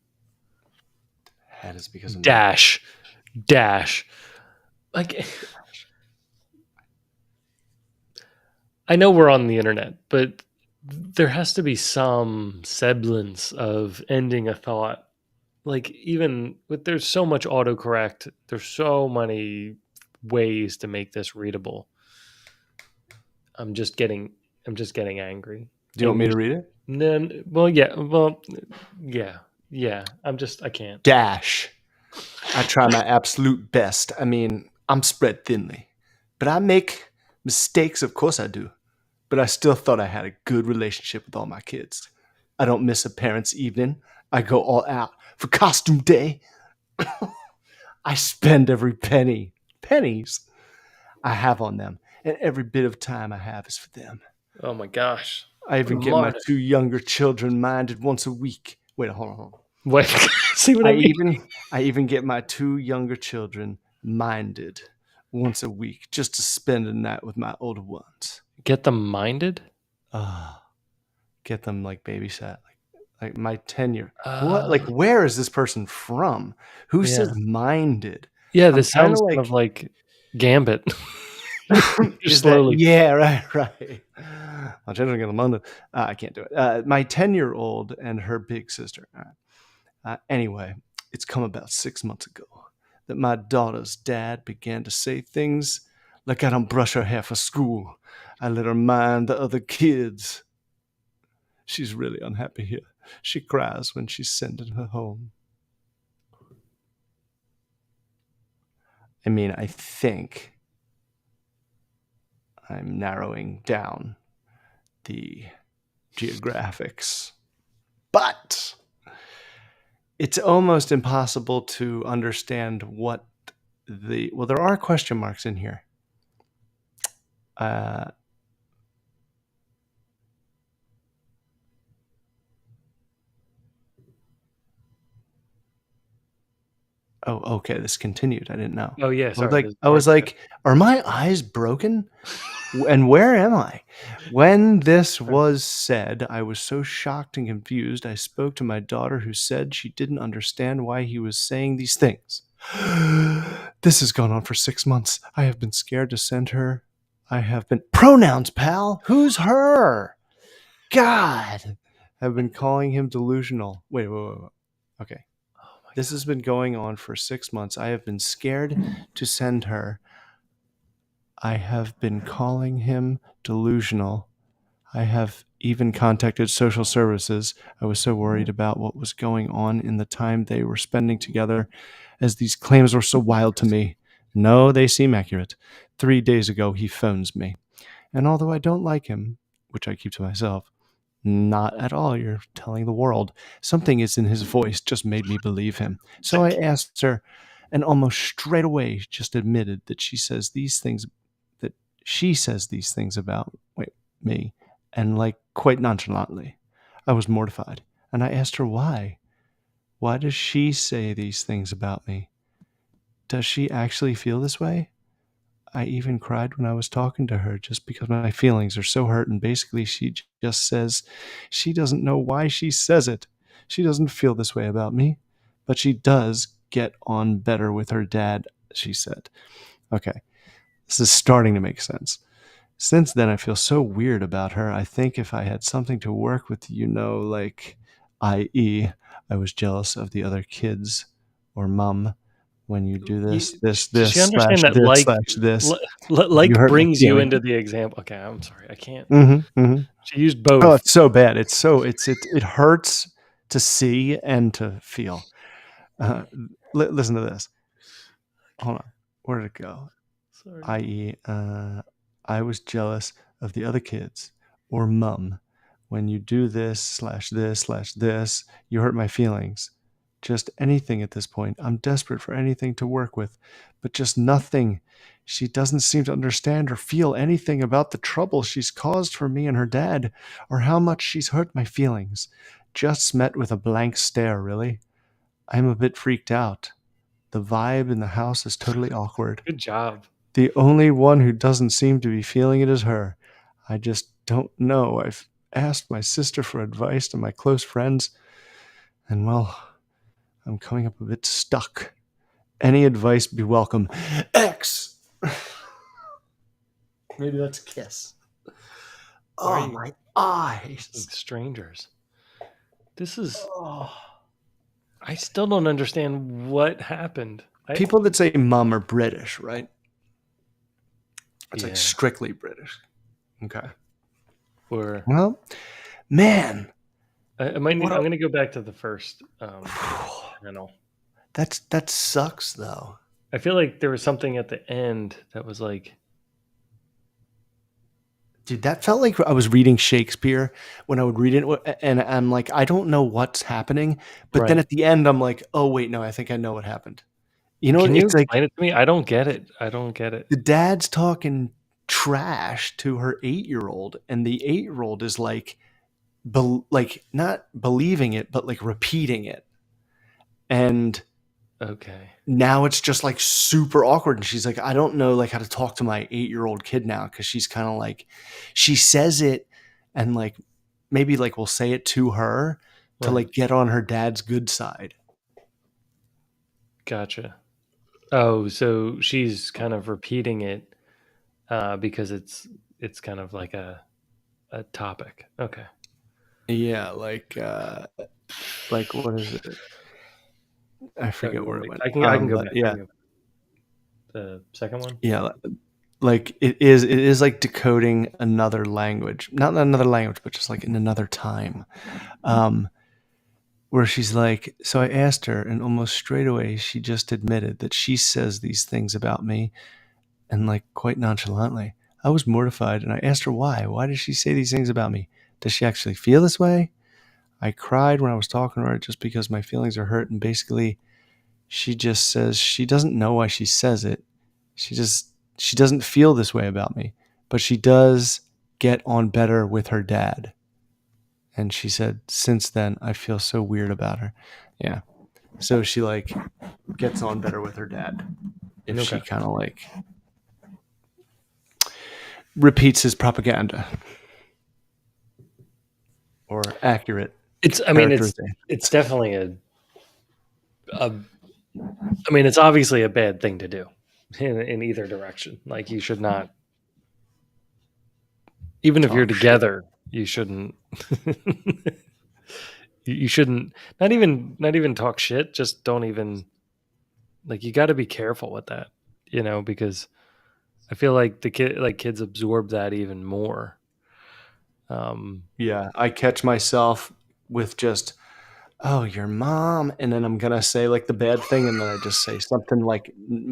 That is because of me.
Dash. Like, I know we're on the internet, but there has to be some semblance of ending a thought. like even with there's so much autocorrect, there's so many ways to make this readable. I'm just getting I'm just getting angry.
Do you want
And
me to
there's
read it?
then yeah. I can't.
Dash. I try my absolute best. I mean, I'm spread thinly. But I make mistakes, of course I do. But I still thought I had a good relationship with all my kids. I don't miss a parents' evening. I go all out for costume day. I spend every pennies I have on them, and every bit of time I have is for them.
Oh my gosh.
I
What a
even get my
martyr.
2 younger children minded once a week. Wait, hold on.
Wait, see what I
I
mean?
even I even get my 2 younger children minded once a week just to spend a night with my older ones.
Get them minded?
Ah, get them like babysat, like my tenure. What?
Uh
Like, where is this person from? Who
yeah.
says minded?
Yeah,
I'm
this
kind of
sounds kind
like,
of like Gambit. You're
is that?
slowly.
Yeah, right. My children get them minded. I can't do it. My 10-year-old and her big sister. Anyway, it's come about 6 months ago that my daughter's dad began to say things like I don't brush her hair for school. I let her mind the other kids. She's really unhappy here. She cries when she's sending her home. I mean, I think I'm narrowing down the geographics, but it's almost impossible to understand what well, there are question marks in here. Uh, oh, okay. This continued. I didn't know.
Oh yeah, sorry. There's
I
more
was
to
like, are my eyes broken? And where am I? When this
it.
was said, I was so shocked and confused. I spoke to my daughter, who said she didn't understand why he was saying these things. This has gone on for 6 months. I have been scared to send her. I have been pronouns, pal. Who's her? God, I've been calling him delusional. Wait. Okay.
Oh my
This has been going on for 6 months. I have been scared to send her. I have been calling him delusional. I have even contacted social services. I was so worried about what was going on in the time they were spending together, as these claims were so wild to me. No, they seem accurate. 3 days ago, he phones me. And although I don't like him, which I keep to myself, not at all, you're telling the world. Something is in his voice just made me believe him. So I asked her, and almost straight away just admitted that she says these things about me, and like quite nonchalantly. I was mortified, and I asked her why. Why does she say these things about me? Does she actually feel this way? I even cried when I was talking to her just because my feelings are so hurt, and basically she just says she doesn't know why she says it. She doesn't feel this way about me, but she does get on better with her dad, she said. Okay, this is starting to make sense. Since then, I feel so weird about her. I think if I had something to work with, like, i.e., I was jealous of the other kids, or mom, when you do this,
Does she
slash
understand that
this, slash this, you
like
hurt my
brings you
feelings.
into the example? Okay, I'm sorry. I can't.
Mm-hmm.
She used
Oh,
both.
it's so bad. It hurts to see and to feel. Uh, Listen to this. Hold on. Where did it go?
Sorry.
I.e., I was jealous of the other kids, or mum. When you do this, slash this, slash this, you hurt my feelings. Just anything at this point. I'm desperate for anything to work with, but just nothing. She doesn't seem to understand or feel anything about the trouble she's caused for me and her dad, or how much she's hurt my feelings. Just met with a blank stare, really. I'm a bit freaked out. The vibe in the house is totally awkward.
Good job.
The only one who doesn't seem to be feeling it is her. I just don't know. I've asked my sister for advice to my close friends, and well, I'm coming up a bit stuck. Any advice be welcome. X! Maybe that's a kiss.
Why are
Oh,
you
my eyes.
like strangers? This is
Oh.
I still don't understand what happened.
People that say mum are British, right? It's like
Yeah.
strictly British. Okay.
Or
Well, man,
I might need.
what
I'm
a
going to go back to the first panel.
that sucks though.
I feel like there was something at the end that was like,
Dude, that felt like I was reading Shakespeare when I would read it, and I'm like, I don't know what's happening, but then
right.
at the end, I'm like, oh wait, no, I think I know what happened. You know,
Can you
it's like
explain it to me? I don't get it. I don't get it.
the dad's talking trash to her 8-year-old, and the 8-year-old is like, like not believing it, but like repeating it, and
Okay.
now it's just like super awkward, and she's like, I don't know like how to talk to my 8-year-old kid now, because she's kind of like, she says it, and like maybe like we'll say it to her to
Right.
like get on her dad's good side.
Gotcha. Oh, so she's kind of repeating it because it's kind of like a topic. Okay.
Yeah, like what is it? I
No,
forget
you
where
want
it
me?
went.
I can go
But
back. I
yeah,
can go back. The second one.
yeah, like it is like decoding another language, not another language, but just like in another time. Um, where she's like, so I asked her, and almost straight away she just admitted that she says these things about me, and like quite nonchalantly. I was mortified, and I asked her why. Why does she say these things about me? Does she actually feel this way? I cried when I was talking to her just because my feelings are hurt, and basically she just says she doesn't know why she says it. She doesn't feel this way about me, but she does get on better with her dad. And she said, since then, I feel so weird about her. Yeah. So she like gets on better with her dad if
Okay.
she kind of like repeats his propaganda or accurate
It's. I mean,
characterization.
it's definitely a. I mean, it's obviously a bad thing to do in either direction. Like you should not, even if you're
Talk shit.
together, you shouldn't. You shouldn't not even talk shit. Just don't even like. You got to be careful with that, because I feel like kids absorb that even more. Um,
Yeah. I catch myself with just, oh, your mom. And then I'm going to say like the bad thing. And then I just say something like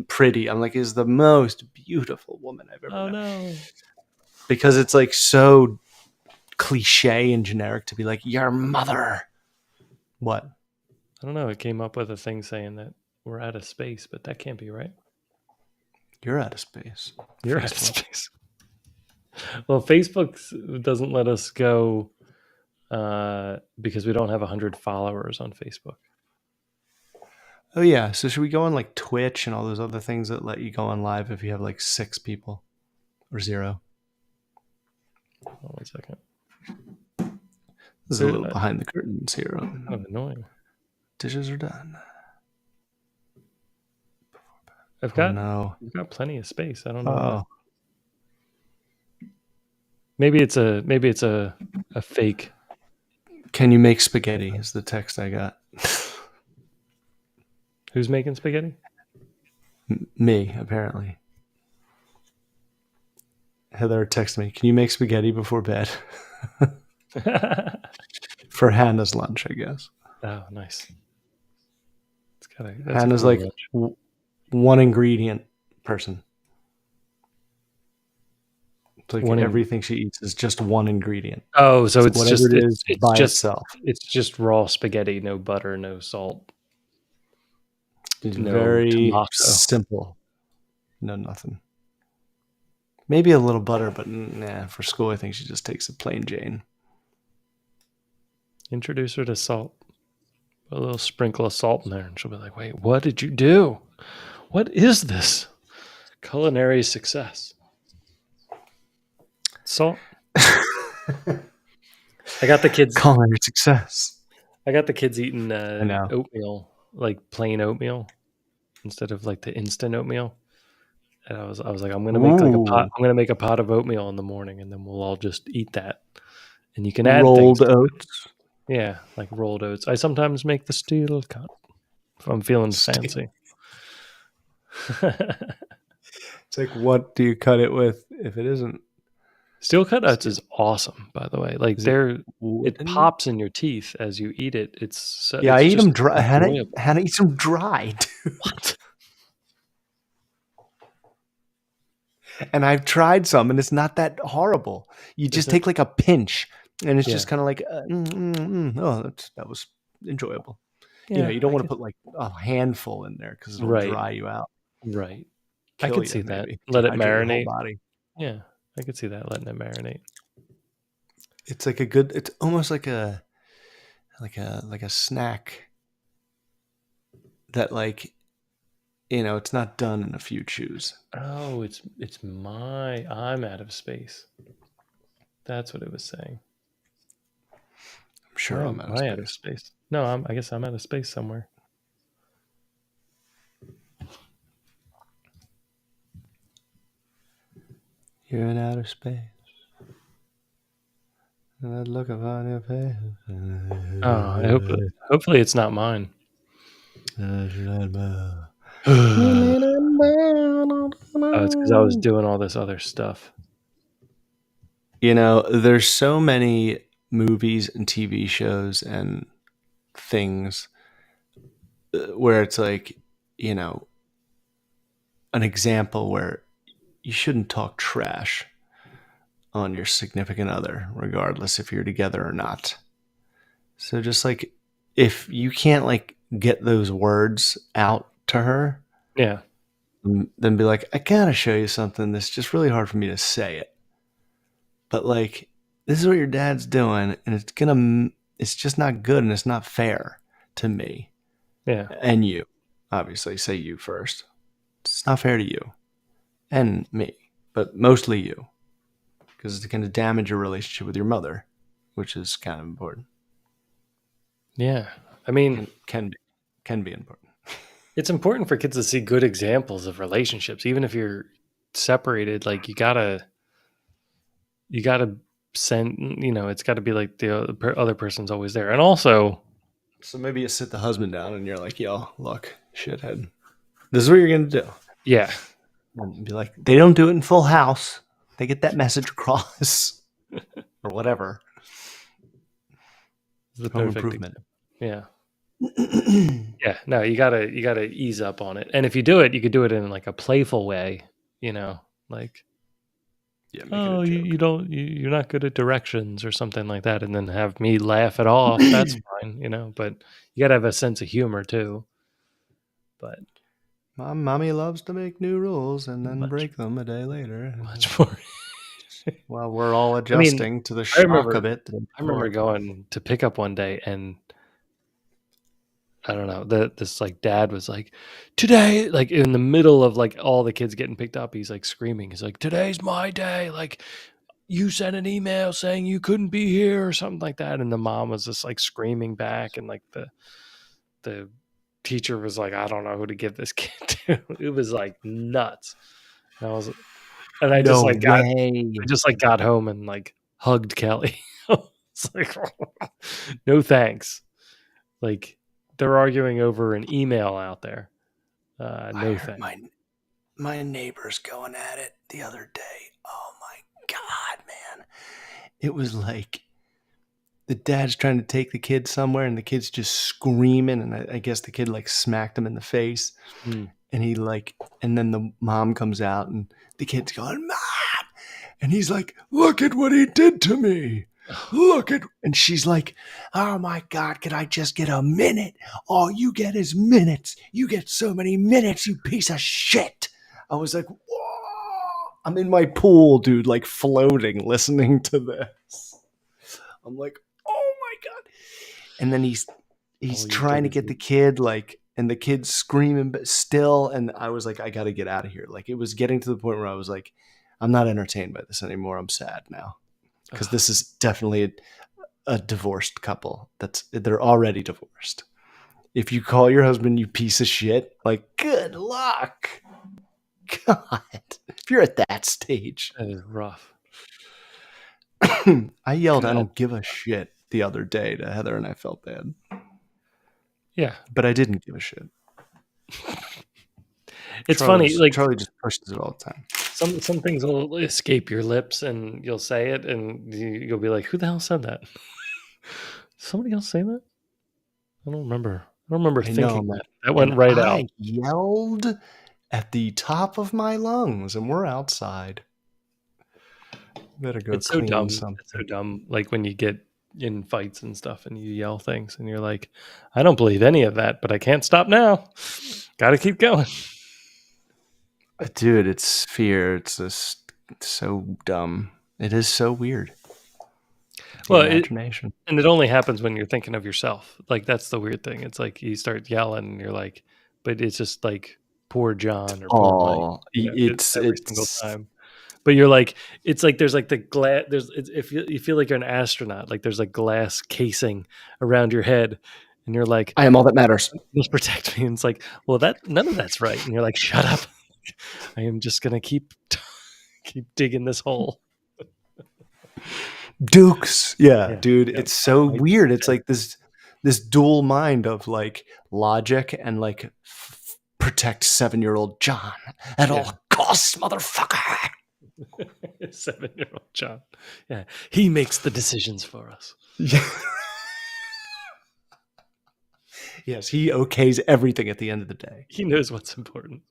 pretty. I'm like, is the most beautiful woman I've ever
oh
known.
no,
Because it's like so cliche and generic to be like, your mother. What?
I don't know. It came up with a thing saying that we're out of space, but that can't be right.
You're out of space.
You're out of
Facebook.
space. Well, Facebook doesn't let us go because we don't have 100 followers on Facebook.
Oh yeah. So should we go on like Twitch and all those other things that let you go on live if you have like 6 people or 0?
Hold on 1 second.
This is a little behind the curtains here.
Kind of annoying.
Dishes are done.
I've
Oh
got
no.
I've got plenty of space. I don't know why.
Oh.
Maybe it's a fake.
Can you make spaghetti? Is the text I got.
Who's making spaghetti?
Me, apparently. Heather texted me, can you make spaghetti before bed? For Hannah's lunch, I guess.
Oh, nice. That's a
Hannah's
cool
like
lunch.
one ingredient person. It's like
One in-
everything she eats is just one ingredient.
Oh, so it's
whatever
just
it is
it's
by
just
itself.
it's just raw spaghetti, no butter, no salt,
It's
no
very
tomato.
simple. No, nothing. Maybe a little butter, but nah, for school, I think she just takes a plain Jane.
Introduce her to salt. A little sprinkle of salt in there, and she'll be like, "Wait, what did you do? What is this? Culinary success." Salt. I got the kids.
Culinary success.
I got the kids eating
I know.
oatmeal, like plain oatmeal, instead of like the instant oatmeal. And I was like, I'm gonna make like a pot.
Ooh,
I'm gonna make a pot of oatmeal in the morning, and then we'll all just eat that. And you can add things
rolled
to it.
oats.
Yeah, like rolled oats. I sometimes make the steel cut. if I'm feeling
Steak.
fancy.
It's like, what do you cut it with if it isn't
Steel cut nuts
steel?
is awesome, by the way. Like
Is it
it
wooden?
pops in your teeth as you eat it.
Yeah, I
It's
eat
just
them dry.
enjoyable.
Hannah eats them dry, dude.
What
And I've tried some, and it's not that horrible. You
is
just
it?
take like a pinch, and it's
Yeah,
just kind of like, oh, that was enjoyable.
yeah.
You don't
I
want to
could.
put like a handful in there because it'll
Right,
dry you out,
right. I
kill
could
you,
see that.
maybe
Let it
dehydrate your whole
marinate.
body.
Yeah, I could see that, letting it marinate.
It's like a good. It's almost like a snack that it's not done in a few chews.
Oh, I'm out of space. That's what it was saying.
I'm sure
Why
I'm
am
out of
I out of
space.
space? No, I guess I'm out of space somewhere.
You're in outer space. And that look upon your face.
Oh, hopefully it's not mine. Oh, it's because I was doing all this other stuff.
There's so many movies and TV shows and things where it's like, you know, an example where you shouldn't talk trash on your significant other, regardless if you're together or not. So just like, if you can't like get those words out to her,
Yeah,
then be like, I gotta show you something that's just really hard for me to say it. But like, this is what your dad's doing, and it's just not good, and it's not fair to me
yeah,
and you. Obviously, say you first. It's not fair to you and me, but mostly you, because it's going to damage your relationship with your mother, which is kind of important.
yeah. I mean,
Can be important.
it's important for kids to see good examples of relationships, even if you're separated. Like you gotta send. It's got to be like the other person's always there, and also,
So maybe you sit the husband down and you're like, "Yo, look, shithead, this is what you're going to do."
yeah,
And be like, "They don't do it in Full House. They get that message across, or whatever."
it's the
Home
perfect
Improvement.
example. Yeah. Yeah, no, you gotta ease up on it. And if you do it, you could do it in like a playful way, like,
Yeah, make it a
oh,
joke.
you're not good at directions or something like that, and then have me laugh it off. That's fine. But you gotta have a sense of humor too. But
Mommy loves to make new rules and then
much
break them a day later.
much more.
While we're all
I mean,
adjusting to the
I
shock
remember
of it the day
I remember
before.
going to pick up one day, and I don't know, this like dad was like, today, like in the middle of like all the kids getting picked up, he's like screaming. He's like, today's my day. Like, you sent an email saying you couldn't be here or something like that. And the mom was just like screaming back, and like the teacher was like, I don't know who to give this kid to. It was like nuts. And I just
No
like got
way.
I just like got home and like hugged Kelly. It's like, no thanks. Like, they're arguing over an email out there.
I
No
heard
thanks.
my neighbors going at it the other day. Oh my god, man. It was like the dad's trying to take the kid somewhere and the kid's just screaming, and I guess the kid like smacked him in the face,
Mm.
and and then the mom comes out and the kid's going, Mom! And he's like, look at what he did to me. Look at, and she's like, oh my God, can I just get a minute? All you get is minutes. You get so many minutes, you piece of shit. I was like, whoa. I'm in my pool, dude, like floating, listening to this. I'm like, oh my God. And then he's
All you get
trying to
is
get the kid, like, and the kid's screaming, but still. And I was like, I got to get out of here. Like, it was getting to the point where I was like, I'm not entertained by this anymore. I'm sad now because this is definitely a divorced couple. They're already divorced. If you call your husband, you piece of shit, like, good luck. God, if you're at that stage.
that is rough.
I yelled, I
God.
don't give a shit the other day to Heather, and I felt bad.
Yeah.
but I didn't give a shit.
It's funny, like
Charlie just pushes it all the time.
some things will escape your lips and you'll say it and you'll be like, who the hell said that? Somebody else say that? I don't remember. I don't remember
I know,
thinking
man.
that. That
And
went right out.
I yelled at the top of my lungs, and we're outside. Better go
It's so
clean
dumb. It's so
something.
dumb. Like when you get in fights and stuff and you yell things and you're like, I don't believe any of that, but I can't stop now. Got to keep going.
Dude, it's fear. It's just so dumb. It is so weird. The
Well,
imagination.
and it only happens when you're thinking of yourself. Like that's the weird thing. It's like you start yelling and you're like, but it's just like poor John or poor Mike.
Oh,
It's
it's
every single
it's
time. But you're like, it's like there's like the glass. There's if you feel like you're an astronaut, like there's like glass casing around your head, and you're like,
I am all that matters.
must protect me. And it's like, well, that none of that's right. And you're like, shut up. I am just gonna keep digging this hole.
Dukes. Yeah,
Yeah,
dude,
yeah.
it's so
I
weird. It's like this dual mind of like logic and like protect 7-year-old John at
yeah.
all costs, motherfucker.
7-year-old John. Yeah, he makes the decisions for us.
Yeah. Yes, he okays everything at the end of the day.
He knows what's important.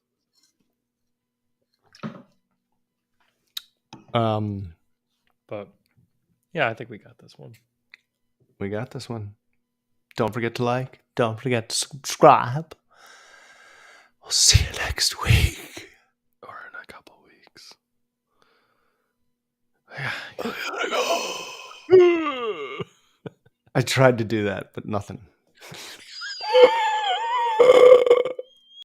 But yeah, I think we got this one.
We got this one. Don't forget to like. Don't forget to subscribe. We'll see you next week.
Or in a couple weeks.
I tried to do that, but nothing.